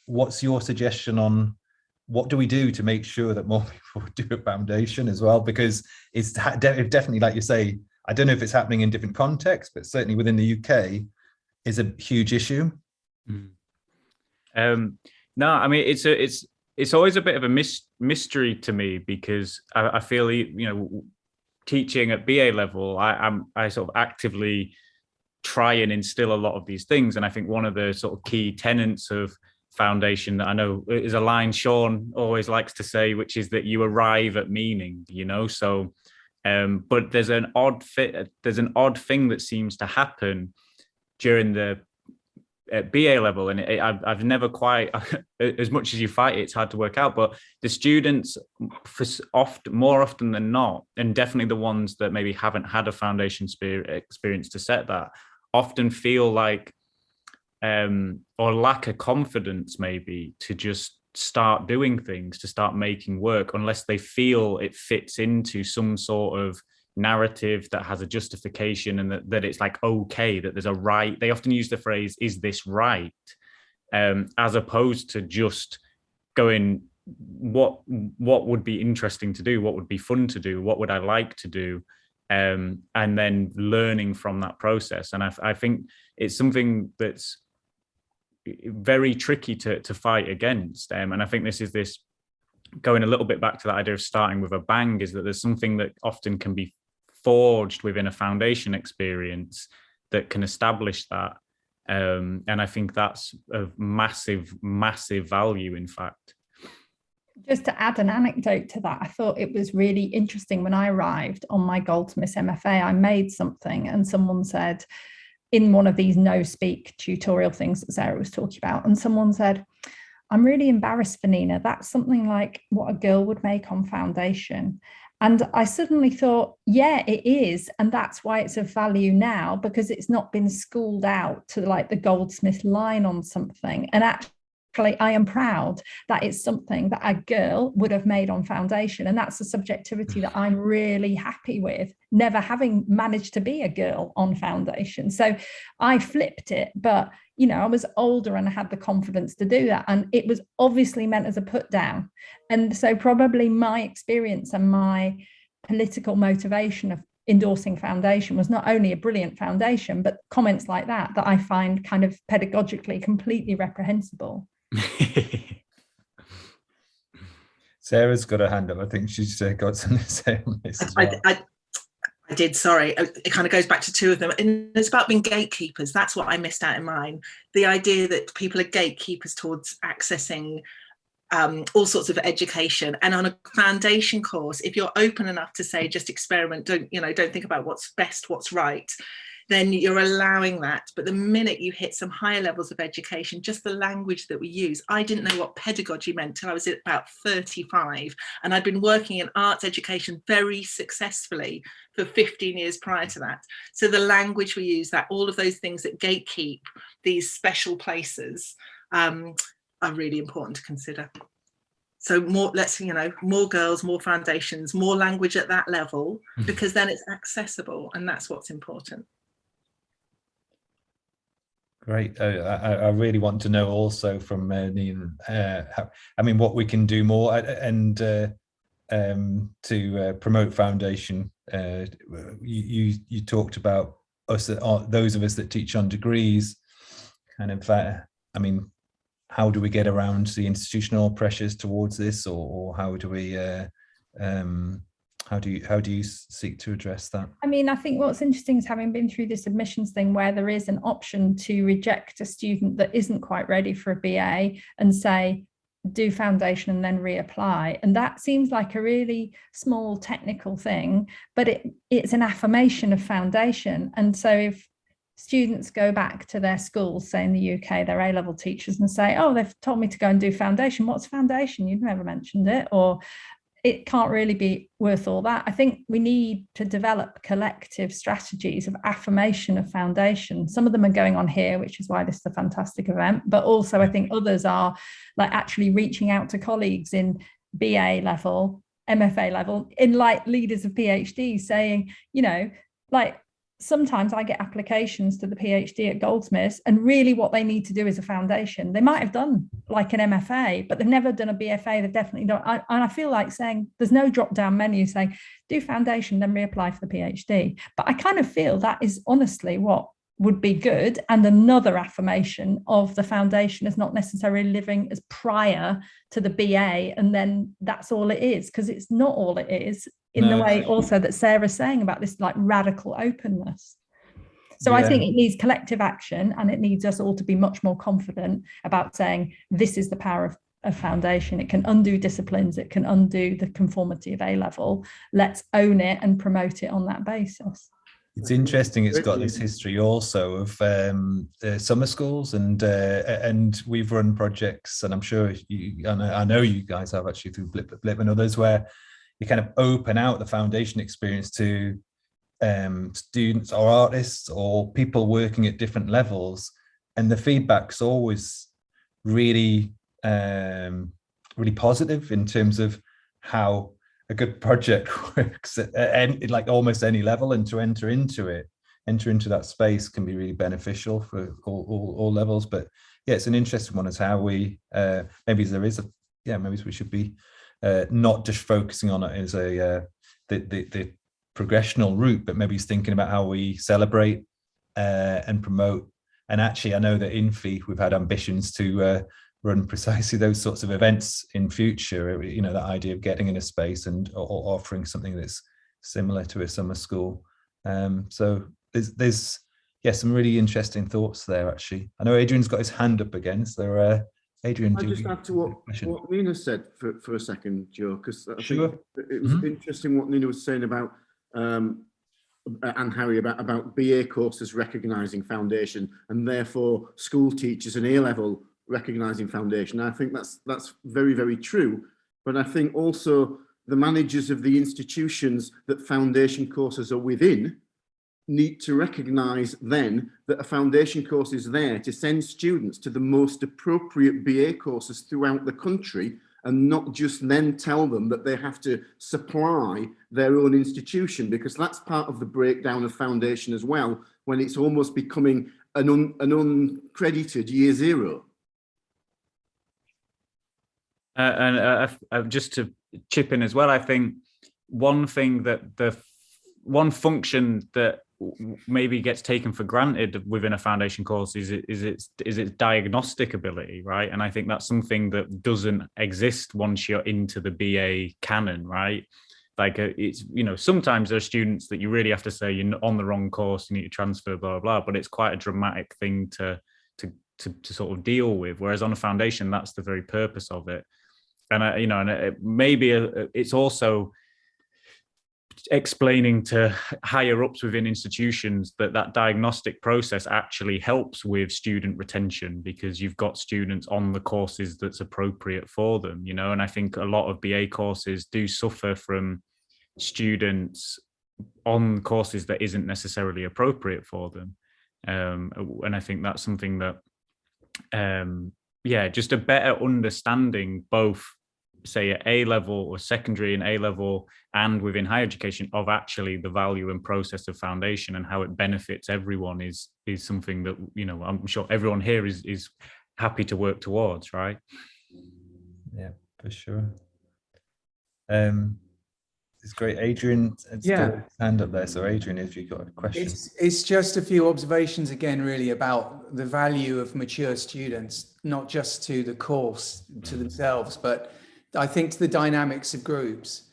what's your suggestion on what do we do to make sure that more people do a foundation as well? Because it's definitely, like you say, I don't know if it's happening in different contexts, but certainly within the UK is a huge issue. No, I mean, it's always a bit of a mystery to me, because I feel, teaching at BA level, I sort of actively try and instill a lot of these things. And I think one of the sort of key tenets of foundation that I know is a line Sean always likes to say, which is that you arrive at meaning, so but there's an odd thing that seems to happen during the at BA level, and I've never quite, as much as you fight it, it's hard to work out, but the students more often than not, and definitely the ones that maybe haven't had a foundation experience to set that, often feel like or lack a confidence maybe to just start doing things, to start making work, unless they feel it fits into some sort of narrative that has a justification, and that it's like okay, that there's a right. They often use the phrase, is this right, as opposed to just going, what would be interesting to do, what would be fun to do, what would I like to do, and then learning from that process. And I think it's something that's very tricky to fight against, and I think this going a little bit back to that idea of starting with a bang, is that there's something that often can be forged within a foundation experience that can establish that, and I think that's of massive value, in fact. Just to add an anecdote to that, I thought it was really interesting when I arrived on my Goldsmiths MFA, I made something and someone said, in one of these no-speak tutorial things that Sarah was talking about, and someone said, I'm really embarrassed for Nina, that's something like what a girl would make on foundation. And I suddenly thought, yeah, it is. And that's why it's of value now, because it's not been schooled out to like the Goldsmith line on something. And I am proud that it's something that a girl would have made on foundation. And that's a subjectivity that I'm really happy with, never having managed to be a girl on foundation. So I flipped it, but you know, I was older and I had the confidence to do that. And it was obviously meant as a put down. And so probably my experience and my political motivation of endorsing foundation was not only a brilliant foundation, but comments like that I find kind of pedagogically completely reprehensible. Sarah's got her hand up. I think she's got something to say on this as well. I did, sorry. It kind of goes back to two of them. And it's about being gatekeepers. That's what I missed out in mine. The idea that people are gatekeepers towards accessing all sorts of education. And on a foundation course, if you're open enough to say, just experiment, don't think about what's best, what's right, then you're allowing that. But the minute you hit some higher levels of education, just the language that we use, I didn't know what pedagogy meant till I was about 35. And I'd been working in arts education very successfully for 15 years prior to that. So the language we use, that all of those things that gatekeep these special places are really important to consider. So more girls, more foundations, more language at that level, because then it's accessible, and that's what's important. Great. I really want to know also from Nina, what we can do more and to promote foundation. You talked about us, those of us that teach on degrees, kind of, how do we get around the institutional pressures towards this, or how do we, how do you seek to address that? I think what's interesting is, having been through this admissions thing where there is an option to reject a student that isn't quite ready for a BA and say, do foundation and then reapply. And that seems like a really small technical thing, but it's an affirmation of foundation. And so if students go back to their schools, say in the UK, their A-level teachers, and say, oh, they've told me to go and do foundation. What's foundation? You've never mentioned it. Or it can't really be worth all that. I think we need to develop collective strategies of affirmation of foundation. Some of them are going on here, which is why this is a fantastic event. But also I think others are like actually reaching out to colleagues in BA level, MFA level, in like leaders of PhD, saying, sometimes I get applications to the PhD at Goldsmiths, and really what they need to do is a foundation. They might have done like an MFA, but they've never done a BFA. They've definitely done. And I feel like saying there's no drop down menu saying do foundation, then reapply for the PhD. But I kind of feel that is honestly what would be good, and another affirmation of the foundation as not necessarily living as prior to the BA, and then that's all it is, because it's not all it is. In the way also that Sarah's saying about this like radical openness. So I think it needs collective action, and it needs us all to be much more confident about saying this is the power of foundation. It can undo disciplines, it can undo the conformity of A-level. Let's own it and promote it on that basis. It's interesting. It's got this history also of summer schools, and we've run projects, and I'm sure I know you guys have actually through Blip and others, where you kind of open out the foundation experience to students or artists or people working at different levels, and the feedback's always really really positive in terms of how a good project works at like almost any level, and to enter into that space can be really beneficial for all levels. But yeah, it's an interesting one as how we maybe we should be not just focusing on it as the progressional route, but maybe thinking about how we celebrate and promote. And actually, I know that INFE, we've had ambitions to run precisely those sorts of events in future. That idea of getting in a space and or offering something that's similar to a summer school. So there's some really interesting thoughts there. Actually, I know Adrian's got his hand up again. So Adrian, I'll just add to what Nina said for a second, Joe, because I think it was interesting what Nina was saying about and Harry about BA courses recognising foundation, and therefore school teachers and A-level recognising foundation. I think that's very, very true. But I think also the managers of the institutions that foundation courses are within need to recognise then that a foundation course is there to send students to the most appropriate BA courses throughout the country, and not just then tell them that they have to supply their own institution, because that's part of the breakdown of foundation as well, when it's almost becoming an uncredited year zero. Just to chip in as well, I think one thing that one function that maybe gets taken for granted within a foundation course is its diagnostic ability, right? And I think that's something that doesn't exist once you're into the BA canon, right? Like it's, you know, sometimes there are students that you really have to say you're on the wrong course, you need to transfer, blah, blah, blah, but it's quite a dramatic thing to sort of deal with. Whereas on a foundation, that's the very purpose of it. And, you know, and maybe it's also explaining to higher ups within institutions that diagnostic process actually helps with student retention, because you've got students on the courses that's appropriate for them, you know. And I think a lot of BA courses do suffer from students on courses that isn't necessarily appropriate for them. And I think that's something that, yeah, just a better understanding, both say at A level or secondary and A level and within higher education, of actually the value and process of foundation and how it benefits everyone is something that, you know, I'm sure everyone here is happy to work towards, right? Yeah, for sure. It's great. Adrian, yeah, hand up there. So Adrian, if you've got a question. It's just a few observations again, really, about the value of mature students, not just to the course, to themselves, but I think to the dynamics of groups.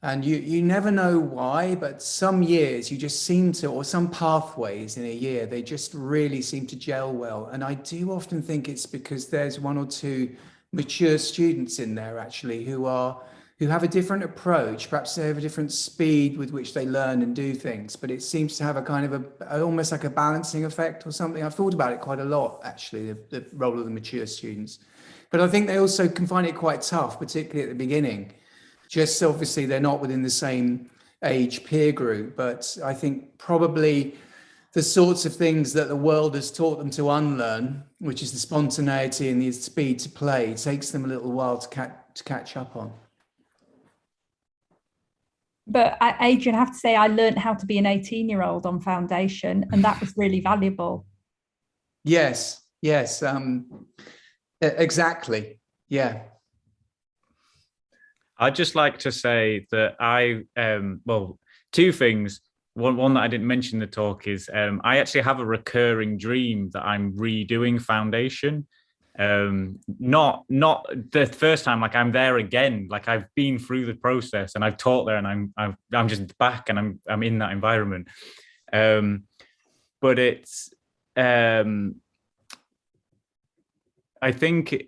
And you never know why, but some years you just seem to, or some pathways in a year, they just really seem to gel well. And I do often think it's because there's one or two mature students in there actually who have a different approach. Perhaps they have a different speed with which they learn and do things, but it seems to have a kind of almost like a balancing effect or something. I've thought about it quite a lot, actually, the role of the mature students. But I think they also can find it quite tough, particularly at the beginning. Just obviously they're not within the same age peer group, but I think probably the sorts of things that the world has taught them to unlearn, which is the spontaneity and the speed to play, takes them a little while to catch up on. But Adrian, I have to say, I learned how to be an 18-year-old on foundation, and that was really valuable. Yes, exactly. Yeah. I'd just like to say that well, two things. One that I didn't mention in the talk is I actually have a recurring dream that I'm redoing foundation. Not the first time, like I'm there again, like I've been through the process and I've taught there, and I'm just back and I'm in that environment. But it's I think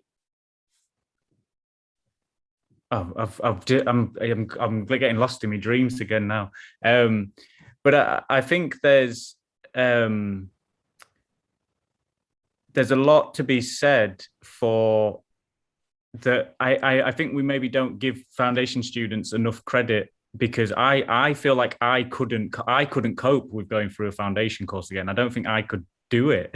I'm getting lost in my dreams again now. But I think there's a lot to be said for that. I think we maybe don't give foundation students enough credit, because I feel like I couldn't cope with going through a foundation course again. I don't think I could do it.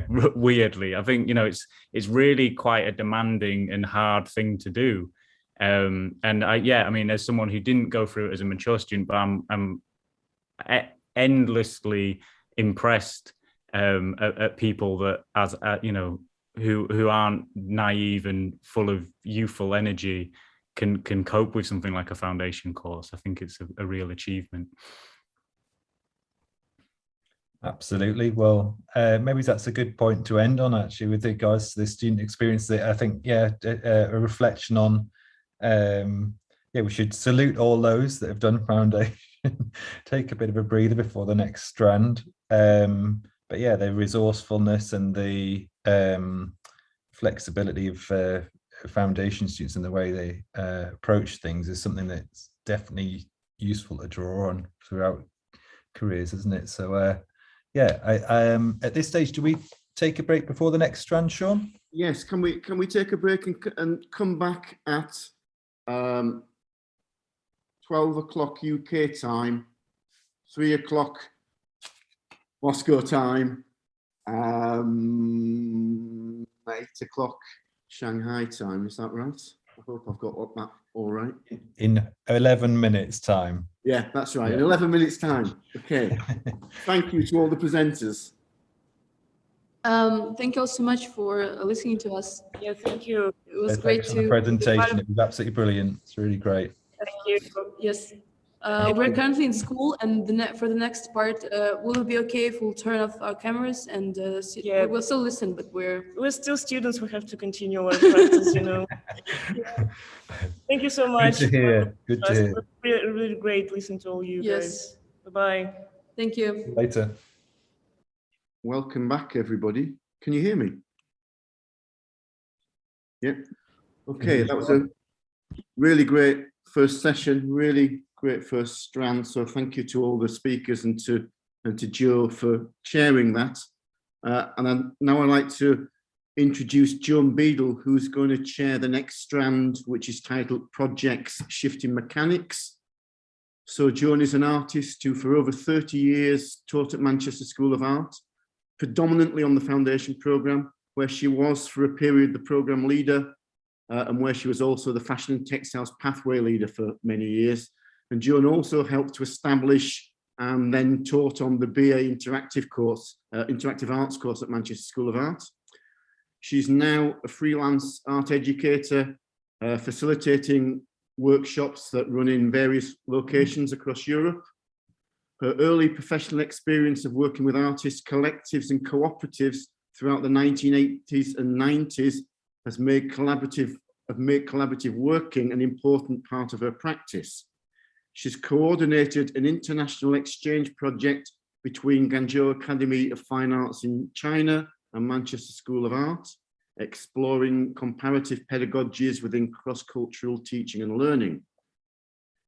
Weirdly, I think, you know, it's really quite a demanding and hard thing to do. And I mean, as someone who didn't go through it as a mature student, but I'm endlessly impressed at people that, as you know, who aren't naive and full of youthful energy, can cope with something like a foundation course. I think it's a real achievement. Absolutely. Well, maybe that's a good point to end on, actually, with regards to the student experience. That I think, yeah, a reflection on, yeah, we should salute all those that have done foundation. Take a bit of a breather before the next strand. But yeah, the resourcefulness and the flexibility of foundation students and the way they approach things is something that's definitely useful to draw on throughout careers, isn't it? So yeah, at this stage, do we take a break before the next strand, Sean? Yes, can we take a break and come back at 12 o'clock UK time, 3 o'clock Moscow time, 8 o'clock Shanghai time. Is that right? I hope I've got that all right. In 11 minutes time. Yeah, that's right. Yeah. In 11 minutes time. Okay. Thank you to all the presenters. Thank you all so much for listening to us. Yeah, thank you. It was So great thanks for the to. presentation. It was absolutely brilliant. It's really great. Thank you. Yes. We're currently in school, and for the next part, will it be okay if we'll turn off our cameras and Yeah. we'll still listen, but we're still students. We have to continue our practice, you know. Yeah. Thank you so much. Good to hear. Good to hear. Really, really great listening to all you guys. Bye-bye. Thank you. Later. Welcome back, everybody. Can you hear me? Yeah. Okay, that was a really great first session, really great first strand. So thank you to all the speakers and to Joe for sharing that. Now I'd like to introduce Joan Beadle, who's going to chair the next strand, which is titled Projects Shifting Mechanics. So Joan is an artist who for over 30 years taught at Manchester School of Art, predominantly on the foundation programme, where she was for a period the programme leader and where she was also the fashion and textiles pathway leader for many years. And Joan also helped to establish and then taught on the BA interactive course, interactive arts course at Manchester School of Art. She's now a freelance art educator, facilitating workshops that run in various locations across Europe. Her early professional experience of working with artists, collectives and cooperatives throughout the 1980s and 90s has made collaborative working an important part of her practice. She's coordinated an international exchange project between Guangzhou Academy of Fine Arts in China and Manchester School of Art, exploring comparative pedagogies within cross-cultural teaching and learning.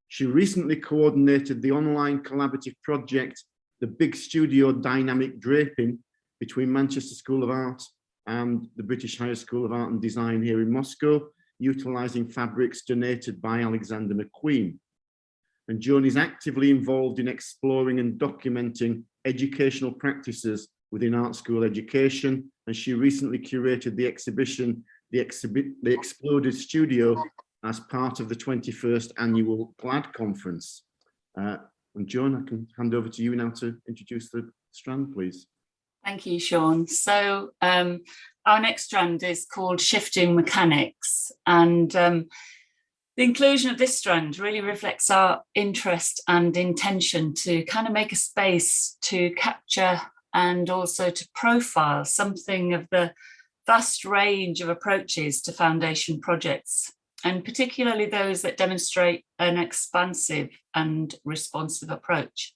She recently coordinated the online collaborative project, the Big Studio Dynamic Draping, between Manchester School of Art and the British Higher School of Art and Design here in Moscow, utilising fabrics donated by Alexander McQueen. And Joan is actively involved in exploring and documenting educational practices within art school education, and she recently curated the exhibition, The Exploded Studio, as part of the 21st annual GLAD conference. And Joan, I can hand over to you now to introduce the strand, please. Thank you, Sean. So our next strand is called Shifting Mechanics, and the inclusion of this strand really reflects our interest and intention to kind of make a space to capture and also to profile something of the vast range of approaches to foundation projects, and particularly those that demonstrate an expansive and responsive approach,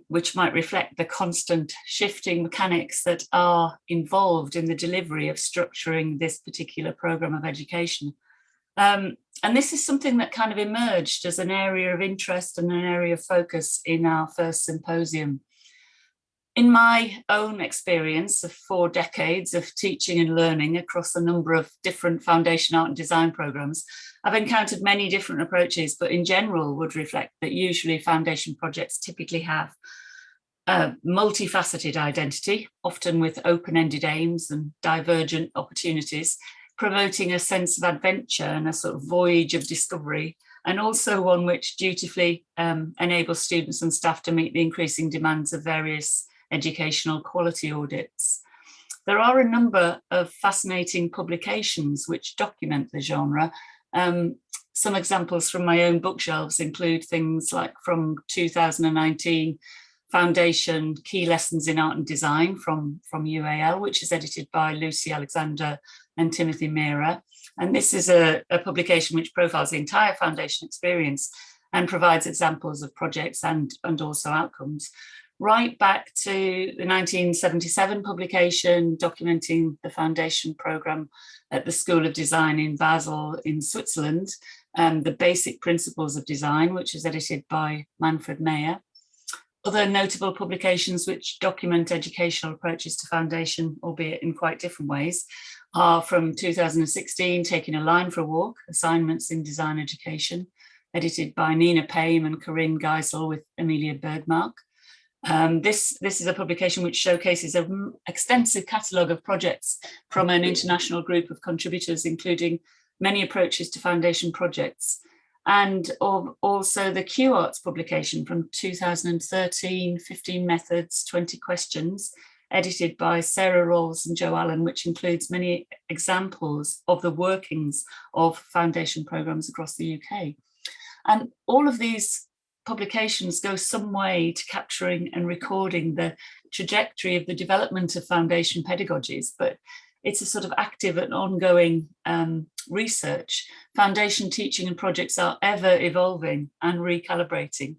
which might reflect the constant shifting mechanics that are involved in the delivery of structuring this particular programme of education. And this is something that kind of emerged as an area of interest and an area of focus in our first symposium. In my own experience of 4 decades of teaching and learning across a number of different foundation art and design programs, I've encountered many different approaches, but in general would reflect that usually foundation projects typically have a multifaceted identity, often with open-ended aims and divergent opportunities, promoting a sense of adventure and a sort of voyage of discovery, and also one which dutifully enables students and staff to meet the increasing demands of various educational quality audits. There are a number of fascinating publications which document the genre. Some examples from my own bookshelves include things like from 2019, Foundation Key Lessons in Art and Design from UAL, which is edited by Lucy Alexander and Timothy Meara. And this is a publication which profiles the entire foundation experience and provides examples of projects and also outcomes, right back to the 1977 publication documenting the foundation programme at the School of Design in Basel in Switzerland, The Basic Principles of Design, which is edited by Manfred Meyer. Other notable publications which document educational approaches to foundation, albeit in quite different ways, are from 2016, Taking a Line for a Walk, Assignments in Design Education, edited by Nina Payne and Corinne Geisel with Amelia Bergmark. This is a publication which showcases an extensive catalogue of projects from an international group of contributors, including many approaches to foundation projects, and also the Q Arts publication from 2013, 15 methods, 20 questions, edited by Sarah Rawls and Joe Allen, which includes many examples of the workings of foundation programmes across the UK. And all of these publications go some way to capturing and recording the trajectory of the development of foundation pedagogies, but it's a sort of active and ongoing research. Foundation teaching and projects are ever evolving and recalibrating.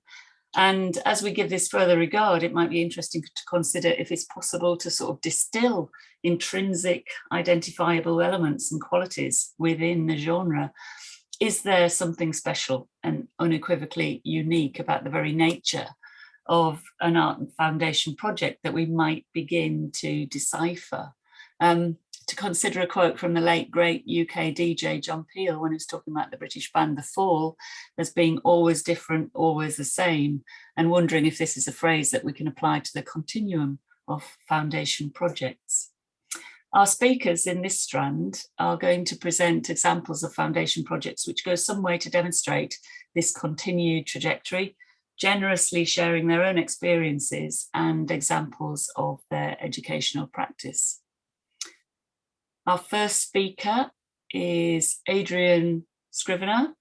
And as we give this further regard, it might be interesting to consider if it's possible to sort of distill intrinsic identifiable elements and qualities within the genre. Is there something special and unequivocally unique about the very nature of an art and foundation project that we might begin to decipher? To consider a quote from the late great UK DJ John Peel when he was talking about the British band The Fall as being always different, always the same, and wondering if this is a phrase that we can apply to the continuum of foundation projects. Our speakers in this strand are going to present examples of foundation projects which go some way to demonstrate this continued trajectory, generously sharing their own experiences and examples of their educational practice. Our first speaker is Adrian Scrivener.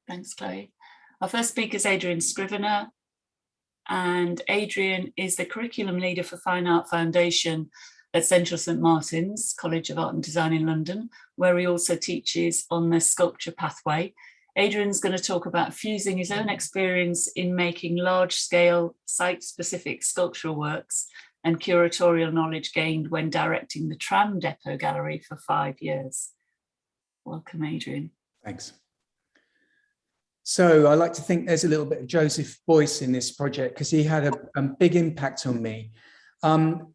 Thanks, Chloe. Our first speaker is Adrian Scrivener, and Adrian is the curriculum leader for Fine Art Foundation at Central St Martin's College of Art and Design in London, where he also teaches on the sculpture pathway. Adrian's going to talk about fusing his own experience in making large-scale, site-specific sculptural works and curatorial knowledge gained when directing the Tram Depot Gallery for 5 years. Welcome, Adrian. Thanks. So I like to think there's a little bit of Joseph Beuys in this project because he had a big impact on me.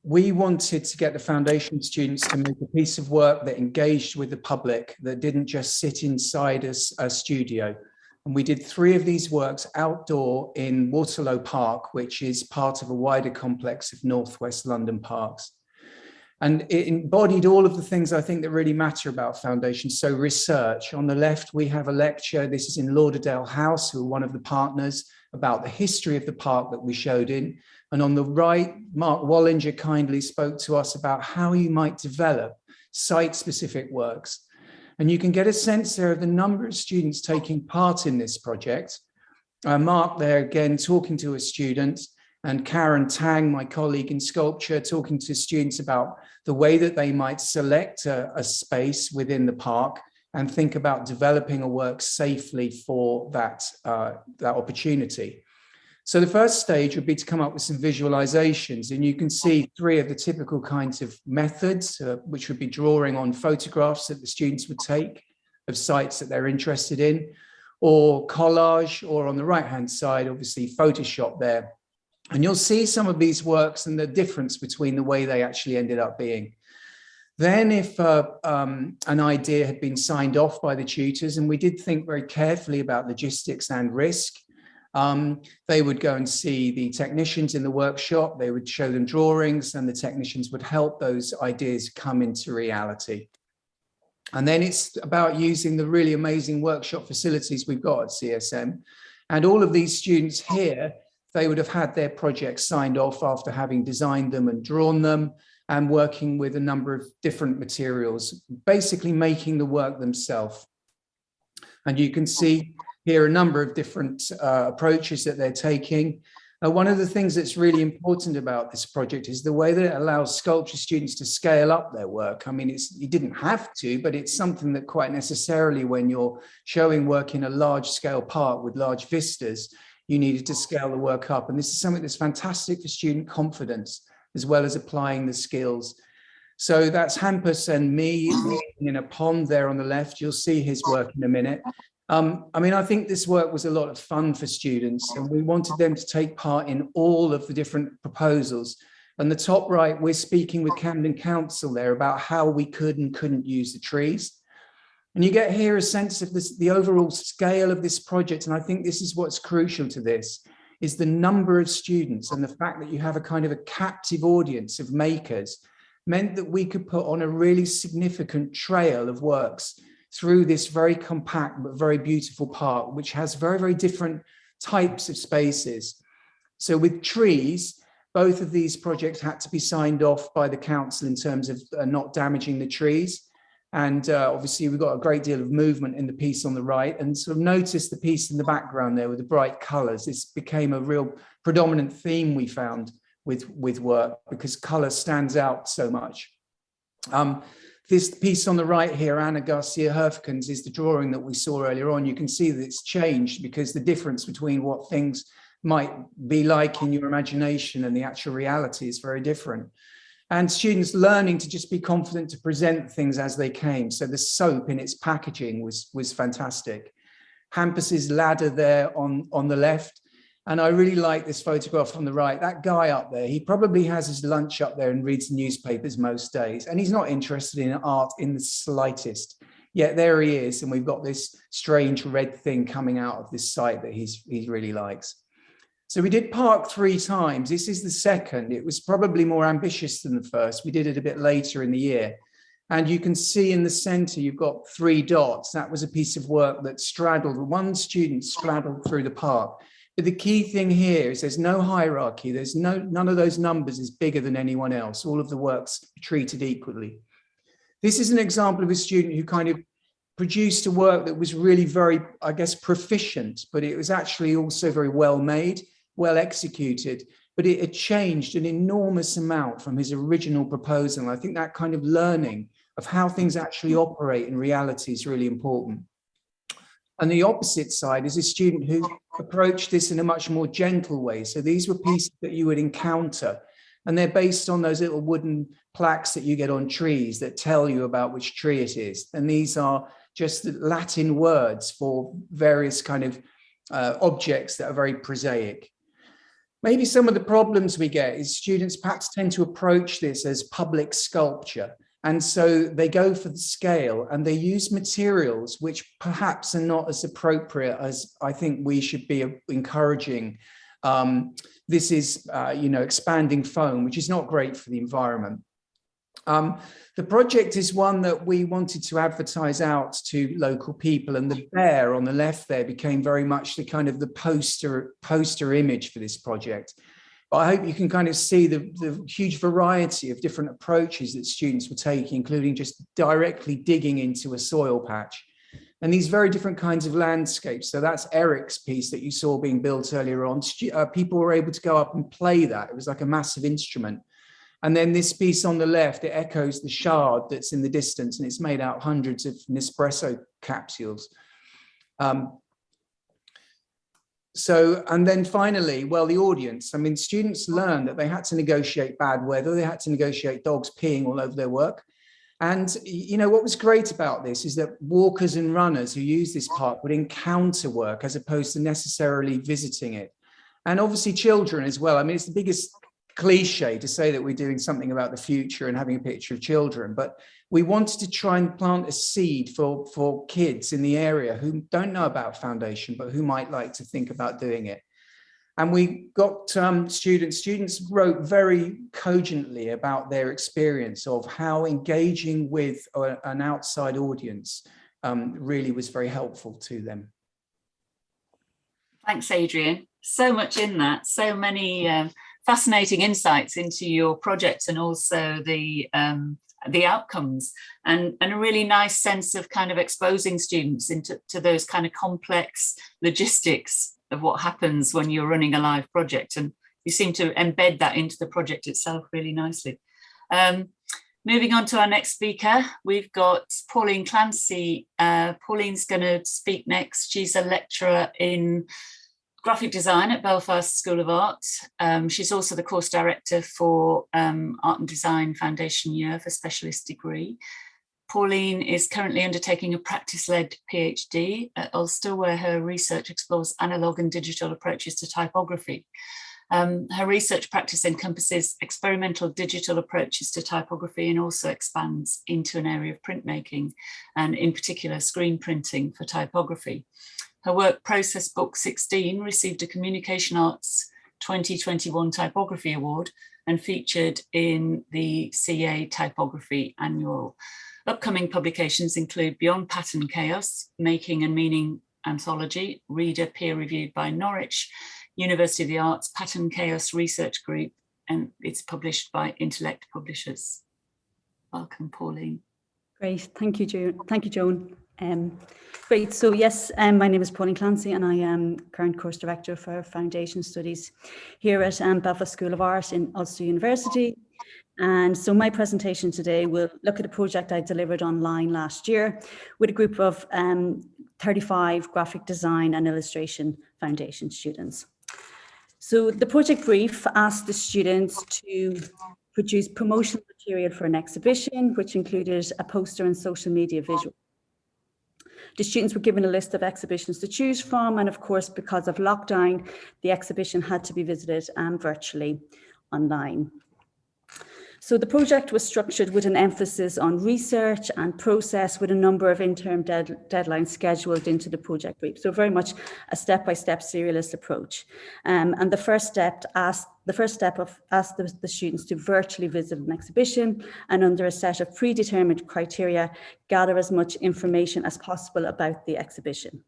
We wanted to get the foundation students to make a piece of work that engaged with the public, that didn't just sit inside a studio. And we did 3 of these works outdoor in Waterloo Park, which is part of a wider complex of Northwest London parks. And it embodied all of the things I think that really matter about foundation. So research. On the left, we have a lecture. This is in Lauderdale House, who are one of the partners, about the history of the park that we showed in. And on the right, Mark Wallinger kindly spoke to us about how you might develop site-specific works. And you can get a sense there of the number of students taking part in this project. Mark there again talking to a student, and Karen Tang, my colleague in sculpture, talking to students about the way that they might select a space within the park and think about developing a work safely for that opportunity. So the first stage would be to come up with some visualizations, and you can see 3 of the typical kinds of methods, which would be drawing on photographs that the students would take of sites that they're interested in, or collage, or on the right-hand side, obviously Photoshop there. And you'll see some of these works and the difference between the way they actually ended up being. Then if an idea had been signed off by the tutors, and we did think very carefully about logistics and risk, they would go and see the technicians in the workshop, they would show them drawings, and the technicians would help those ideas come into reality. And then it's about using the really amazing workshop facilities we've got at CSM. And all of these students here, they would have had their projects signed off after having designed them and drawn them and working with a number of different materials, basically making the work themselves. And you can see here a number of different approaches that they're taking. One of the things that's really important about this project is the way that it allows sculpture students to scale up their work. I mean, you didn't have to, but it's something that quite necessarily when you're showing work in a large scale park with large vistas, you needed to scale the work up. And this is something that's fantastic for student confidence, as well as applying the skills. So that's Hampus and me in a pond there on the left. You'll see his work in a minute. I mean, I think this work was a lot of fun for students, and we wanted them to take part in all of the different proposals. On the top right, we're speaking with Camden Council there about how we could and couldn't use the trees. And you get here a sense of this, the overall scale of this project. And I think this is what's crucial to this, is the number of students, and the fact that you have a kind of a captive audience of makers meant that we could put on a really significant trail of works through this very compact but very beautiful park, which has very, very different types of spaces. So with trees, both of these projects had to be signed off by the council in terms of not damaging the trees. And obviously we've got a great deal of movement in the piece on the right, and sort of notice the piece in the background there with the bright colors. This became a real predominant theme we found with work, because color stands out so much. This piece on the right here, Anna Garcia Herfkens, is the drawing that we saw earlier on. You can see that it's changed because the difference between what things might be like in your imagination and the actual reality is very different. And students learning to just be confident to present things as they came. So the soap in its packaging was fantastic. Hampus's ladder there on the left. And I really like this photograph on the right. That guy up there, he probably has his lunch up there and reads newspapers most days. And he's not interested in art in the slightest. Yet there he is. And we've got this strange red thing coming out of this site that he really likes. So we did Park 3 times. This is the second. It was probably more ambitious than the first. We did it a bit later in the year. And you can see in the center, you've got 3 dots. That was a piece of work that straddled, one student straddled through the park. But the key thing here is there's no hierarchy. There's none of those numbers is bigger than anyone else. All of the works are treated equally. This is an example of a student who kind of produced a work that was really very, I guess, proficient, but it was actually also very well made, well executed, but it had changed an enormous amount from his original proposal. I think that kind of learning of how things actually operate in reality is really important. And the opposite side is a student who approached this in a much more gentle way. So these were pieces that you would encounter, and they're based on those little wooden plaques that you get on trees that tell you about which tree it is. And these are just the Latin words for various kind of objects that are very prosaic. Maybe some of the problems we get is students perhaps tend to approach this as public sculpture. And so they go for the scale and they use materials which perhaps are not as appropriate as I think we should be encouraging. This is, expanding foam, which is not great for the environment. The project is one that we wanted to advertise out to local people, and the bear on the left there became very much the kind of the poster image for this project. But I hope you can kind of see the huge variety of different approaches that students were taking, including just directly digging into a soil patch. And these very different kinds of landscapes. So that's Eric's piece that you saw being built earlier on. People were able to go up and play that. It was like a massive instrument. And then this piece on the left, it echoes the shard that's in the distance, and it's made out of hundreds of Nespresso capsules. And then finally, well, the audience. I mean, students learned that they had to negotiate bad weather. They had to negotiate dogs peeing all over their work. And, what was great about this is that walkers and runners who use this park would encounter work as opposed to necessarily visiting it. And obviously children as well. I mean, it's the biggest cliche to say that we're doing something about the future and having a picture of children, but we wanted to try and plant a seed for kids in the area who don't know about Foundation, but who might like to think about doing it. And we got students wrote very cogently about their experience of how engaging with an outside audience really was very helpful to them. Thanks, Adrian. So much in that, so many fascinating insights into your project, and also the outcomes, and a really nice sense of kind of exposing students into those kind of complex logistics of what happens when you're running a live project. And you seem to embed that into the project itself really nicely. Moving on to our next speaker, we've got Pauline Clancy. Pauline's going to speak next. She's a lecturer in graphic design at Belfast School of Art. She's also the course director for Art and Design Foundation Year for Specialist Degree. Pauline is currently undertaking a practice-led PhD at Ulster, where her research explores analog and digital approaches to typography. Her research practice encompasses experimental digital approaches to typography and also expands into an area of printmaking, and in particular screen printing for typography. Her work Process Book 16 received a Communication Arts 2021 Typography Award and featured in the CA Typography Annual. Upcoming publications include Beyond Pattern Chaos, Making and Meaning Anthology, reader peer-reviewed by Norwich University of the Arts Pattern Chaos Research Group, and it's published by Intellect Publishers. Welcome, Pauline. Great, thank you, Joan. Thank you, Joan. Great, so yes, my name is Pauline Clancy and I am current course director for Foundation Studies here at Belfast School of Art in Ulster University. And so my presentation today will look at a project I delivered online last year with a group of 35 graphic design and illustration foundation students. So the project brief asked the students to produce promotional material for an exhibition, which included a poster and social media visual. The students were given a list of exhibitions to choose from, and of course, because of lockdown, the exhibition had to be visited virtually online. So the project was structured with an emphasis on research and process, with a number of interim deadlines scheduled into the project brief. So very much a step-by-step serialist approach. And the first step asked the students to virtually visit an exhibition and, under a set of predetermined criteria, gather as much information as possible about the exhibition.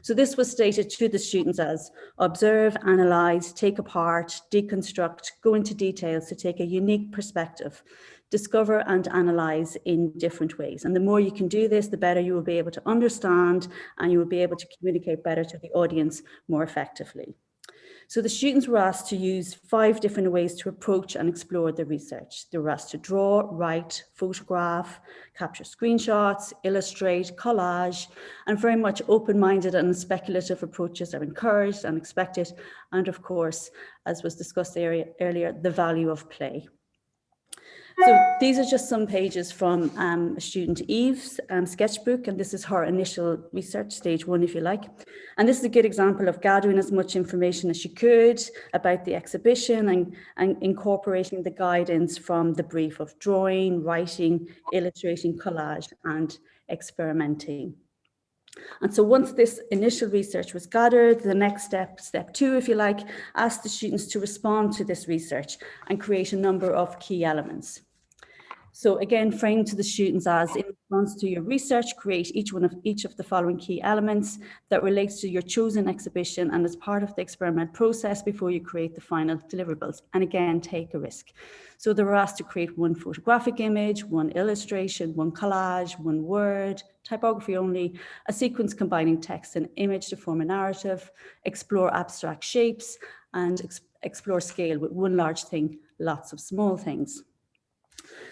So this was stated to the students as observe, analyze, take apart, deconstruct, go into details to take a unique perspective, discover and analyze in different ways. And the more you can do this, the better you will be able to understand, and you will be able to communicate better to the audience more effectively. So the students were asked to use 5 different ways to approach and explore the research. They were asked to draw, write, photograph, capture screenshots, illustrate, collage, and very much open-minded and speculative approaches are encouraged and expected. And of course, as was discussed earlier, the value of play. So these are just some pages from student Eve's sketchbook, and this is her initial research, stage 1, if you like. And this is a good example of gathering as much information as she could about the exhibition and incorporating the guidance from the brief of drawing, writing, illustrating, collage, and experimenting. And so once this initial research was gathered, the next step 2, if you like, asked the students to respond to this research and create a number of key elements. So again, framed to the students as, in response to your research, create each of the following key elements that relates to your chosen exhibition and as part of the experiment process before you create the final deliverables. And again, take a risk. So they were asked to create 1 photographic image, 1 illustration, 1 collage, 1 word, typography only, a sequence combining text and image to form a narrative, explore abstract shapes, and explore scale with 1 large thing, lots of small things.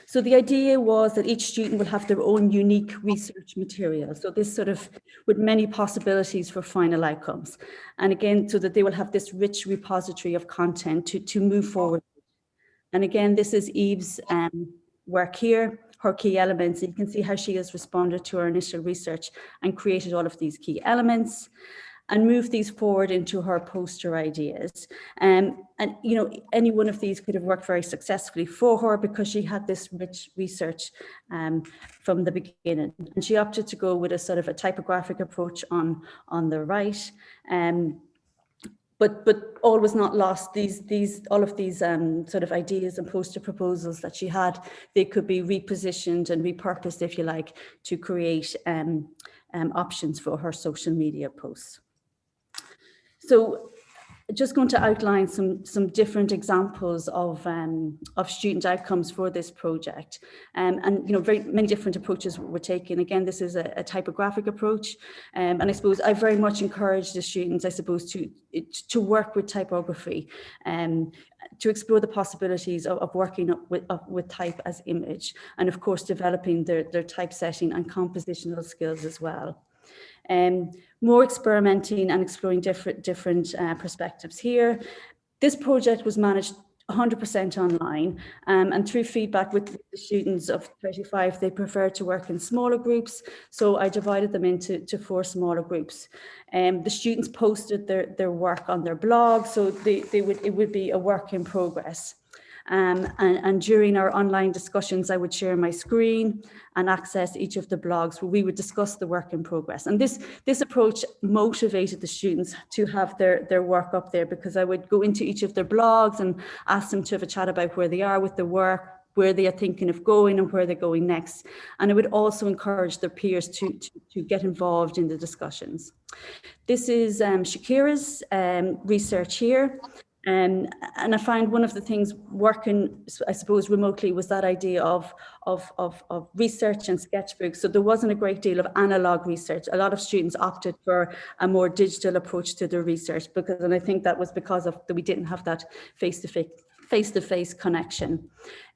So the idea was that each student will have their own unique research material. So this sort of, with many possibilities for final outcomes. And again, so that they will have this rich repository of content to move forward. And again, this is Eve's work here, her key elements. And you can see how she has responded to her initial research and created all of these key elements and move these forward into her poster ideas. And you know, any one of these could have worked very successfully for her because she had this rich research from the beginning. And she opted to go with a sort of a typographic approach on the right. But all was not lost. All of these sort of ideas and poster proposals that she had, they could be repositioned and repurposed, if you like, to create options for her social media posts. So just going to outline some different examples of student outcomes for this project. And you know, very many different approaches were taken. Again, this is a typographic approach. And I suppose I very much encourage the students, I suppose, to work with typography and to explore the possibilities of working with type as image, and of course, developing their typesetting and compositional skills as well. More experimenting and exploring different perspectives here. This project was managed 100% online, and through feedback with the students of 35, they prefer to work in smaller groups. So I divided them into 4 smaller groups. The students posted their work on their blog, so it would be a work in progress. And during our online discussions, I would share my screen and access each of the blogs where we would discuss the work in progress. And this approach motivated the students to have their work up there, because I would go into each of their blogs and ask them to have a chat about where they are with the work, where they are thinking of going and where they're going next. And it would also encourage their peers to get involved in the discussions. This is Shakira's research here. And I find one of the things working, I suppose, remotely was that idea of research and sketchbooks. So there wasn't a great deal of analog research. A lot of students opted for a more digital approach to their research, and I think that was because we didn't have that face-to-face connection.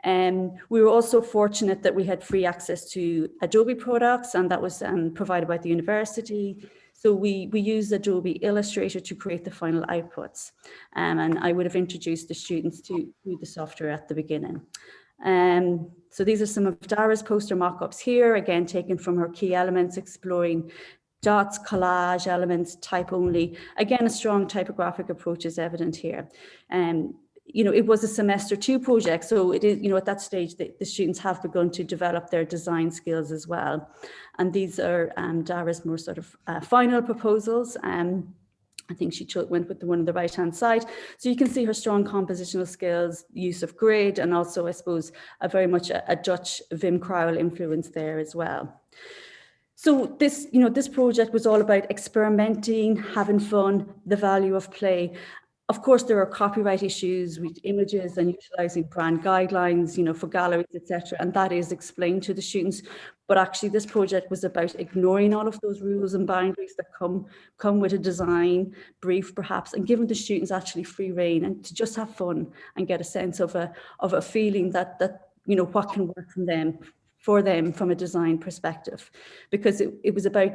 We were also fortunate that we had free access to Adobe products, and that was provided by the university. So we used Adobe Illustrator to create the final outputs. And I would have introduced the students to the software at the beginning. So these are some of Dara's poster mock-ups here, again, taken from her key elements, exploring dots, collage elements, type only. Again, a strong typographic approach is evident here. It was a semester 2 project, so it is, at that stage, the students have begun to develop their design skills as well. And these are Dara's more sort of final proposals. I think she went with the one on the right-hand side. So you can see her strong compositional skills, use of grid, and also, I suppose, very much a Dutch Wim Kruijl influence there as well. So this project was all about experimenting, having fun, the value of play. Of course, there are copyright issues with images and utilizing brand guidelines, for galleries, etc. And that is explained to the students. But actually, this project was about ignoring all of those rules and boundaries that come with a design brief, perhaps, and giving the students actually free rein and to just have fun and get a sense of a feeling that what can work for them from a design perspective, because it was about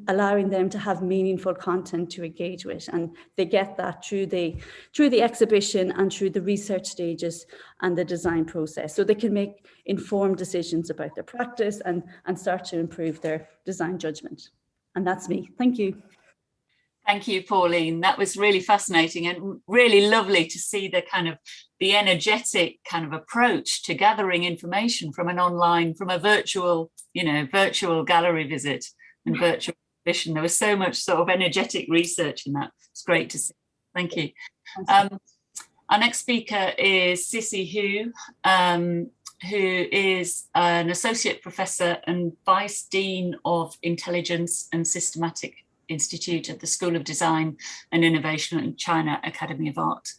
allowing them to have meaningful content to engage with, and they get that through the exhibition and through the research stages and the design process, so they can make informed decisions about their practice and start to improve their design judgment. And that's me. Thank you. Thank you, Pauline. That was really fascinating and really lovely to see the energetic kind of approach to gathering information from a virtual gallery visit and virtual exhibition. There was so much sort of energetic research in that. It's great to see. Thank you. Our next speaker is Sissy Hu, who is an associate professor and vice dean of Intelligence and Systematic Institute at the School of Design and Innovation at China Academy of Art.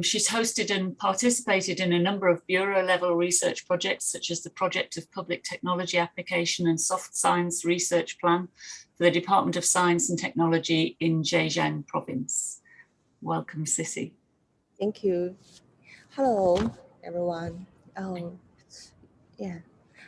She's hosted and participated in a number of bureau-level research projects, such as the Project of Public Technology Application and Soft Science Research Plan for the Department of Science and Technology in Zhejiang Province. Welcome, Sissy. Thank you. Hello, everyone.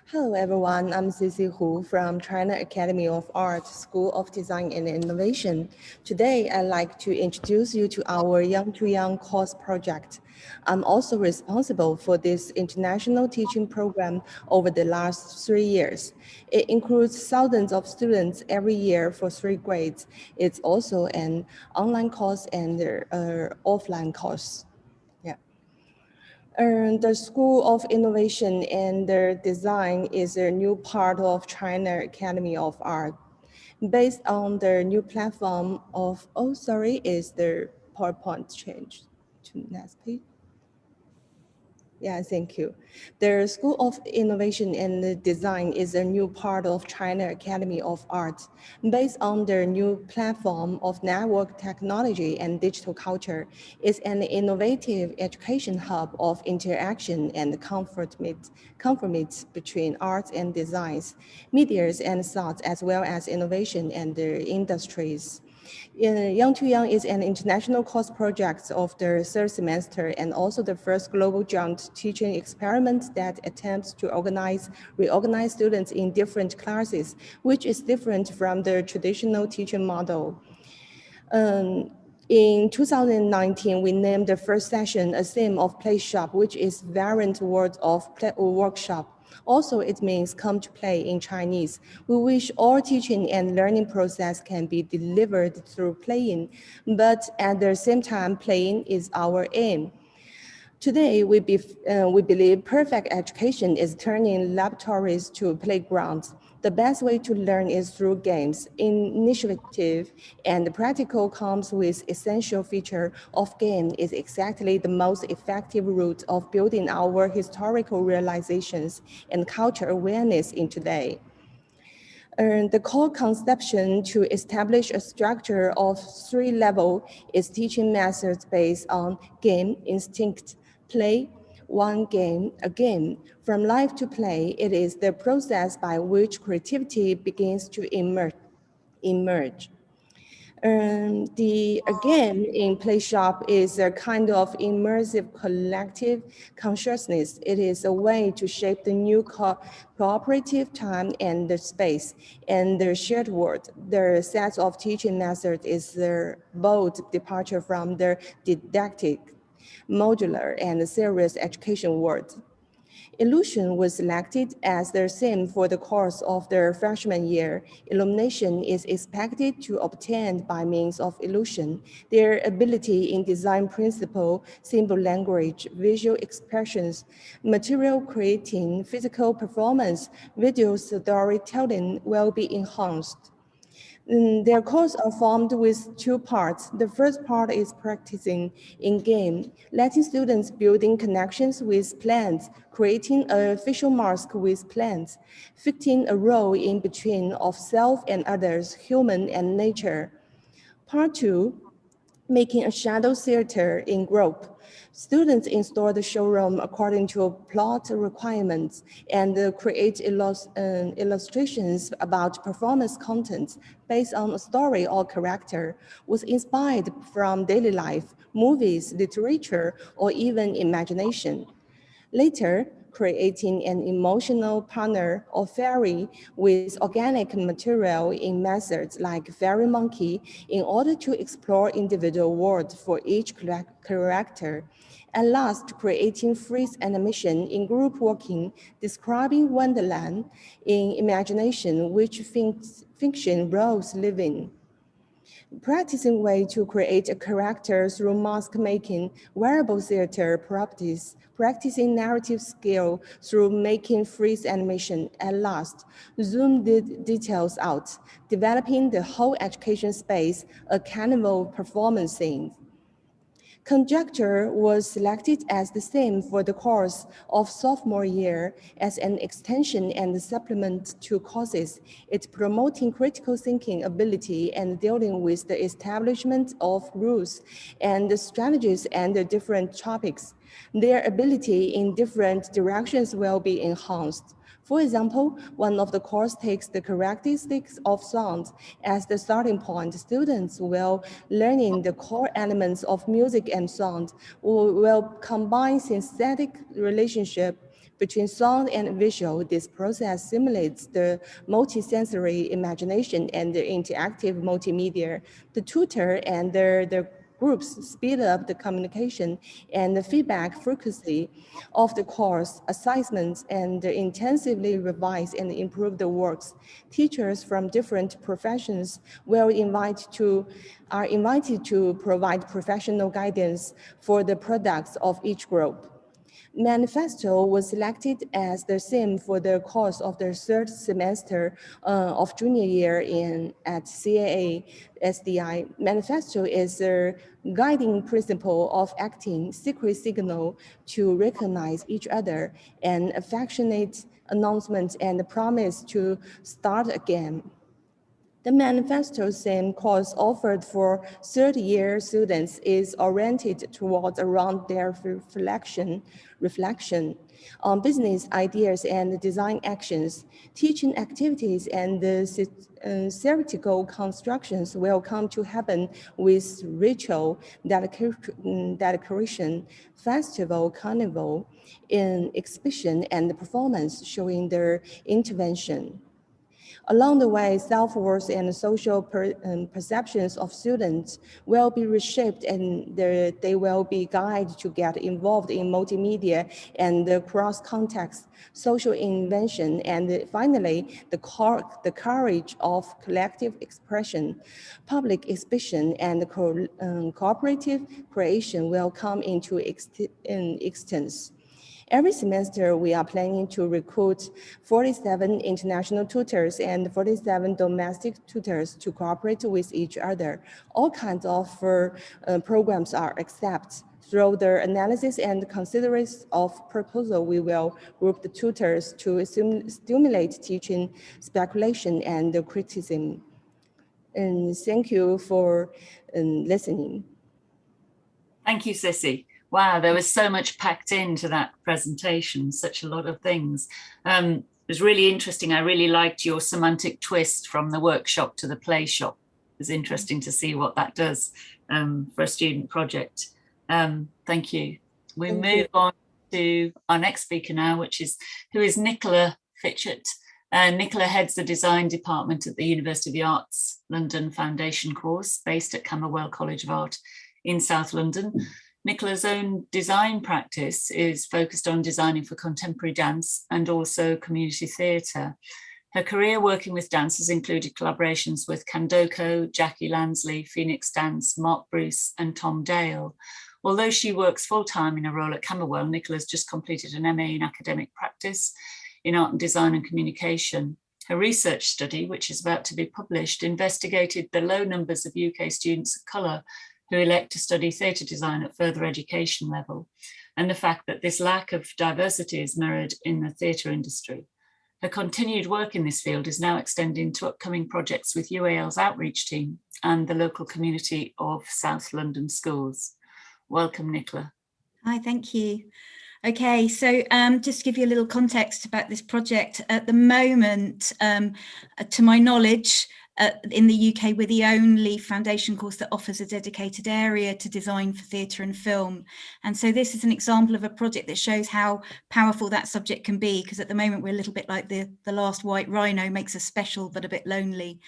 Hello, everyone. I'm Sissy Hu from China Academy of Art, School of Design and Innovation. Today, I'd like to introduce you to our Young to Young course project. I'm also responsible for this international teaching program over the last 3 years. It includes thousands of students every year for 3 grades. It's also an online course and offline course. The School of Innovation and Design is a new part of China Academy of Art. Based on the new platform of, is the PowerPoint changed to next page? Yeah, thank you. The School of Innovation and Design is a new part of China Academy of Art. Based on the new platform of network technology and digital culture, it's an innovative education hub of interaction and conformity between arts and designs, medias and thoughts, as well as innovation and the industries. Young to Young is an international course project of the 3rd semester and also the first global joint teaching experiment that attempts to reorganize students in different classes, which is different from the traditional teaching model. In 2019, we named the first session a theme of play shop, which is variant word of play or workshop. Also, it means come to play in Chinese. We wish all teaching and learning process can be delivered through playing, but at the same time, playing is our aim. Today, we believe perfect education is turning laboratories to playgrounds. The best way to learn is through games. Initiative and practical comes with essential feature of game is exactly the most effective route of building our historical realizations and culture awareness in today. The core conception to establish a structure of 3 levels is teaching methods based on game, instinct, play, one game, a game. From life to play, it is the process by which creativity begins to emerge. The game in Play Shop is a kind of immersive collective consciousness. It is a way to shape the new cooperative time and the space and the shared world. The set of teaching methods is the bold departure from the didactic, modular, and serious education world. Illusion was selected as the theme for the course of their freshman year. Illumination is expected to obtain by means of illusion. Their ability in design principle, symbol language, visual expressions, material creating, physical performance, video storytelling will be enhanced. Their courses are formed with 2 parts. The first part is practicing in game, letting students building connections with plants, creating a facial mask with plants, fitting a role in between of self and others, human and nature. Part 2, making a shadow theater in group. Students install the showroom according to plot requirements and create illustrations about performance content based on a story or character, was inspired from daily life, movies, literature, or even imagination. Later, creating an emotional partner or fairy with organic material in methods like fairy monkey in order to explore individual worlds for each character. And last, creating freeze animation in group working, describing Wonderland in imagination, which fiction roles live in. Practicing way to create a character through mask making, wearable theater properties, practicing narrative skill through making freeze animation. At last, zoom details out, developing the whole education space, a carnival performance scene. Conjecture was selected as the theme for the course of sophomore year as an extension and supplement to courses. It's promoting critical thinking ability and dealing with the establishment of rules and the strategies and the different topics. Their ability in different directions will be enhanced. For example, one of the course takes the characteristics of sound as the starting point. Students will learning the core elements of music and sound, will combine synthetic relationship between sound and visual. This process simulates the multisensory imagination and the interactive multimedia. The tutor and the groups speed up the communication and the feedback frequency of the course, assignments, and intensively revise and improve the works. Teachers from different professions are invited to provide professional guidance for the products of each group. Manifesto was selected as the theme for the course of the 3rd semester of junior year at CAA SDI. Manifesto is the guiding principle of acting secret signal to recognize each other and affectionate announcement and promise to start again. The manifesto theme course offered for 3rd-year students is oriented towards around their reflection on business ideas and design actions. Teaching activities and theoretical constructions will come to happen with ritual, decoration, festival, carnival, in exhibition and performance showing their intervention. Along the way, self-worth and social perceptions of students will be reshaped, and they will be guided to get involved in multimedia and the cross-context social invention. And finally, the courage of collective expression, public exhibition, and cooperative creation will come into existence. Every semester, we are planning to recruit 47 international tutors and 47 domestic tutors to cooperate with each other. All kinds of programs are accepted. Through the analysis and consideration of proposal, we will group the tutors to stimulate teaching, speculation, and criticism. And thank you for listening. Thank you, Sissy. Wow, there was so much packed into that presentation, such a lot of things. It was really interesting. I really liked your semantic twist from the workshop to the play shop. It was interesting to see what that does for a student project. Thank you. We move on to our next speaker now, who is Nicola Fitchett. Nicola heads the design department at the University of the Arts London Foundation course based at Camberwell College of Art in South London. Nicola's own design practice is focused on designing for contemporary dance and also community theatre. Her career working with dance has included collaborations with Kandoko, Jackie Lansley, Phoenix Dance, Mark Bruce and Tom Dale. Although she works full-time in a role at Camberwell, Nicola's just completed an MA in academic practice in art and design and communication. Her research study, which is about to be published, investigated the low numbers of UK students of colour who elect to study theatre design at further education level, and the fact that this lack of diversity is mirrored in the theatre industry. Her continued work in this field is now extending to upcoming projects with UAL's outreach team and the local community of South London schools. Welcome, Nicola. Hi, thank you. Okay, so just to give you a little context about this project, at the moment, to my knowledge, in the UK, we're the only foundation course that offers a dedicated area to design for theatre and film. And so this is an example of a project that shows how powerful that subject can be, because at the moment we're a little bit like the last white rhino, makes us special but a bit lonely.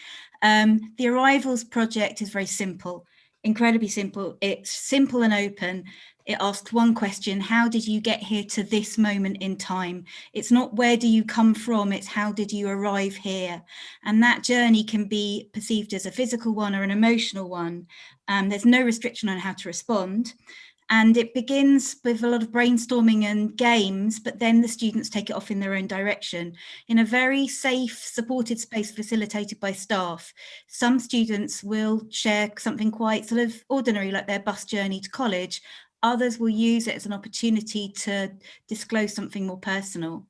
The Arrivals project is very simple, incredibly simple. It's simple and open. It asks one question: how did you get here to this moment in time? It's not where do you come from, it's how did you arrive here? And that journey can be perceived as a physical one or an emotional one. There's no restriction on how to respond. And it begins with a lot of brainstorming and games, but then the students take it off in their own direction in a very safe, supported space facilitated by staff. Some students will share something quite sort of ordinary, like their bus journey to college. Others will use it as an opportunity to disclose something more personal.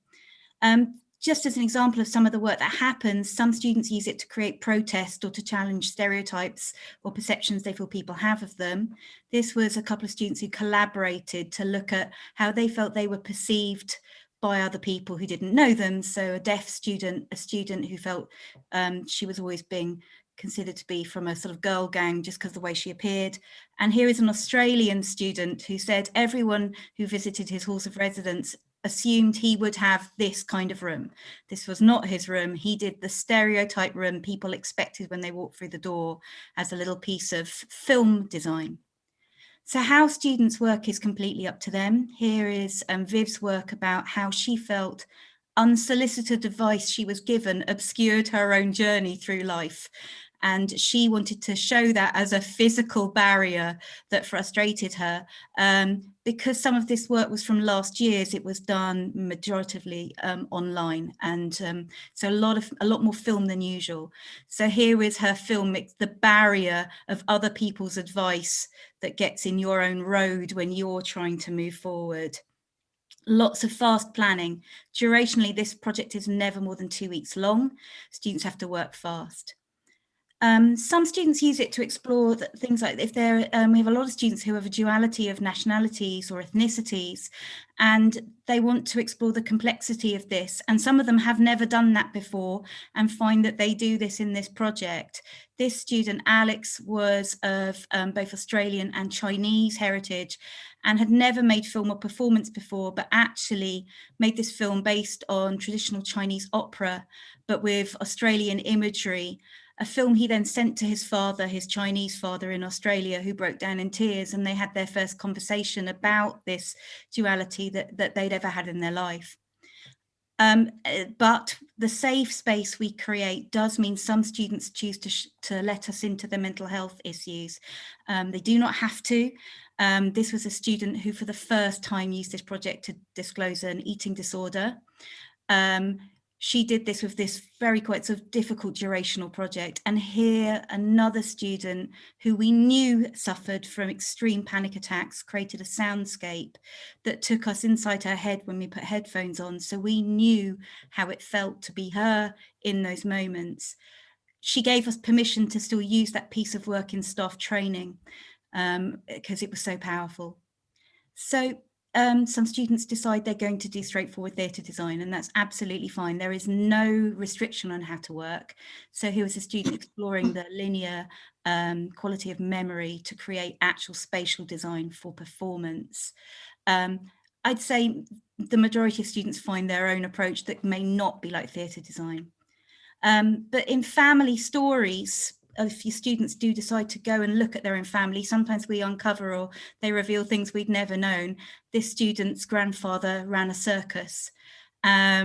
Just as an example of some of the work that happens, some students use it to create protest or to challenge stereotypes or perceptions they feel people have of them. This was a couple of students who collaborated to look at how they felt they were perceived by other people who didn't know them. So a deaf student, a student who felt she was always being considered to be from a sort of girl gang just because of the way she appeared. And here is an Australian student who said everyone who visited his halls of residence assumed he would have this kind of room. This was not his room. He did the stereotype room people expected when they walked through the door as a little piece of film design. So how students work is completely up to them. Here is Viv's work about how she felt unsolicited advice she was given obscured her own journey through life. And she wanted to show that as a physical barrier that frustrated her. Because some of this work was from last year's, it was done majoritively online. And so a lot more film than usual. So here is her film. It's the barrier of other people's advice that gets in your own road when you're trying to move forward. Lots of fast planning. Durationally, this project is never more than 2 weeks long. Students have to work fast. Some students use it to explore things like if they're, we have a lot of students who have a duality of nationalities or ethnicities, and they want to explore the complexity of this. And some of them have never done that before and find that they do this in this project. This student, Alex, was of both Australian and Chinese heritage and had never made film or performance before, but actually made this film based on traditional Chinese opera, but with Australian imagery. A film he then sent to his father, his Chinese father in Australia, who broke down in tears, and they had their first conversation about this duality that they'd ever had in their life. But the safe space we create does mean some students choose to let us into their mental health issues. They do not have to. This was a student who for the first time used this project to disclose an eating disorder. She did this with this very quite sort of difficult durational project. And here another student who we knew suffered from extreme panic attacks created a soundscape that took us inside her head when we put headphones on. So we knew how it felt to be her in those moments. She gave us permission to still use that piece of work in staff training because it was so powerful. So some students decide they're going to do straightforward theatre design, and that's absolutely fine. There is no restriction on how to work. So here was a student exploring the linear quality of memory to create actual spatial design for performance. I'd say the majority of students find their own approach that may not be like theatre design. But in family stories, if your students do decide to go and look at their own family, sometimes we uncover or they reveal things we'd never known. This student's grandfather ran a circus,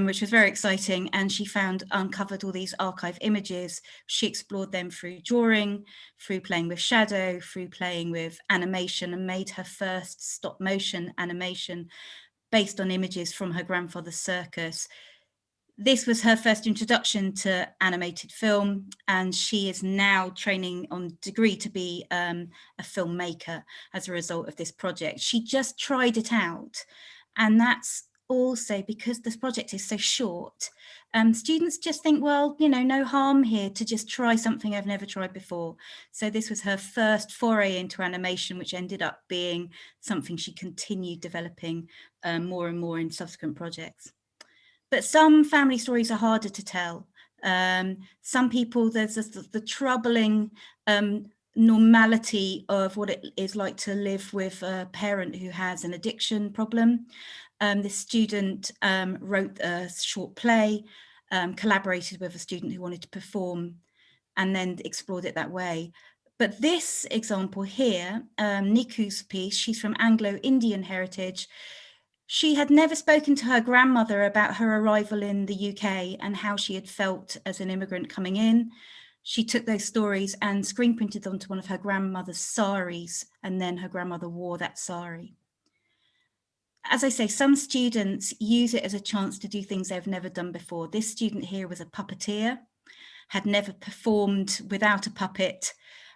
which was very exciting. And she uncovered all these archive images. She explored them through drawing, through playing with shadow, through playing with animation, and made her first stop motion animation based on images from her grandfather's circus. This was her first introduction to animated film, and she is now training on degree to be a filmmaker as a result of this project. She just tried it out, and that's also because this project is so short. Students just think, well, you know, no harm here to just try something I've never tried before. So this was her first foray into animation, which ended up being something she continued developing more and more in subsequent projects. But some family stories are harder to tell. Some people, there's the troubling normality of what it is like to live with a parent who has an addiction problem. This student wrote a short play, collaborated with a student who wanted to perform, and then explored it that way. But this example here, Niku's piece, she's from Anglo-Indian heritage. She had never spoken to her grandmother about her arrival in the UK and how she had felt as an immigrant coming in. She took those stories and screen printed onto one of her grandmother's saris, and then her grandmother wore that sari. As I say, some students use it as a chance to do things they've never done before. This student here was a puppeteer, had never performed without a puppet,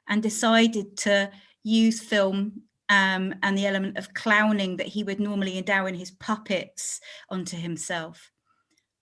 and decided to use film and the element of clowning that he would normally endow in his puppets onto himself.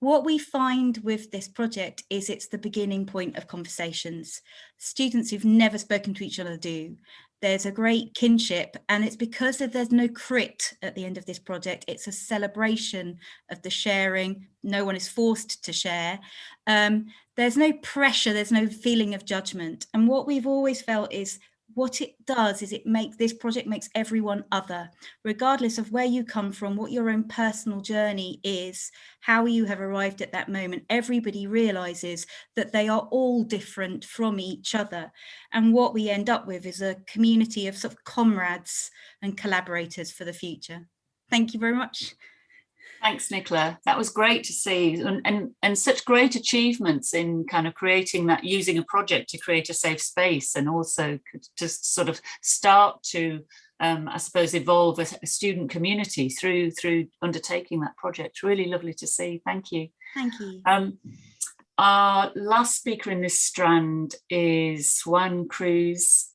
What we find with this project is it's the beginning point of conversations. Students who've never spoken to each other do. There's a great kinship, and it's because there's no crit at the end of this project. It's a celebration of the sharing. No one is forced to share. There's no pressure, there's no feeling of judgment. And what we've always felt is what it does is this project makes everyone other, regardless of where you come from, what your own personal journey is, how you have arrived at that moment. Everybody realizes that they are all different from each other. And what we end up with is a community of sort of comrades and collaborators for the future. Thank you very much. Thanks, Nicola. That was great to see, and such great achievements in kind of creating that, using a project to create a safe space, and also to sort of start to, I suppose, evolve a student community through undertaking that project. Really lovely to see. Thank you. Thank you. Our last speaker in this strand is Juan Cruz.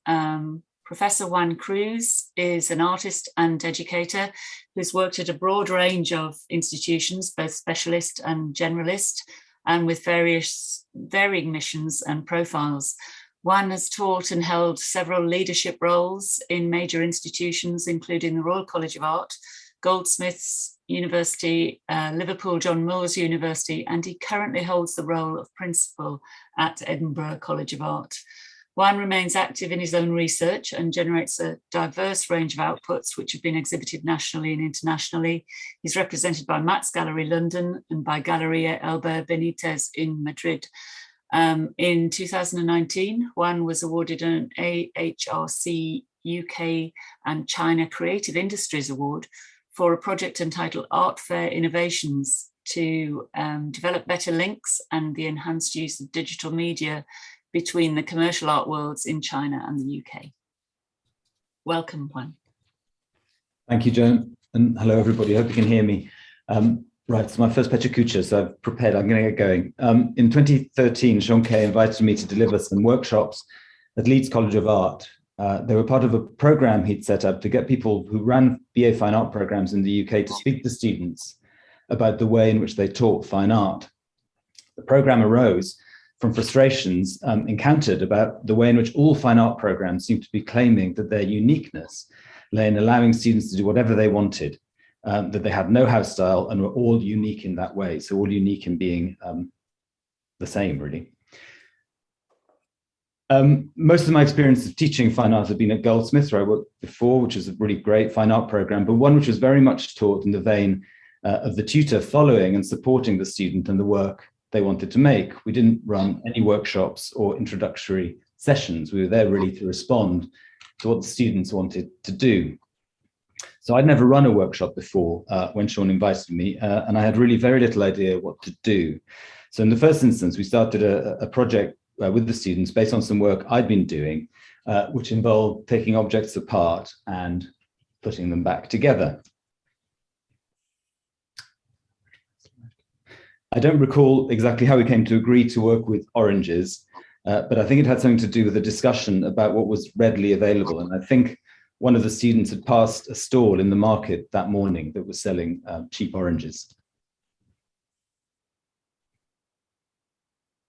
Professor Juan Cruz is an artist and educator who's worked at a broad range of institutions, both specialist and generalist, and with varying missions and profiles. Juan has taught and held several leadership roles in major institutions, including the Royal College of Art, Goldsmiths University, Liverpool John Moores University, and he currently holds the role of principal at Edinburgh College of Art. Juan remains active in his own research and generates a diverse range of outputs which have been exhibited nationally and internationally. He's represented by Max Gallery London and by Galeria Elba Benitez in Madrid. In 2019, Juan was awarded an AHRC UK and China Creative Industries Award for a project entitled Art Fair Innovations to develop better links and the enhanced use of digital media between the commercial art worlds in China and the UK. Welcome, Juan. Thank you, Joan, and hello everybody. I hope you can hear me. Right, it's my first Pecha Kucha, so I've prepared, I'm going to get going. In 2013, Sean Kay invited me to deliver some workshops at Leeds College of Art. They were part of a program he'd set up to get people who ran BA Fine Art programs in the UK to speak to students about the way in which they taught fine art. The program arose from frustrations encountered about the way in which all fine art programs seem to be claiming that their uniqueness lay in allowing students to do whatever they wanted, that they had no house style and were all unique in that way. So all unique in being the same, really. Most of my experience of teaching fine art have been at Goldsmiths, where I worked before, which is a really great fine art program, but one which was very much taught in the vein of the tutor following and supporting the student and the work they wanted to make. We didn't run any workshops or introductory sessions. We were there really to respond to what the students wanted to do. So I'd never run a workshop before when Sean invited me, and I had really very little idea what to do. So in the first instance, we started a project with the students based on some work I'd been doing, which involved taking objects apart and putting them back together. I don't recall exactly how we came to agree to work with oranges, but I think it had something to do with a discussion about what was readily available. And I think one of the students had passed a stall in the market that morning that was selling cheap oranges.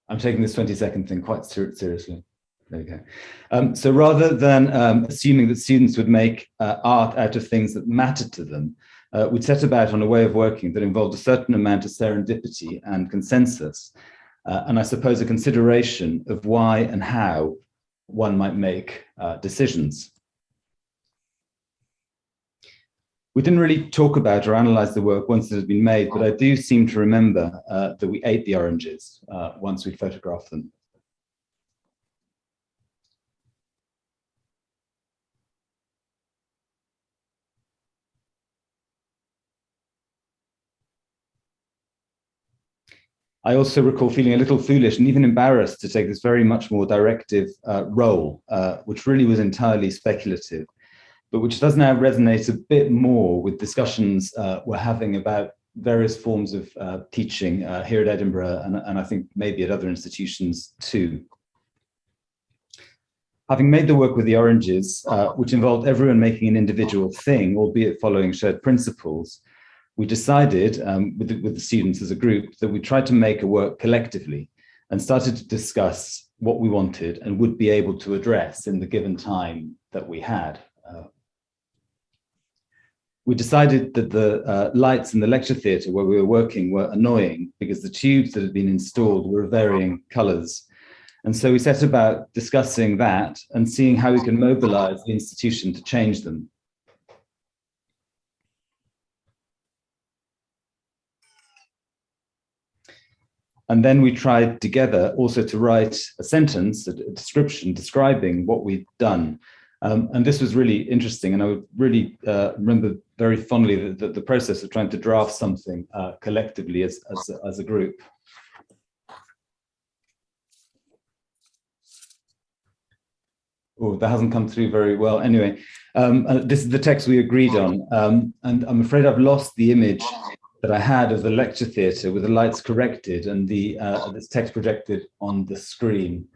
I'm taking this 20-second thing quite seriously. There we go. So rather than assuming that students would make art out of things that mattered to them, we'd set about on a way of working that involved a certain amount of serendipity and consensus, and I suppose a consideration of why and how one might make decisions. We didn't really talk about or analyze the work once it had been made, but I do seem to remember that we ate the oranges once we photographed them. I also recall feeling a little foolish and even embarrassed to take this very much more directive role, which really was entirely speculative, but which does now resonate a bit more with discussions we're having about various forms of teaching here at Edinburgh, and I think maybe at other institutions too. Having made the work with the oranges, which involved everyone making an individual thing, albeit following shared principles, we decided with the students as a group that we tried to make a work collectively and started to discuss what we wanted and would be able to address in the given time that we had. We decided that the lights in the lecture theatre where we were working were annoying because the tubes that had been installed were of varying colours. And so we set about discussing that and seeing how we can mobilise the institution to change them. And then we tried together also to write a sentence, a description describing what we'd done. And this was really interesting. And I would really remember very fondly the process of trying to draft something collectively as a group. Oh, that hasn't come through very well. Anyway, this is the text we agreed on. And I'm afraid I've lost the image that I had of the lecture theatre with the lights corrected and this text projected on the screen.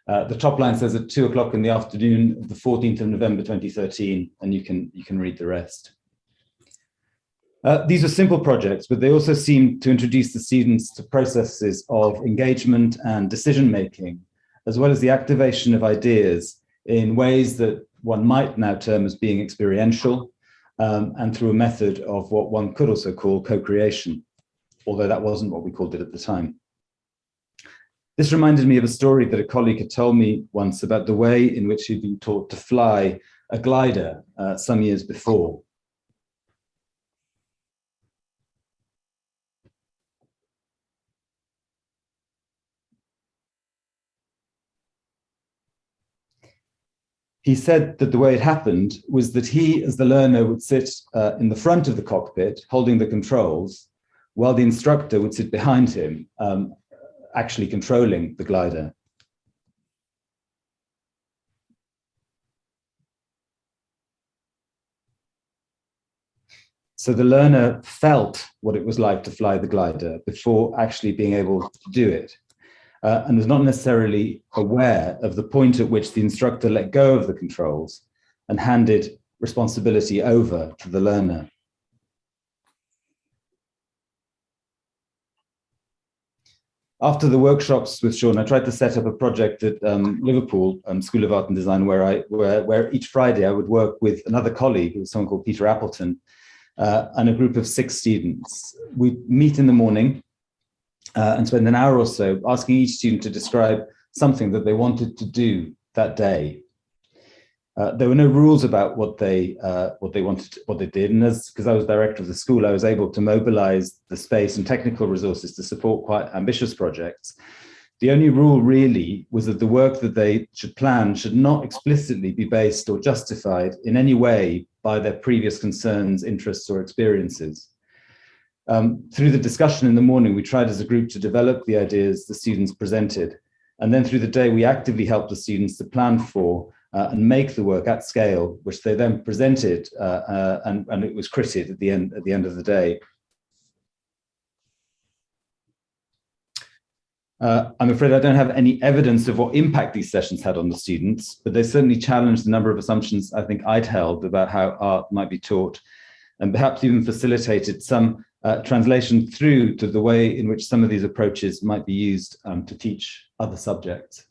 The top line says at 2 o'clock in the afternoon of the 14th of November 2013, and you can read the rest. These are simple projects, but they also seem to introduce the students to processes of engagement and decision-making as well as the activation of ideas in ways that one might now term as being experiential, and through a method of what one could also call co-creation, although that wasn't what we called it at the time. This reminded me of a story that a colleague had told me once about the way in which he'd been taught to fly a glider some years before. He said that the way it happened was that he, as the learner, would sit in the front of the cockpit, holding the controls, while the instructor would sit behind him, actually controlling the glider. So the learner felt what it was like to fly the glider before actually being able to do it. And was not necessarily aware of the point at which the instructor let go of the controls and handed responsibility over to the learner. After the workshops with Sean, I tried to set up a project at Liverpool School of Art and Design where each Friday I would work with another colleague, who was someone called Peter Appleton, and a group of 6 students. We'd meet in the morning and spend an hour or so asking each student to describe something that they wanted to do that day. There were no rules about what they did, and because I was director of the school, I was able to mobilize the space and technical resources to support quite ambitious projects. The only rule really was that the work that they should plan should not explicitly be based or justified in any way by their previous concerns, interests, or experiences. Through the discussion in the morning, we tried as a group to develop the ideas the students presented. And then through the day, we actively helped the students to plan for and make the work at scale, which they then presented, and it was credited at the end of the day. I'm afraid I don't have any evidence of what impact these sessions had on the students, but they certainly challenged a number of assumptions I think I'd held about how art might be taught, and perhaps even facilitated some translation through to the way in which some of these approaches might be used to teach other subjects.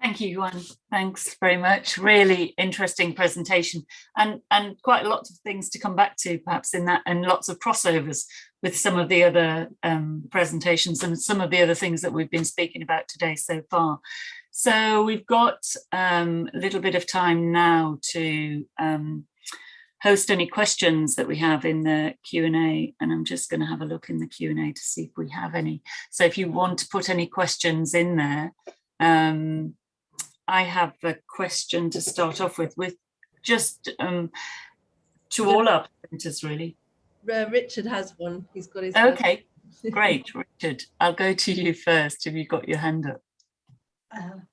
Thank you, Yuan. Thanks very much. Really interesting presentation, and quite a lot of things to come back to perhaps in that, and lots of crossovers with some of the other presentations and some of the other things that we've been speaking about today so far. So we've got a little bit of time now to host any questions that we have in the Q&A, and I'm just going to have a look in the Q&A to see if we have any. So if you want to put any questions in there, I have a question to start off with just to all our presenters, really. Richard has one. He's got his Okay, great, Richard. I'll go to you first if you've got your hand up.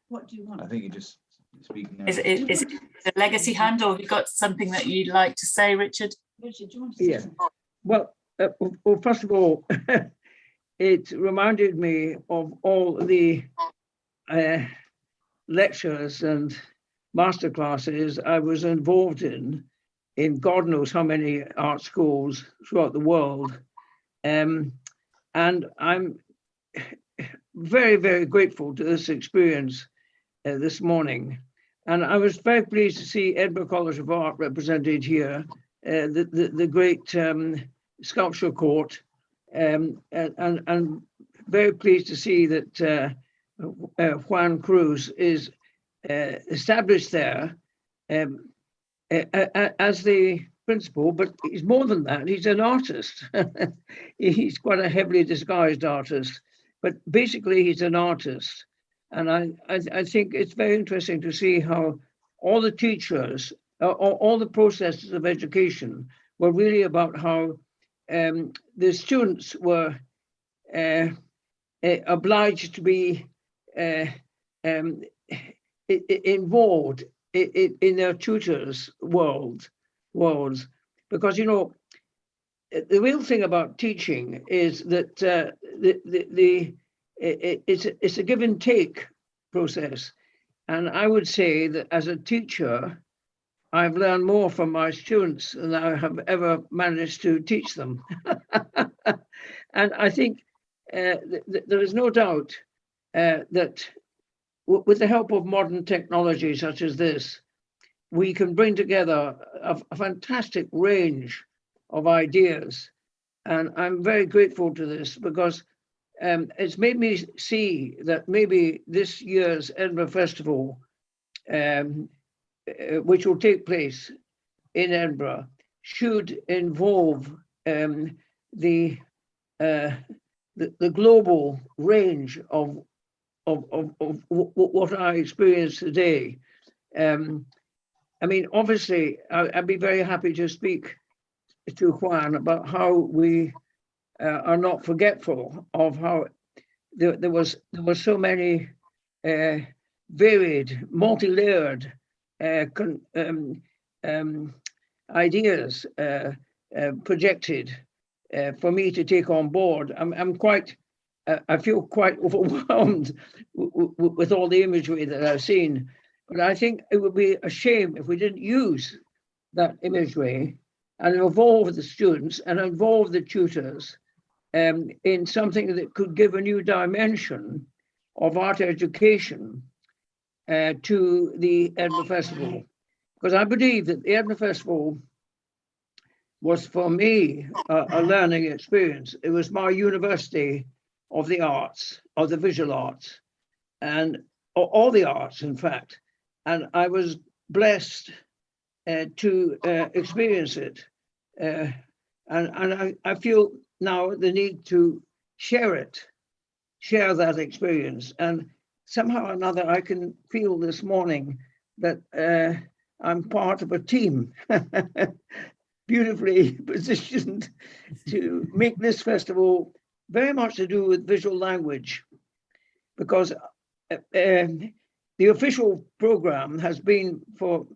What do you want? I think you just speak now. Is it a legacy hand, or have you got something that you'd like to say, Richard? Richard, do you want to say something? Well, first of all, it reminded me of all the lectures and masterclasses I was involved in God knows how many art schools throughout the world. And I'm very, very grateful to this experience this morning. And I was very pleased to see Edinburgh College of Art represented here, the great sculpture court, and very pleased to see that Juan Cruz is established there as the principal, but he's more than that. He's an artist. He's quite a heavily disguised artist, but basically he's an artist. And I think it's very interesting to see how all the teachers, all the processes of education were really about how the students were obliged to be involved in their tutors' worlds, because, you know, the real thing about teaching is that it's a give and take process. And I would say that as a teacher, I've learned more from my students than I have ever managed to teach them. And I think there is no doubt that with the help of modern technology such as this, we can bring together a fantastic range of ideas. And I'm very grateful to this because it's made me see that maybe this year's Edinburgh Festival, which will take place in Edinburgh, should involve the global range of what I experience today. I mean, obviously, I'd be very happy to speak to Juan about how we are not forgetful of how there was so many varied, multi-layered ideas projected for me to take on board. I feel quite overwhelmed with all the imagery that I've seen, but I think it would be a shame if we didn't use that imagery and involve the students and involve the tutors in something that could give a new dimension of art education to the Edinburgh Festival. Because I believe that the Edinburgh Festival was, for me, a learning experience. It was my university of the arts, of the visual arts, and all the arts, in fact. And I was blessed to experience it. And I feel now the need to share that experience. And somehow or another, I can feel this morning that I'm part of a team, beautifully positioned to make this festival very much to do with visual language, because the official program has been for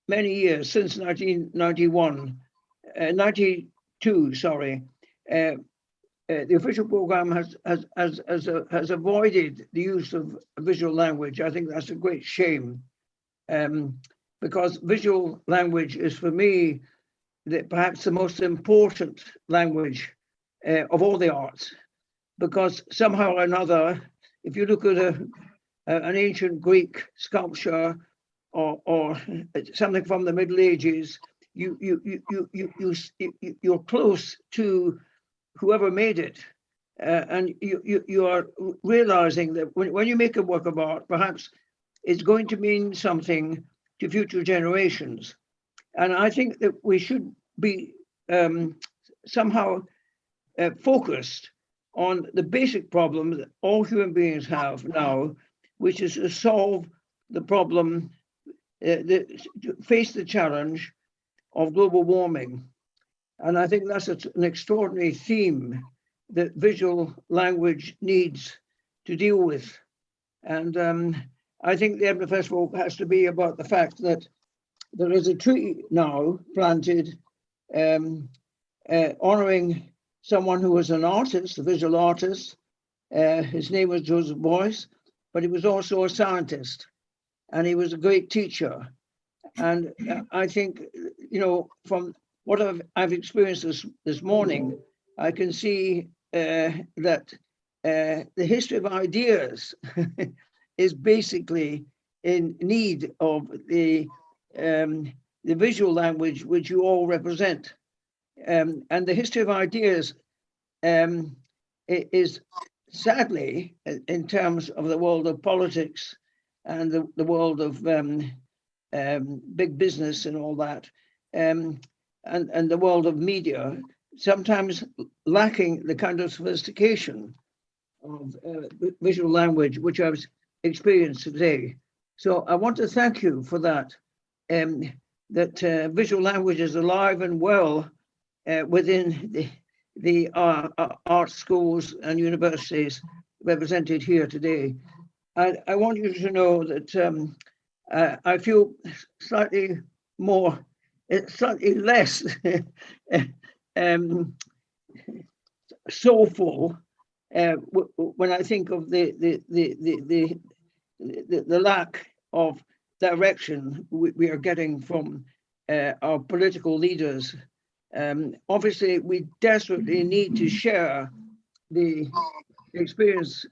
many years, since 92, sorry. The official program has avoided the use of visual language. I think that's a great shame, because visual language is, for me, perhaps the most important language of all the arts, because somehow or another, if you look at an ancient Greek sculpture or something from the Middle Ages, you're close to whoever made it, and you are realizing that when you make a work of art, perhaps it's going to mean something to future generations. And I think that we should be somehow focused on the basic problem that all human beings have now, which is to solve the problem, face the challenge of global warming. And I think that's an extraordinary theme that visual language needs to deal with. And I think the Edinburgh Festival has to be about the fact that there is a tree now planted honoring someone who was an artist, a visual artist. His name was Joseph Beuys, but he was also a scientist, and he was a great teacher. And I think, you know, from what I've experienced this morning, I can see that the history of ideas is basically in need of the visual language which you all represent. And the history of ideas is sadly, in terms of the world of politics and the world of big business and all that, and the world of media, sometimes lacking the kind of sophistication of visual language which I've experienced today. So I want to thank you for that, that visual language is alive and well within the art schools and universities represented here today. I want you to know that I feel slightly less soulful when I think of the lack of direction we are getting from our political leaders. Obviously, we desperately need to share the experience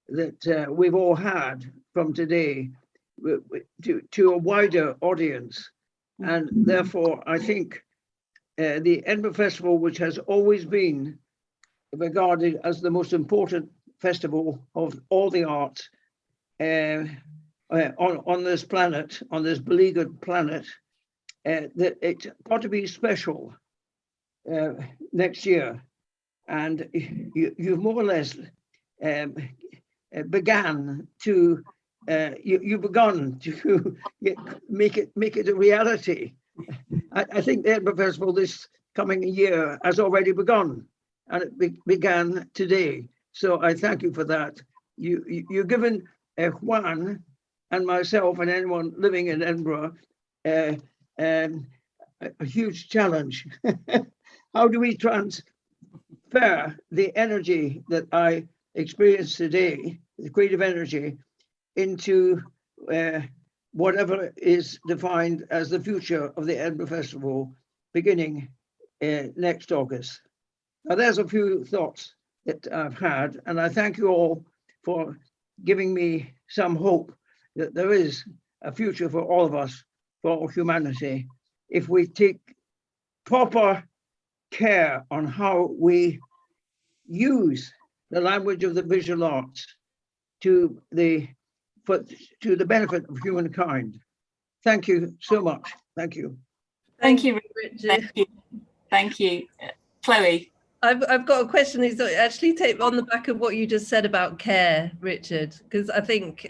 that we've all had from today to a wider audience. And therefore, I think the Edinburgh Festival, which has always been regarded as the most important festival of all the arts on this planet, on this beleaguered planet, that it's got to be special next year. And you've more or less begun to make it a reality. I think the Edinburgh Festival this coming year has already begun, and it began today. So I thank you for that. You've given Juan and myself and anyone living in Edinburgh a huge challenge. How do we transfer the energy that I experienced today, the creative energy, into whatever is defined as the future of the Edinburgh Festival beginning next August? Now, there's a few thoughts that I've had, and I thank you all for giving me some hope that there is a future for all of us, for all humanity, if we take proper care on how we use the language of the visual arts to the benefit of humankind. Thank you so much. Thank you. Thank you, Richard. Thank you. Chloe. I've got a question that's actually on the back of what you just said about care, Richard, because I think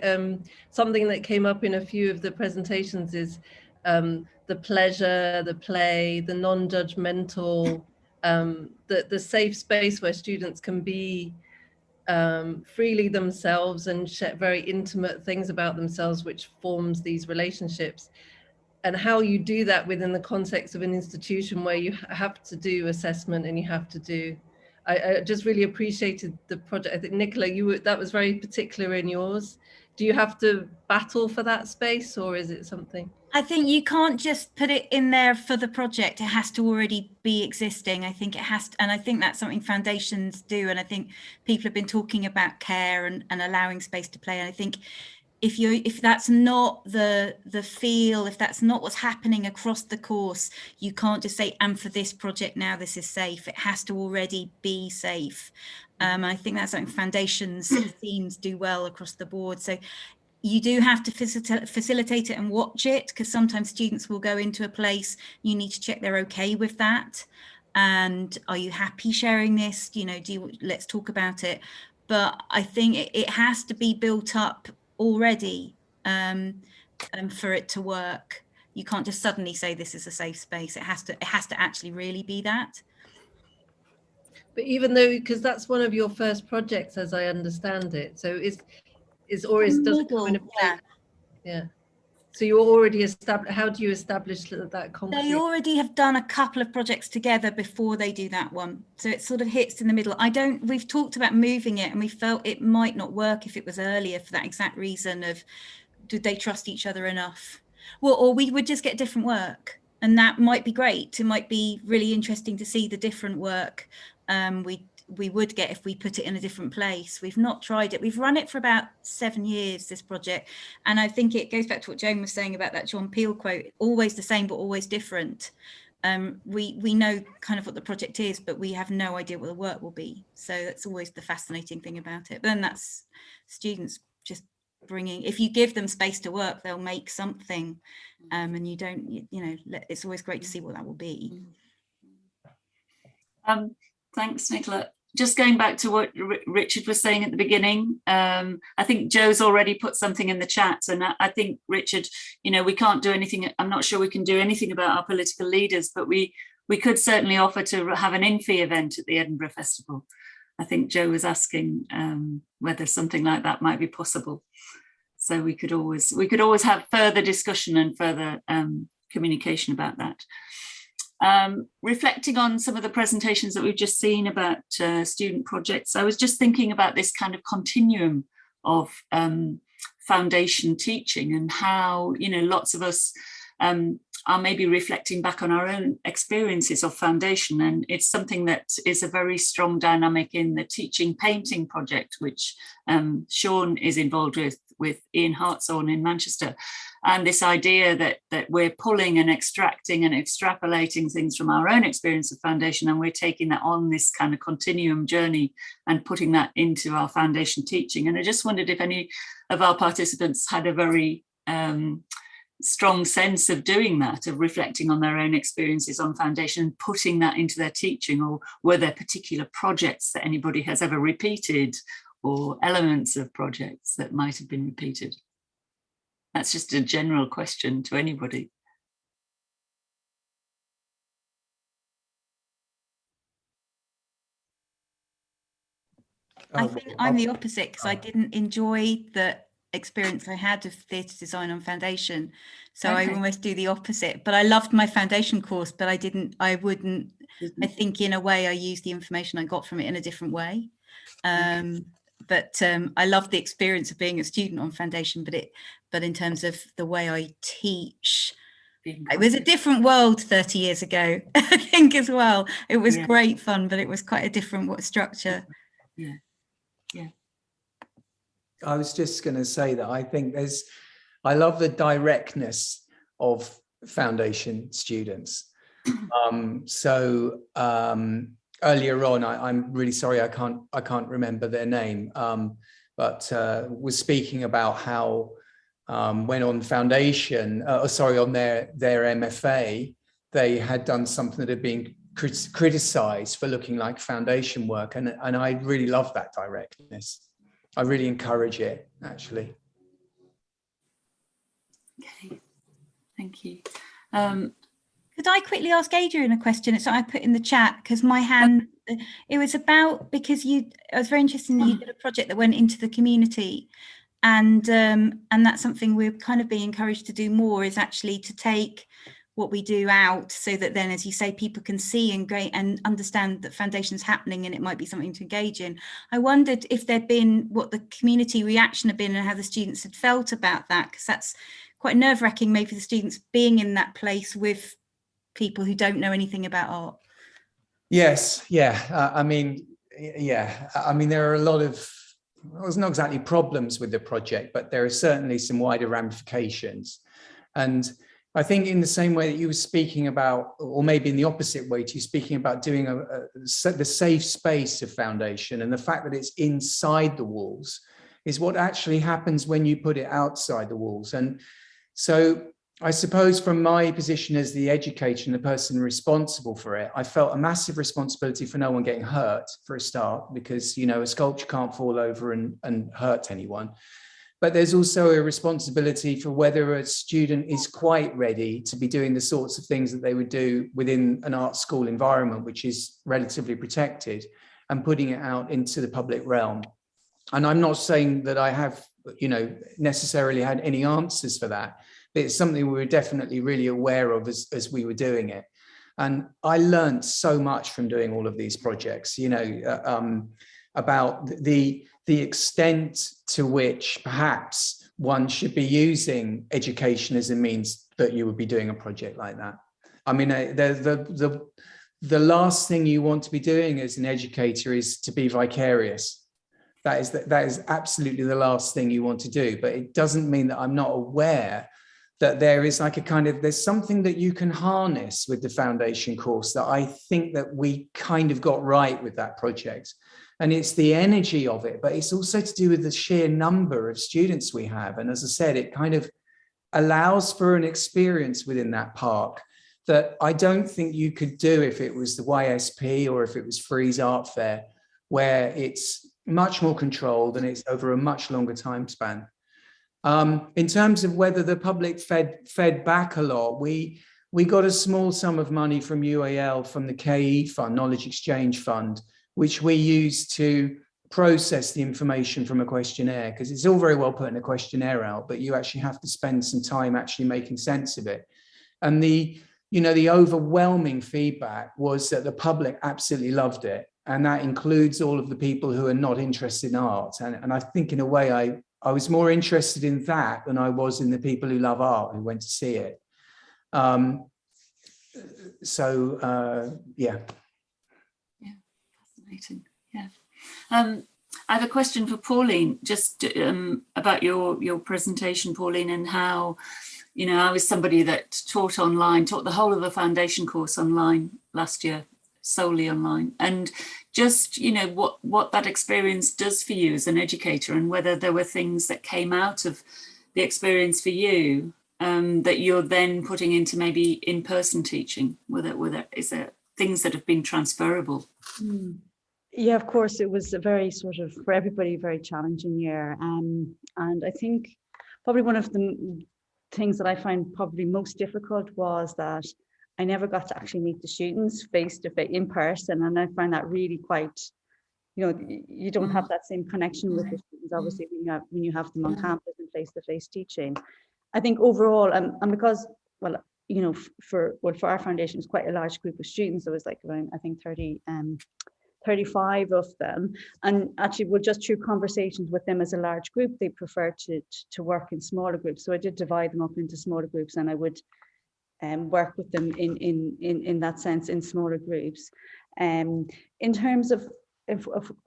something that came up in a few of the presentations is the pleasure, the play, the non-judgmental, the safe space where students can be freely themselves and share very intimate things about themselves, which forms these relationships. And how you do that within the context of an institution where you have to do assessment and you have to do, I just really appreciated the project. I think Nicola, that was very particular in yours. Do you have to battle for that space, or is it something? I think you can't just put it in there for the project. It has to already be existing. I think it has to, and I think that's something foundations do. And I think people have been talking about care and allowing space to play. And I think if that's not the feel, if that's not what's happening across the course, you can't just say, and for this project now, this is safe. It has to already be safe. I think that's something foundations teams do well across the board. So you do have to facilitate it and watch it, because sometimes students will go into a place, you need to check they're okay with that. And are you happy sharing this? Let's talk about it. But I think it has to be built up already for it to work. You can't just suddenly say this is a safe space. It has to actually really be that. But even though, because that's one of your first projects, as I understand it, so does it kind of yeah. So you already established. How do you establish that concrete? They already have done a couple of projects together before they do that one, so it sort of hits in the middle. We've talked about moving it, and we felt it might not work if it was earlier for that exact reason of, did they trust each other enough? Well, or we would just get different work, and that might be great. It might be really interesting to see the different work we would get if we put it in a different place. We've not tried it. We've run it for about 7 years, this project. And I think it goes back to what Joan was saying about that John Peel quote, always the same, but always different. We know kind of what the project is, but we have no idea what the work will be. So that's always the fascinating thing about it. But then that's students just bringing, if you give them space to work, they'll make something. And you don't, it's always great to see what that will be. Thanks, Nicola. Just going back to what Richard was saying at the beginning, I think Joe's already put something in the chat, and I think, Richard, we can't do anything. I'm not sure we can do anything about our political leaders, but we could certainly offer to have an INFE event at the Edinburgh Festival. I think Joe was asking whether something like that might be possible. So we could always have further discussion and further communication about that. Reflecting on some of the presentations that we've just seen about student projects, I was just thinking about this kind of continuum of foundation teaching and how, lots of us are maybe reflecting back on our own experiences of foundation. And it's something that is a very strong dynamic in the teaching painting project, which Sean is involved with Ian Hartshorn in Manchester. And this idea that we're pulling and extracting and extrapolating things from our own experience of foundation, and we're taking that on this kind of continuum journey and putting that into our foundation teaching. And I just wondered if any of our participants had a very strong sense of doing that, of reflecting on their own experiences on foundation and putting that into their teaching, or were there particular projects that anybody has ever repeated, or elements of projects that might have been repeated? That's just a general question to anybody. I think I'm the opposite, because I didn't enjoy the experience I had of theatre design on foundation. So I almost do the opposite. But I loved my foundation course, but I think in a way I used the information I got from it in a different way. But I loved the experience of being a student on foundation, but in terms of the way I teach, it was a different world 30 years ago, I think, as well. It was great fun, but it was quite a different structure. Yeah. I was just going to say that I think I love the directness of foundation students. Earlier on, I'm really sorry, I can't remember their name, but was speaking about how when on foundation, on their MFA, they had done something that had been criticized for looking like foundation work, and I really love that directness. I really encourage it, actually. Okay, thank you. Could I quickly ask Adrian a question? It's I put in the chat, because my hand, it was about, because I was very interested in you did a project that went into the community, and that's something we're kind of being encouraged to do more, is actually to take what we do out, so that then, as you say, people can see and understand that foundation's happening, and it might be something to engage in. I wondered if there'd been, what the community reaction had been, and how the students had felt about that, because that's quite nerve-wracking, maybe for the students being in that place with people who don't know anything about art. Yes, yeah. I mean, there are a lot of, well, it's not exactly problems with the project, but there are certainly some wider ramifications. And I think in the same way that you were speaking about, or maybe in the opposite way to you speaking about doing the safe space of foundation, and the fact that it's inside the walls is what actually happens when you put it outside the walls. And so I suppose from my position as the educator and the person responsible for it, I felt a massive responsibility for no one getting hurt, for a start, because, you know, a sculpture can't fall over and hurt anyone. But there's also a responsibility for whether a student is quite ready to be doing the sorts of things that they would do within an art school environment, which is relatively protected, and putting it out into the public realm. And I'm not saying that I have, you know, necessarily had any answers for that, but it's something we were definitely really aware of as we were doing it. And I learned so much from doing all of these projects, you know, about the extent to which perhaps one should be using education as a means that you would be doing a project like that. I mean, the last thing you want to be doing as an educator is to be vicarious. That is absolutely the last thing you want to do. But it doesn't mean that I'm not aware that there is like a kind of, there's something that you can harness with the foundation course that I think that we kind of got right with that project. And it's the energy of it, but it's also to do with the sheer number of students we have. And as I said, it kind of allows for an experience within that park that I don't think you could do if it was the YSP or if it was Frieze Art Fair, where it's much more controlled and it's over a much longer time span. In terms of whether the public fed back a lot, we got a small sum of money from UAL, from the KE Fund, Knowledge Exchange Fund, which we use to process the information from a questionnaire, because it's all very well putting a questionnaire out, but you actually have to spend some time actually making sense of it. And the overwhelming feedback was that the public absolutely loved it. And that includes all of the people who are not interested in art. And I think in a way, I was more interested in that than I was in the people who love art, who went to see it. Yeah. Yeah, fascinating. Yeah. I have a question for Pauline, just about your presentation, Pauline, and how, you know, I was somebody that taught the whole of the foundation course online last year, solely online, and just, you know, what that experience does for you as an educator, and whether there were things that came out of the experience for you that you're then putting into maybe in-person teaching, is there things that have been transferable? Yeah, of course, it was a very sort of, for everybody, very challenging year. And I think probably one of the things that I find probably most difficult was that I never got to actually meet the students face to face in person. And I find that really quite, you know, you don't have that same connection with the students, obviously, when you have them on campus and face-to-face teaching. I think overall, and because, well, you know, for our foundation, it's quite a large group of students. There was like around, I think, 35 of them, and actually just through conversations with them as a large group, they prefer to work in smaller groups. So I did divide them up into smaller groups, and I would work with them in that sense in smaller groups. In terms of I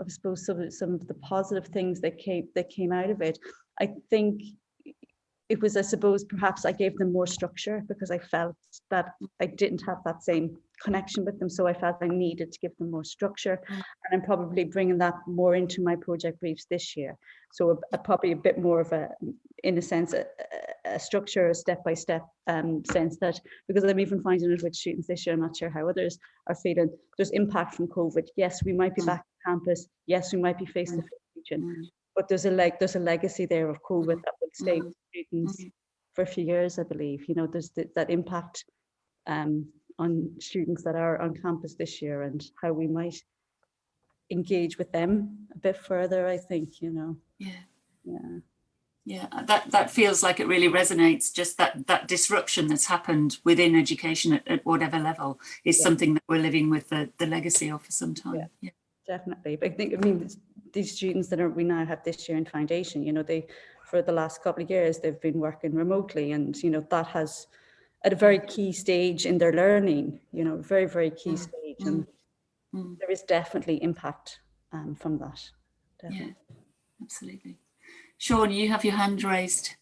suppose some of the positive things that came out of it, I think it was, I suppose, perhaps I gave them more structure because I felt that I didn't have that same connection with them. So I felt I needed to give them more structure, and I'm probably bringing that more into my project briefs this year. So probably a bit more of in a sense, a structure, a step-by-step sense, that because I'm even finding it with students this year, I'm not sure how others are feeling. There's impact from COVID. Yes, we might be back on campus. Yes, we might be face-to-face teaching. But there's a legacy there of COVID that will stay with students for a few years, I believe. You know, there's that impact on students that are on campus this year, and how we might engage with them a bit further, I think, you know. Yeah, that feels like it really resonates. Just that disruption that's happened within education at whatever level is something that we're living with the legacy of for some time. Yeah. Definitely. But I mean, these students that we now have this year in foundation, you know, for the last couple of years, they've been working remotely, and, you know, that has at a very key stage in their learning, you know, very, very key stage. And there is definitely impact from that. Definitely. Yeah, absolutely. Sean, you have your hand raised.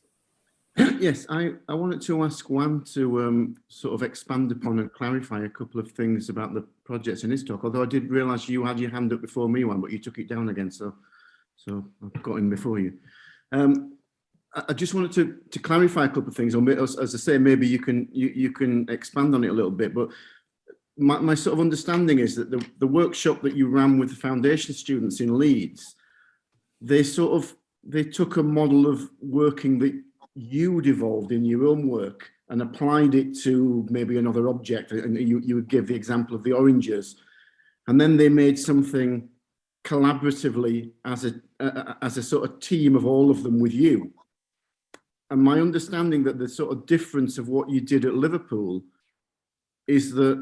Yes, I wanted to ask Juan to sort of expand upon and clarify a couple of things about the projects in his talk, although I did realise you had your hand up before me, Juan, but you took it down again, so I've got in before you. I just wanted to clarify a couple of things, or as I say, maybe you can expand on it a little bit, but my sort of understanding is that the workshop that you ran with the foundation students in Leeds, they took a model of working that you'd evolved in your own work and applied it to maybe another object, and you would give the example of the oranges, and then they made something collaboratively as a sort of team of all of them with you. And my understanding that the sort of difference of what you did at Liverpool is that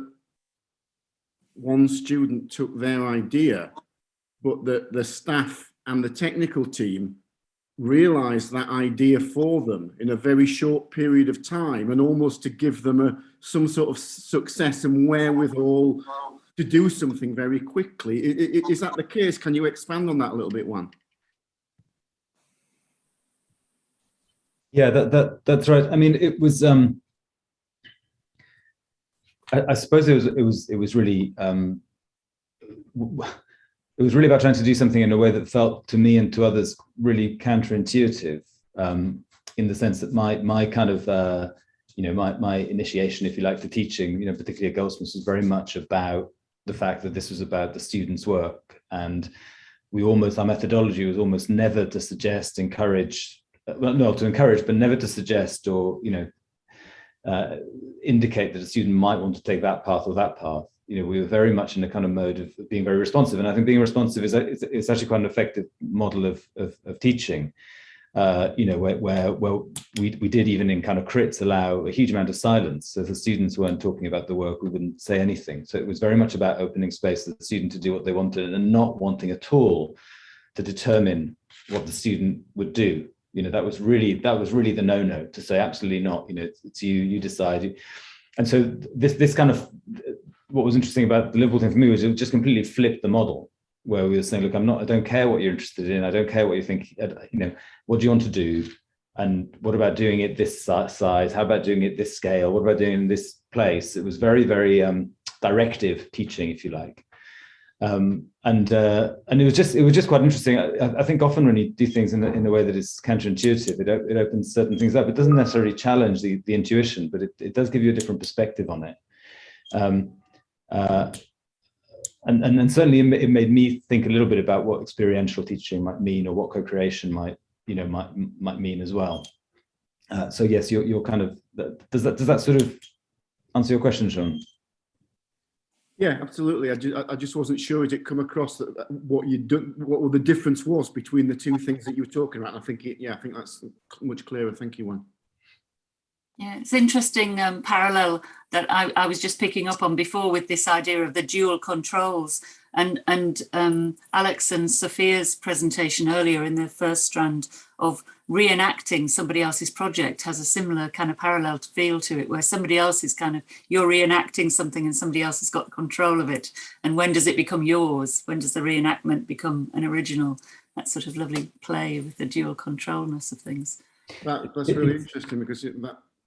one student took their idea, but the staff and the technical team realized that idea for them in a very short period of time, and almost to give them some sort of success and wherewithal to do something very quickly. Is that the case? Can you expand on that a little bit, Juan? Yeah, that's right. I mean, it was. I suppose it was really. It was really about trying to do something in a way that felt to me and to others really counterintuitive, in the sense that my kind of, my initiation, if you like, to teaching, you know, particularly at Goldsmiths, was very much about the fact that this was about the students' work. And our methodology was almost never to suggest, encourage, to encourage, but never to suggest or, indicate that a student might want to take that path or that path. You know, we were very much in a kind of mode of being very responsive, and I think being responsive is actually quite an effective model of teaching. Where we did, even in kind of crits, allow a huge amount of silence. So if the students weren't talking about the work, we wouldn't say anything. So it was very much about opening space for the student to do what they wanted, and not wanting at all to determine what the student would do. You know, that was really the no-no, to say absolutely not. You know, it's you decide. And so this kind of, what was interesting about the Liverpool thing for me was it just completely flipped the model, where we were saying, look, I don't care what you're interested in. I don't care what you think, what do you want to do? And what about doing it this size? How about doing it this scale? What about doing it in this place? It was very, very directive teaching, if you like. And it was just quite interesting. I think often when you do things in a way that is counterintuitive, it opens certain things up. It doesn't necessarily challenge the intuition, but it does give you a different perspective on it. And certainly it made me think a little bit about what experiential teaching might mean, or what co-creation might mean as well. So yes, you're kind of, does that sort of answer your question, Sean? Yeah, absolutely. I just wasn't sure as it come across that what the difference was between the two things that you were talking about. And I think I think that's much clearer. Thank you, Juan. Yeah, it's interesting parallel that I was just picking up on before with this idea of the dual controls, and Alex and Sophia's presentation earlier in the first strand of reenacting somebody else's project has a similar kind of parallel feel to it, where somebody else is kind of, you're reenacting something and somebody else has got control of it. And when does it become yours? When does the reenactment become an original? That sort of lovely play with the dual controlness of things. That's really interesting, because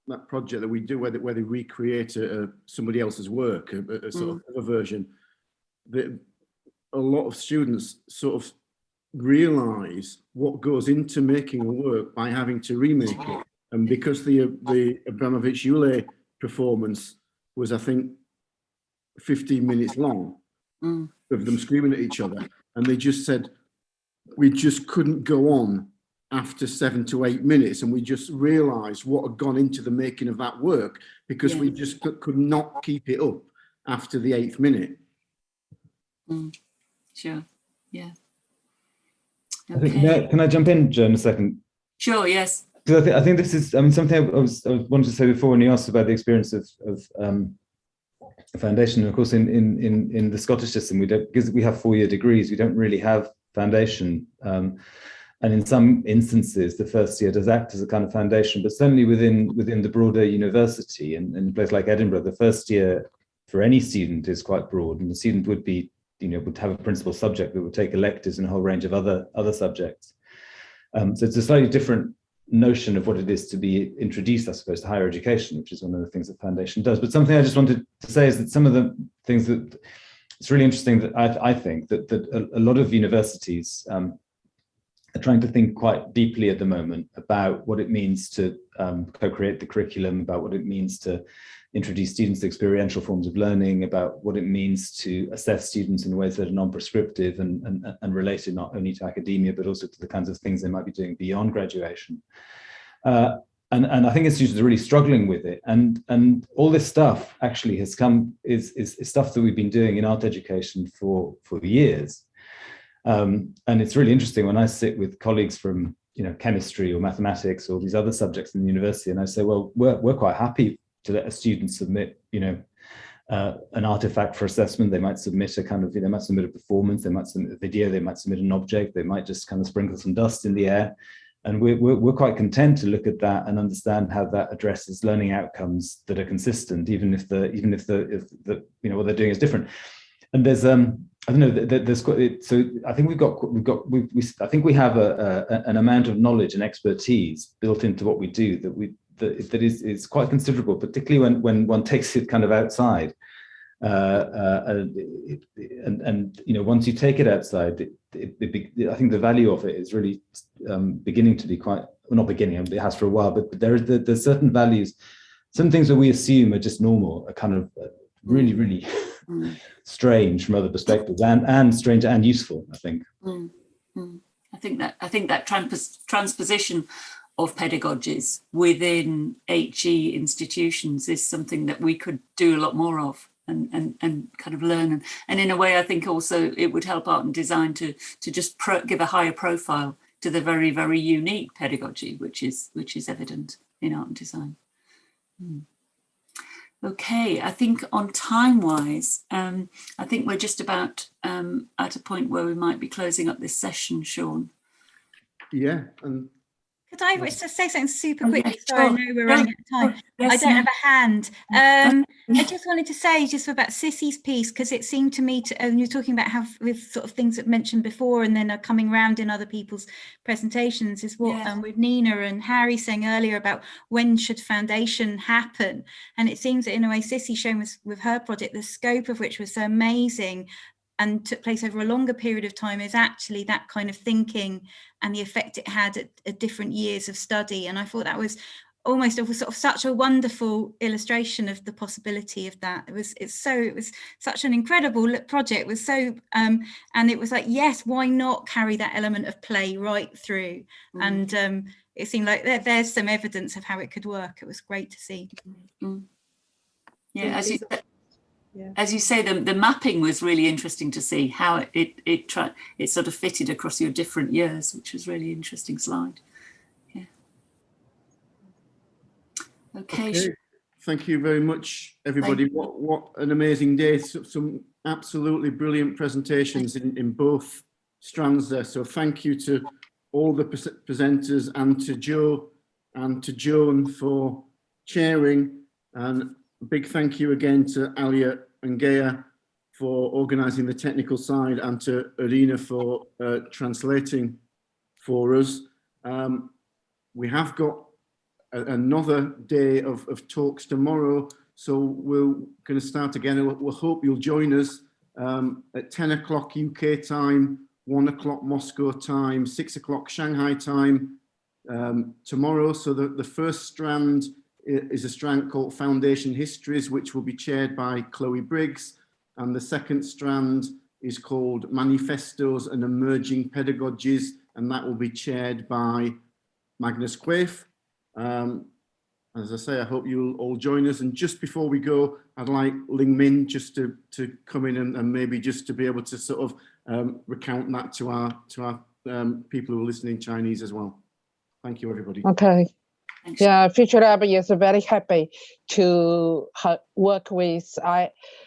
that project that we do where they recreate somebody else's work, a sort of version, a lot of students sort of realize what goes into making a work by having to remake it. And because the Abramovich Yule performance was, I think, 15 minutes long of them screaming at each other, and they just said, we just couldn't go on after 7 to 8 minutes, and we just realized what had gone into the making of that work, because we just could not keep it up after the 8th minute. Sure. Yeah. Okay. Can I jump in, Joan, a second? Sure. Yes. Because I think this is, something I wanted to say before when you asked about the experience of foundation. Of course, in the Scottish system, because we have 4-year degrees, we don't really have foundation. And in some instances, the first year does act as a kind of foundation, but certainly within the broader university, and in a place like Edinburgh, the first year for any student is quite broad, and the student would be, would have a principal subject that would take electives and a whole range of other subjects. So it's a slightly different notion of what it is to be introduced, I suppose, to higher education, which is one of the things that foundation does. But something I just wanted to say is that some of the things that it's really interesting that I think that a lot of universities are trying to think quite deeply at the moment about what it means to co-create the curriculum, about what it means to introduce students to experiential forms of learning, about what it means to assess students in ways that are non-prescriptive and related not only to academia, but also to the kinds of things they might be doing beyond graduation. And I think institutions are really struggling with it. And all this stuff actually is stuff that we've been doing in art education for years. And it's really interesting when I sit with colleagues from chemistry or mathematics or these other subjects in the university, and I say, well, we're quite happy to let a student submit, an artifact for assessment. They might submit a kind of, they might submit a performance, they might submit a video, they might submit an object, they might just kind of sprinkle some dust in the air. And we're quite content to look at that and understand how that addresses learning outcomes that are consistent, even if what they're doing is different. And there's I don't know, there's so I think I think we have an amount of knowledge and expertise built into what we do that is quite considerable, particularly when one takes it kind of outside. And once you take it outside, I think the value of it is really beginning to be quite, well, not beginning, it has for a while, but there's certain values, some things that we assume are just normal, are kind of really, really strange from other perspectives, and strange and useful, I think. I think that transposition of pedagogies within HE institutions is something that we could do a lot more of and kind of learn. And in a way, I think also it would help art and design to just give a higher profile to the very, very unique pedagogy, which is evident in art and design. Okay, I think on time-wise, I think we're just about at a point where we might be closing up this session, Sean. Yeah, and Could I just say something super quick? Okay, Sorry, I sure. know we're running out of time. Yes, I don't no. have a hand. I just wanted to say just about Sissy's piece, because it seemed to me to, and you're talking about how with sort of things that mentioned before and then are coming round in other people's presentations, is what with Nina and Harry saying earlier about when should foundation happen. And it seems that in a way Sissy shown with her project, the scope of which was so amazing and took place over a longer period of time, is actually that kind of thinking and the effect it had at different years of study. And I thought that was almost sort of such a wonderful illustration of the possibility of that. It was such an incredible project. It was so and it was like, yes, why not carry that element of play right through? And it seemed like there's some evidence of how it could work. It was great to see. Yeah, as you say, the mapping was really interesting to see how it sort of fitted across your different years, which was really interesting slide. Yeah. Okay. Thank you very much, everybody. What an amazing day. Some absolutely brilliant presentations in both strands there. So thank you to all the presenters and to Joe and to Joan for chairing, and a big thank you again to Alia and Gaia for organising the technical side, and to Irina for translating for us. We have got another day of talks tomorrow, so we're going to start again. We'll hope you'll join us at 10 o'clock UK time, 1 o'clock Moscow time, 6 o'clock Shanghai time tomorrow. So the first strand is a strand called Foundation Histories, which will be chaired by Chloe Briggs. And the second strand is called Manifestos and Emerging Pedagogies, and that will be chaired by Magnus Quaife. As I say, I hope you'll all join us. And just before we go, I'd like Ling Min just to come in and maybe just to be able to sort of recount that to our people who are listening Chinese as well. Thank you, everybody. Okay. Thanks. Yeah, Future Lab is very happy to work with INFE,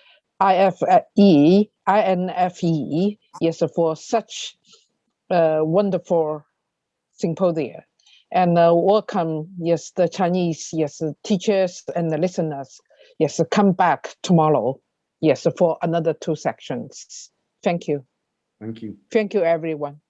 yes, for such wonderful symposia. And welcome, yes, the Chinese, yes, teachers and the listeners, yes, come back tomorrow, yes, for another 2 sections. Thank you. Thank you. Thank you, everyone.